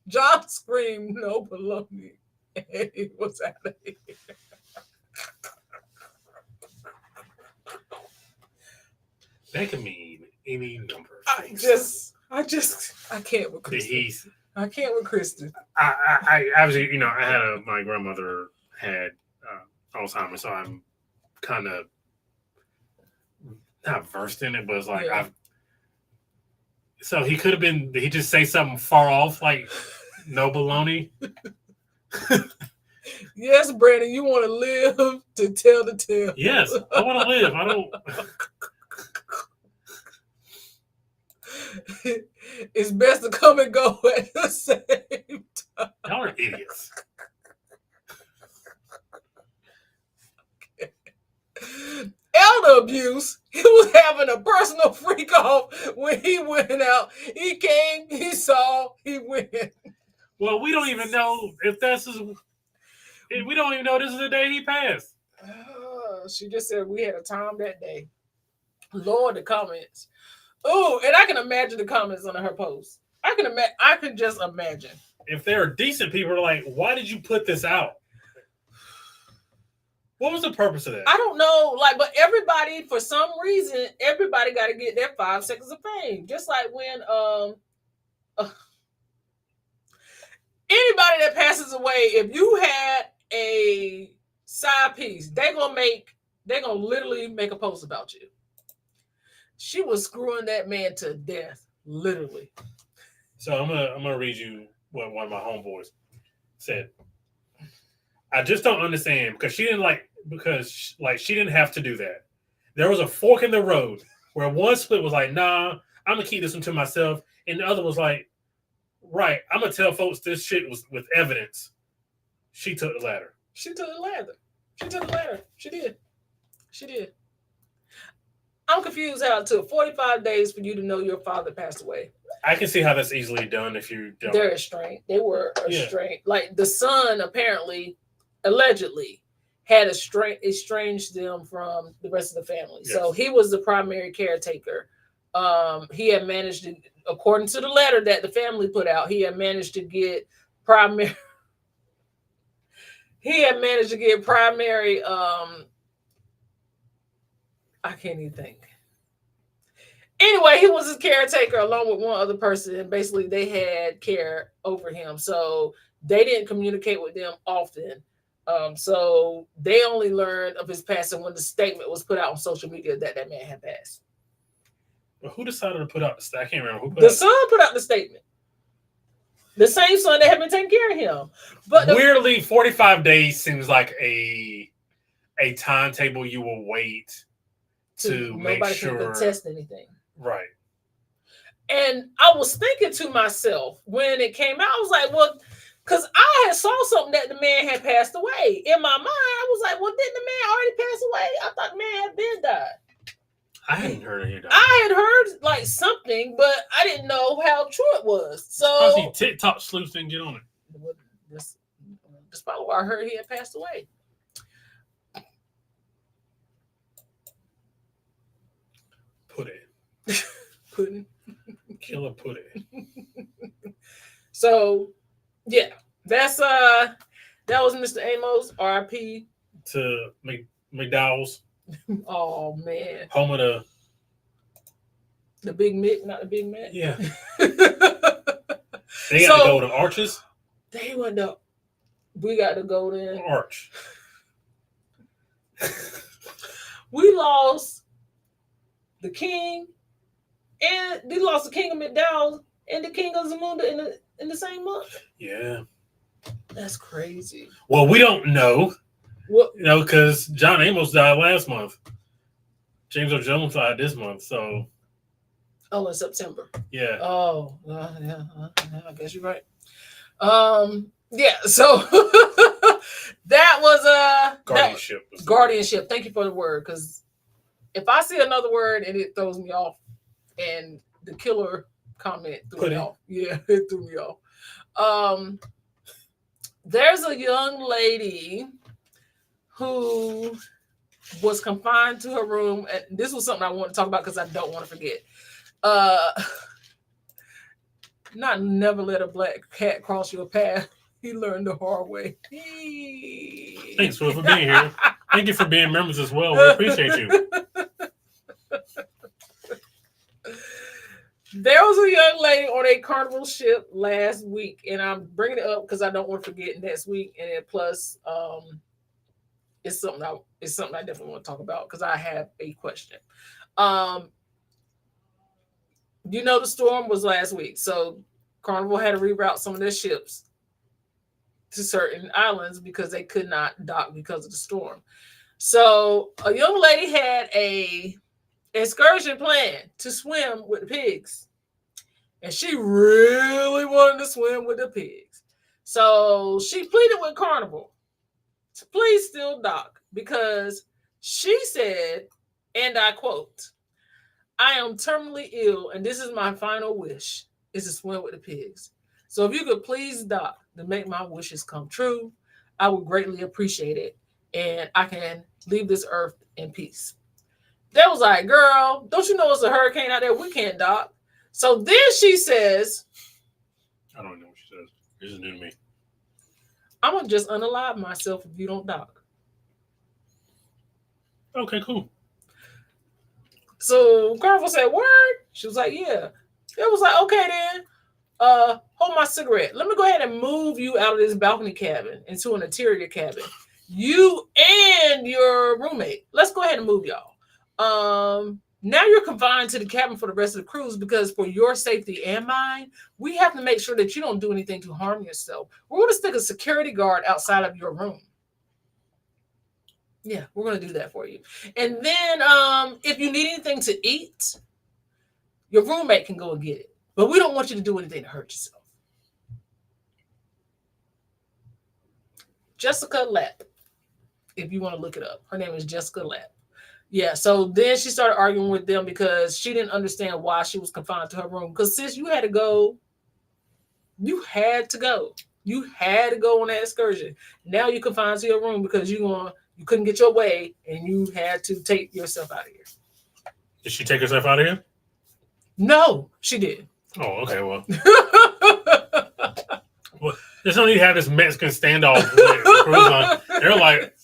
John screamed, "No baloney!" And he was out of here. That can mean any number of things. I can't with Kristen. I can't with Kristen. I obviously, I had my grandmother had Alzheimer's, so I'm kind of not versed in it, but it's like so he could have been. Did he just say something far off, like no baloney? Yes, Brandon, you want to live to tell the tale. Yes, I want to live. I don't. It's best to come and go at the same time. Y'all are idiots. Okay. Elder abuse. He was having a personal freak off when he went out. He came, he saw, he went. Well, we don't even know if that's his. We don't even know this is the day he passed. She just said we had a time that day. Lord, the comments. Oh, and I can imagine the comments on her post. I can just imagine. If there are decent people, are like, why did you put this out? What was the purpose of that? I don't know. But everybody, for some reason, everybody got to get their 5 seconds of fame. Just like when anybody that passes away, if you had a side piece, they're gonna literally make a post about you. She was screwing that man to death, literally. So I'm gonna read you what one of my homeboys said. I just don't understand because she didn't she didn't have to do that. There was a fork in the road where one split was like, nah, I'm gonna keep this one to myself, and the other was like, right, I'm gonna tell folks this shit was with evidence. She took the latter. She did. I'm confused how it took 45 days for you to know your father passed away. I can see how that's easily done if you don't. They're estranged. They were estranged. Like, the son allegedly had estranged them from the rest of the family. Yes. So he was the primary caretaker. He had managed to, according to the letter that the family put out, he had managed to get primary. I can't even think. Anyway, he was his caretaker along with one other person, and basically they had care over him. So they didn't communicate with them often. So they only learned of his passing when the statement was put out on social media that man had passed. But who decided to put out the statement? I can't remember. The son put out the statement. The same son that had been taking care of him. But weirdly, 45 days seems like a timetable you will wait to make sure nobody can contest anything. Right. And I was thinking to myself when it came out, I was like, well, because I had saw something that the man had passed away. In my mind, I was like, well, didn't the man already pass away? I thought the man had been died. I hadn't heard he died. I had heard like something, but I didn't know how true it was. So TikTok sleuths didn't get on it. That's probably why I heard he had passed away. Pudding. Killer pudding. So yeah, that's that was Mr. Amos, RIP to McDowell's. Oh man. Home of the Big Mick, not the Big Mac. Yeah. They got the golden arches. They went up. We got the golden arch. We lost the king, and they lost the king of McDowell and the king of Zamunda in the same month. Yeah, that's crazy. Well, we don't know. What? You know, because John Amos died last month. James Earl Jones died this month. So. Oh, in September. Yeah. Oh, yeah. I guess you're right. Yeah. So that was guardianship. Guardianship. Thank you for the word, because if I see another word and it throws me off, and the killer comment threw me off. Yeah, it threw me off. There's a young lady who was confined to her room, and this was something I want to talk about because I don't want to forget. Never let a black cat cross your path. He learned the hard way. Thanks for being here. Thank you for being members as well. We appreciate you. There was a young lady on a carnival ship last week, and I'm bringing it up because I don't want to forget next week. And then plus, it's something I definitely want to talk about because I have a question. You know, the storm was last week, so Carnival had to reroute some of their ships to certain islands because they could not dock because of the storm. So a young lady had a excursion plan to swim with the pigs, and she really wanted to swim with the pigs. So she pleaded with Carnival to please still dock, because she said, and I quote, "I am terminally ill, and this is my final wish, is to swim with the pigs. So if you could please dock to make my wishes come true, I would greatly appreciate it, and I can leave this earth in peace." They was like, "Girl, don't you know it's a hurricane out there? We can't dock." So then she says, I don't know what she says. This is new to me. "I'm going to just unalive myself if you don't dock." Okay, cool. So Carnival said, "Word?" She was like, "Yeah." It was like, "Okay then, hold my cigarette. Let me go ahead and move you out of this balcony cabin into an interior cabin. You and your roommate. Let's go ahead and move y'all. Now you're confined to the cabin for the rest of the cruise, because for your safety and mine, we have to make sure that you don't do anything to harm yourself. We're going to stick a security guard outside of your room. Yeah, we're going to do that for you. And then if you need anything to eat, your roommate can go and get it. But we don't want you to do anything to hurt yourself." Jessica Lapp, if you want to look it up. Her name is Jessica Lapp. Yeah, so then she started arguing with them because she didn't understand why she was confined to her room. Because sis, you had to go. You had to go. You had to go on that excursion. Now you're confined to your room because you couldn't get your way, and you had to take yourself out of here. Did she take herself out of here? No, she did. Oh, okay, well. Well, there's no need to have this Mexican standoff with the cruise line. They're like,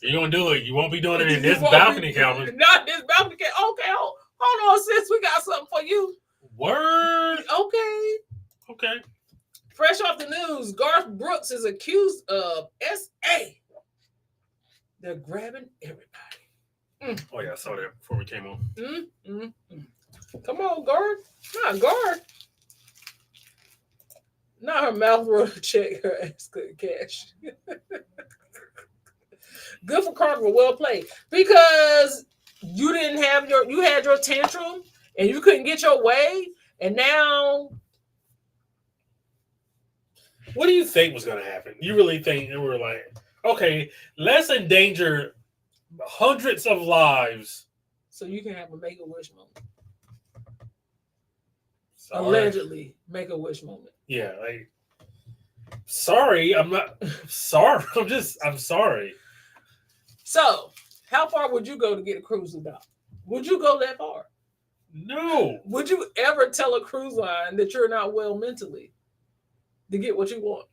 "You're going to do it. You won't be doing it in this balcony cabin." Not this balcony cabin. Okay, hold on, sis. We got something for you. Word. Okay. Fresh off the news, Garth Brooks is accused of SA. They're grabbing everybody. Oh, yeah, I saw that before we came on. Come on, Garth. Not Garth. Not her mouth wrote a check, her ass couldn't cash. Good for Carnival, well played. Because you had your tantrum and you couldn't get your way, and now. What do you think was going to happen? You really think they were like, okay, let's endanger hundreds of lives so you can have a Make-A-Wish moment? Sorry. Allegedly, Make-A-Wish moment. Yeah, like, sorry, I'm not sorry. I'm sorry. So, how far would you go to get a cruise dock? Would you go that far? No. Would you ever tell a cruise line that you're not well mentally to get what you want?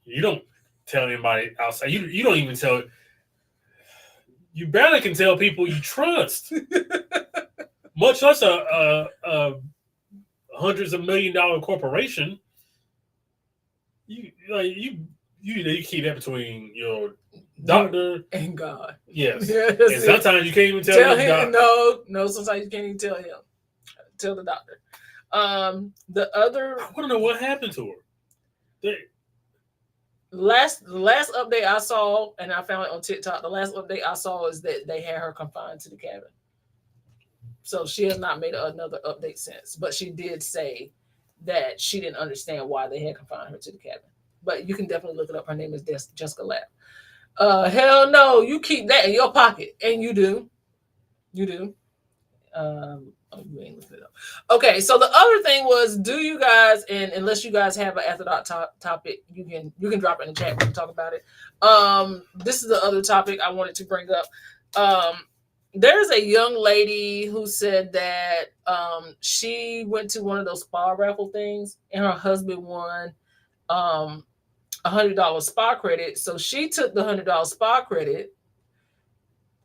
You don't tell anybody outside. You don't even tell. You barely can tell people you trust, much less a hundreds of $1 million corporation. You keep that between your doctor and God. Yes. Yeah, and sometimes you can't even tell him. No, sometimes you can't even tell him. Tell the doctor. The other, I want to know what happened to her. the last update I saw, and I found it on TikTok. The last update I saw is that they had her confined to the cabin. So she has not made another update since, but she did say that she didn't understand why they had confined her to the cabin. But you can definitely look it up. Her name is Jessica Lapp. Hell no, you keep that in your pocket, and you do. You ain't looking it up. Okay, so the other thing was, do you guys, and unless you guys have an afterthought topic, you can drop it in the chat. We can talk about it. This is the other topic I wanted to bring up. There's a young lady who said that she went to one of those spa raffle things, and her husband won $100 spa credit. So she took the $100 spa credit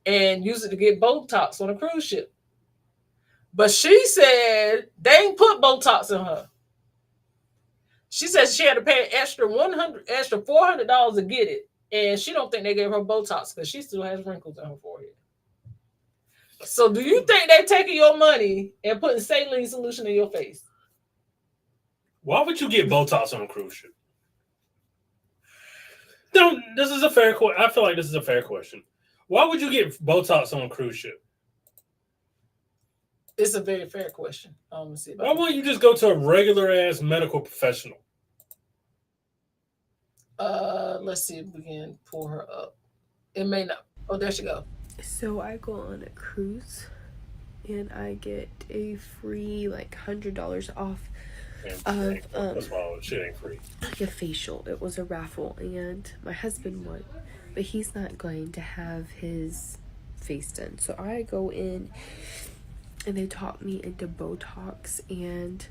and used it to get Botox on a cruise ship. But she said they ain't put Botox in her. She said she had to pay extra $400 to get it, and she don't think they gave her Botox because she still has wrinkles on her forehead. So do you think they taking your money and putting saline solution in your face? Why would you get Botox on a cruise ship? This is a fair question. I feel like this is a fair question. Why would you get Botox on a cruise ship? It's a very fair question. See Why won't you just go to a regular ass medical professional? Let's see if we can pull her up. It may not. Oh, there she go. So I go on a cruise and I get a free like $100 off That's why shit ain't free. like a facial. It was a raffle and my husband won, but he's not going to have his face done. So I go in and they talk me into Botox, and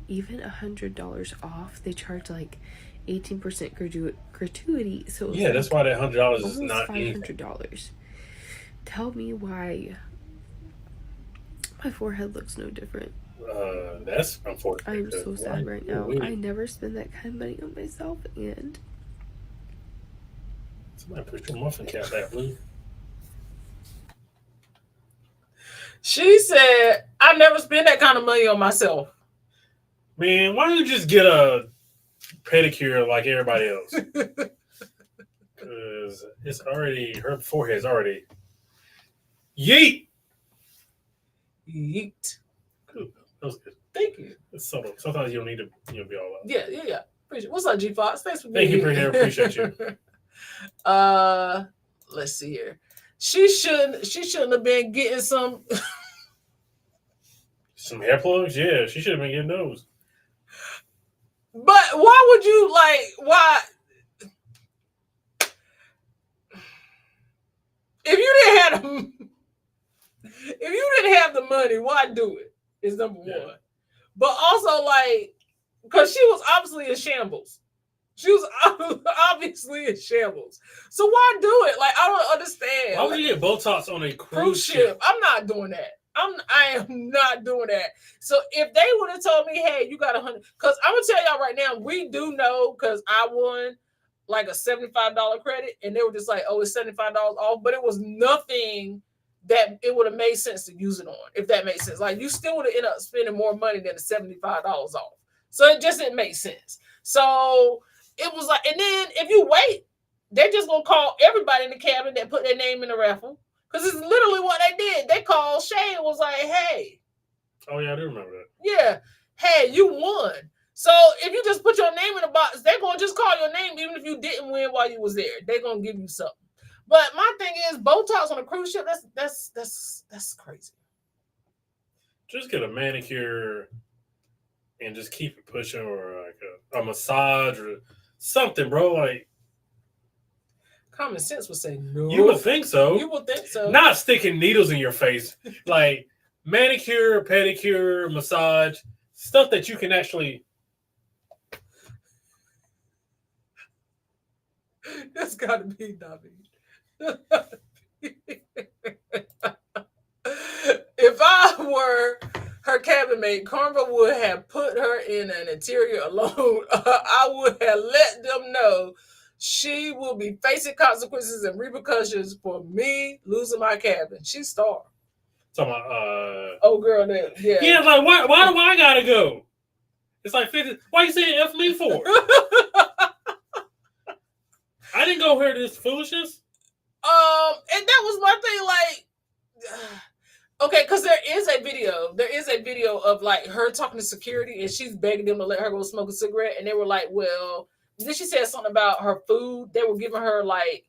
even $100 off, they charge like 18% gratuity. So yeah, that's why that $100 is not $500. Tell me why my forehead looks no different. That's unfortunate. I'm so sad right now. I never spend that kind of money on myself, and somebody put your muffin cap that blue. She said, I never spend that kind of money on myself. Man, why don't you just get a pedicure like everybody else? Because it's already, her forehead's already. Yeet! Yeet. Cool. That was good. Thank you. It's subtle. Sometimes you don't need to be all out. Yeah. Appreciate. What's up, G Fox? Thanks for being Thank you, here. appreciate you. Let's see here. She shouldn't have been getting some hair plugs. Yeah, she should have been getting those. But why would you why? If you didn't have the money, why do it? Is number one. But also because she was obviously in shambles. She was obviously in shambles. So why do it? I don't understand. Why would you get Botox on a cruise ship? I'm not doing that. I am not doing that. So if they would have told me, hey, you got 100, because I'm gonna tell y'all right now, we do know because I won a $75 credit, and they were just like, oh, it's $75 off, but it was nothing that it would have made sense to use it on, if that makes sense. You still would have ended up spending more money than the $75 off. So it just didn't make sense. So it was and then if you wait, they're just gonna call everybody in the cabin that put their name in the raffle. Because it's literally what they did. They called Shay and was like, hey. Oh, yeah, I do remember that. Yeah. Hey, you won. So if you just put your name in the box, they're going to just call your name even if you didn't win while you was there. They're going to give you something. But my thing is, Botox on a cruise ship, that's crazy. Just get a manicure and just keep it pushing, or a massage or something, bro. Common sense would say no. You would think so. You would think so. Not sticking needles in your face. Manicure, pedicure, massage, stuff that you can actually. That's got to be David. If I were her cabin mate, Carver, would have put her in an interior alone. I would have let them know she will be facing consequences and repercussions for me losing my cabin. She starved. Talking about, oh, girl, that, yeah. Yeah, like, why do I gotta go? It's like, 50, why you saying F me for? I didn't go here to this foolishness. And that was my thing, like, okay, because there is a video of like her talking to security and she's begging them to let her go smoke a cigarette, and they were like, well, then she said something about her food. They were giving her like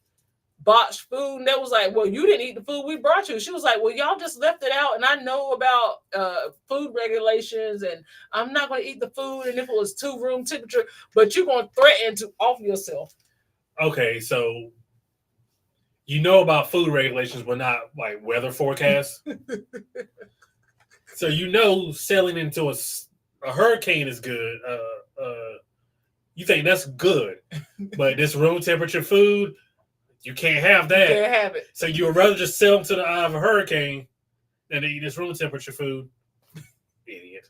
botched food, and they was like, well, you didn't eat the food we brought you. She was like, well, y'all just left it out, and I know about food regulations, and I'm not going to eat the food, and if it was 2 room temperature, but you're going to threaten to off yourself. Okay, so you know about food regulations, but not like weather forecasts. So you know selling into a hurricane is good. You think that's good, but this room temperature food, you can't have that. You can't have it. So you would rather just sell them to the eye of a hurricane than to eat this room temperature food. Idiot.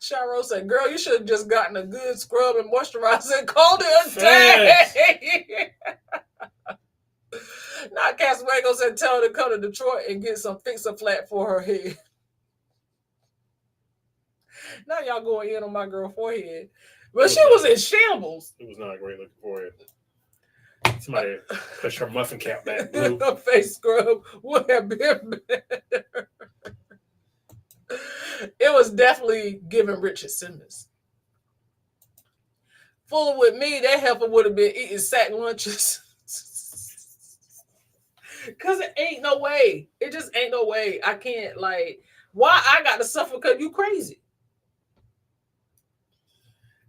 Sharo said, girl, you should have just gotten a good scrub and moisturizer and called it a day. Now Caswago said, tell her to come to Detroit and get some Fix-A-Flat for her head. Now y'all going in on my girl forehead. But she was in shambles. It was not a great looking forehead. Somebody push her muffin cap back blue. Her face scrub would have been better. It was definitely giving Richard Simmons. Fooling with me, that heifer would have been eating sack lunches. Because it ain't no way. It just ain't no way. I can't, like, why I got to suffer because you crazy.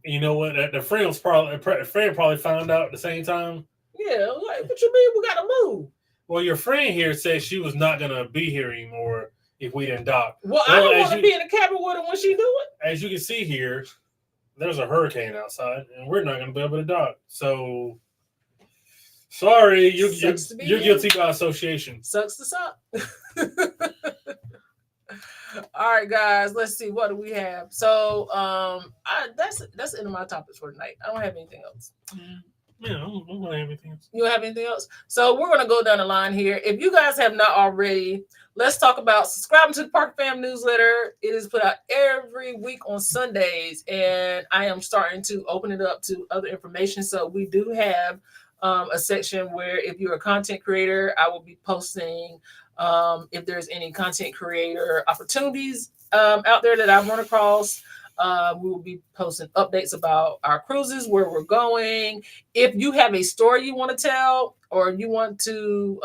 You know what? The friend probably found out at the same time. Yeah, like, what you mean we got to move? Well, your friend here said she was not going to be here anymore if we didn't dock. Well, I don't want to be in the cabin with her when she do it. As you can see here, there's a hurricane outside, and we're not going to be able to dock. So, sorry, you're guilty by association. Sucks to suck. All right, guys, let's see. What do we have? So, that's the end of my topics for tonight. I don't have anything else. Yeah, I don't have anything else. You don't have anything else? So we're going to go down the line here. If you guys have not already, let's talk about subscribing to the Parker Fam newsletter. It is put out every week on Sundays, and I am starting to open it up to other information. So we do have a section where if you're a content creator, I will be posting if there's any content creator opportunities out there that I've run across. We will be posting updates about our cruises, where we're going. If you have a story you want to tell, or you want to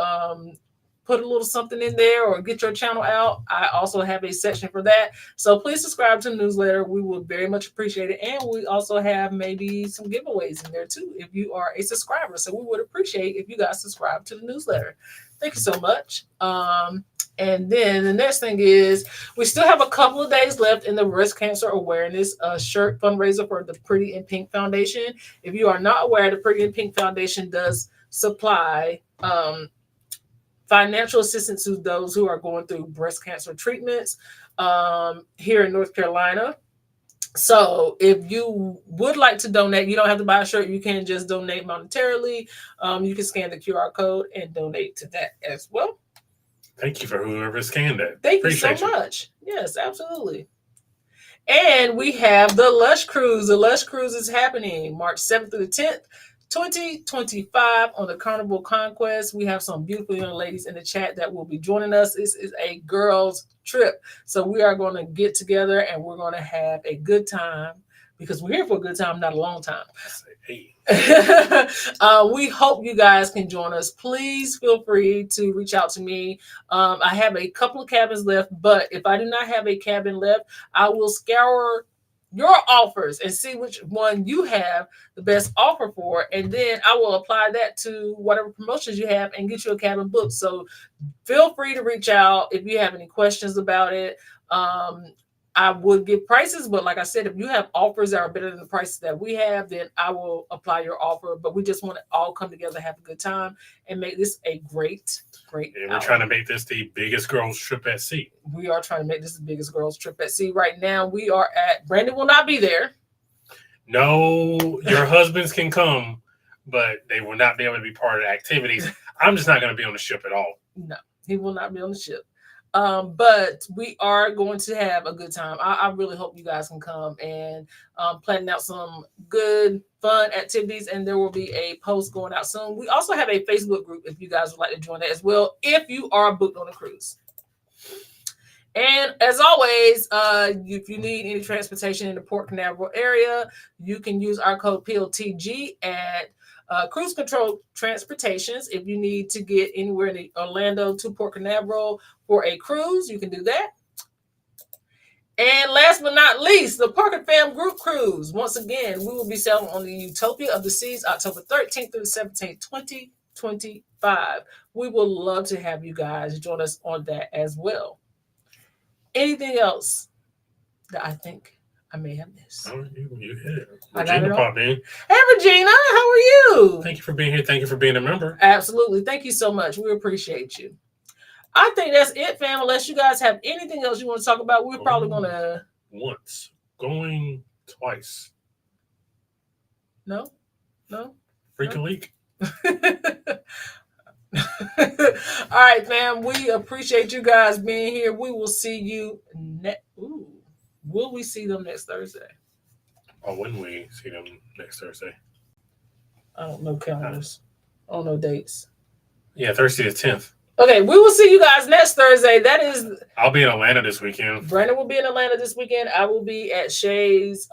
put a little something in there or get your channel out, I also have a section for that. So please subscribe to the newsletter. We will very much appreciate it. And we also have maybe some giveaways in there too if you are a subscriber. So we would appreciate if you guys subscribe to the newsletter. Thank you so much. And then the next thing is we still have a couple of days left in the breast cancer awareness shirt fundraiser for the Pretty in Pink Foundation. If you are not aware, the Pretty in Pink Foundation does supply financial assistance to those who are going through breast cancer treatments here in North Carolina. So if you would like to donate, you don't have to buy a shirt. You can just donate monetarily. You can scan the QR code and donate to that as well. Thank you for whoever scanned that. Thank you so much. Yes, absolutely. And we have the Lush Cruise. The Lush Cruise is happening March 7th through the 10th, 2025 on the Carnival Conquest. We have some beautiful young ladies in the chat that will be joining us. This is a girls' trip. So we are going to get together and we're going to have a good time because we're here for a good time, not a long time. Hey. We hope you guys can join us. Please feel free to reach out to me. I have a couple of cabins left, but if I do not have a cabin left, I will scour your offers and see which one you have the best offer for, and then I will apply that to whatever promotions you have and get you a cabin booked. So feel free to reach out if you have any questions about it. I would give prices, but like I said, if you have offers that are better than the prices that we have, then I will apply your offer. But we just want to all come together, have a good time, and make this a great And we're trying to make this the biggest girls trip at sea. We are trying to make this the biggest girls trip at sea. Right now, we are at, Brandon will not be there. No, your husbands can come, but they will not be able to be part of the activities. I'm just not going to be on the ship at all. No, he will not be on the ship. But we are going to have a good time. I really hope you guys can come, and planning out some good, fun activities. And there will be a post going out soon. We also have a Facebook group if you guys would like to join that as well, if you are booked on a cruise. And as always, if you need any transportation in the Port Canaveral area, you can use our code PLTG at Cruise Control Transportations. If you need to get anywhere in Orlando to Port Canaveral for a cruise, you can do that. And last but not least, the Parker Fam Group Cruise. Once again, we will be sailing on the Utopia of the Seas October 13th through the 17th, 2025. We would love to have you guys join us on that as well. Anything else that I think I may have missed? Oh, you hit it. I got Regina it popped in. Hey, Regina, how are you? Thank you for being here. Thank you for being a member. Absolutely. Thank you so much. We appreciate you. I think that's it, fam. Unless you guys have anything else you want to talk about, we're probably going to... Once. Going twice. No? Freak a leak. All right, fam. We appreciate you guys being here. We will see you will we see them next Thursday? Or when we see them next Thursday? I don't know calendars. I don't know dates. Yeah, Thursday the 10th. Okay, we will see you guys next Thursday. That is... I'll be in Atlanta this weekend. Brandon will be in Atlanta this weekend. I will be at Shay's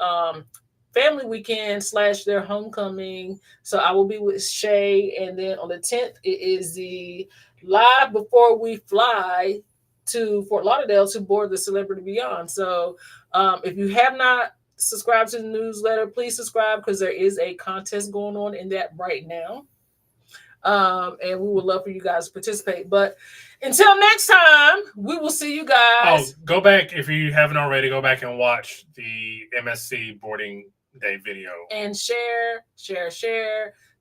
family weekend / their homecoming. So I will be with Shay. And then on the 10th, it is the live before we fly to Fort Lauderdale to board the Celebrity Beyond. So if you have not subscribed to the newsletter, please subscribe, because there is a contest going on in that right now. And we would love for you guys to participate. But until next time, we will see you guys. Oh, go back, if you haven't already, go back and watch the MSC boarding day video. And share.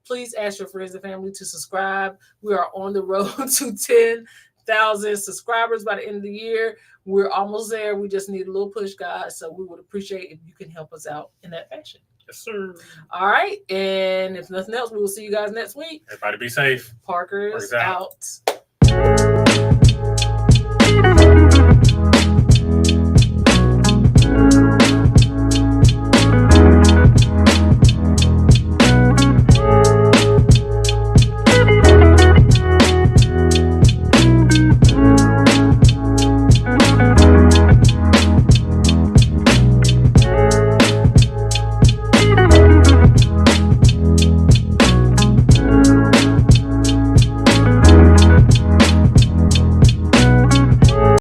Please ask your friends and family to subscribe. We are on the road to 10,000 subscribers by the end of the year. We're almost there. We just need a little push, guys. So we would appreciate if you can help us out in that fashion. Yes, sir. All right. And if nothing else, we will see you guys next week. Everybody be safe. Parker's out.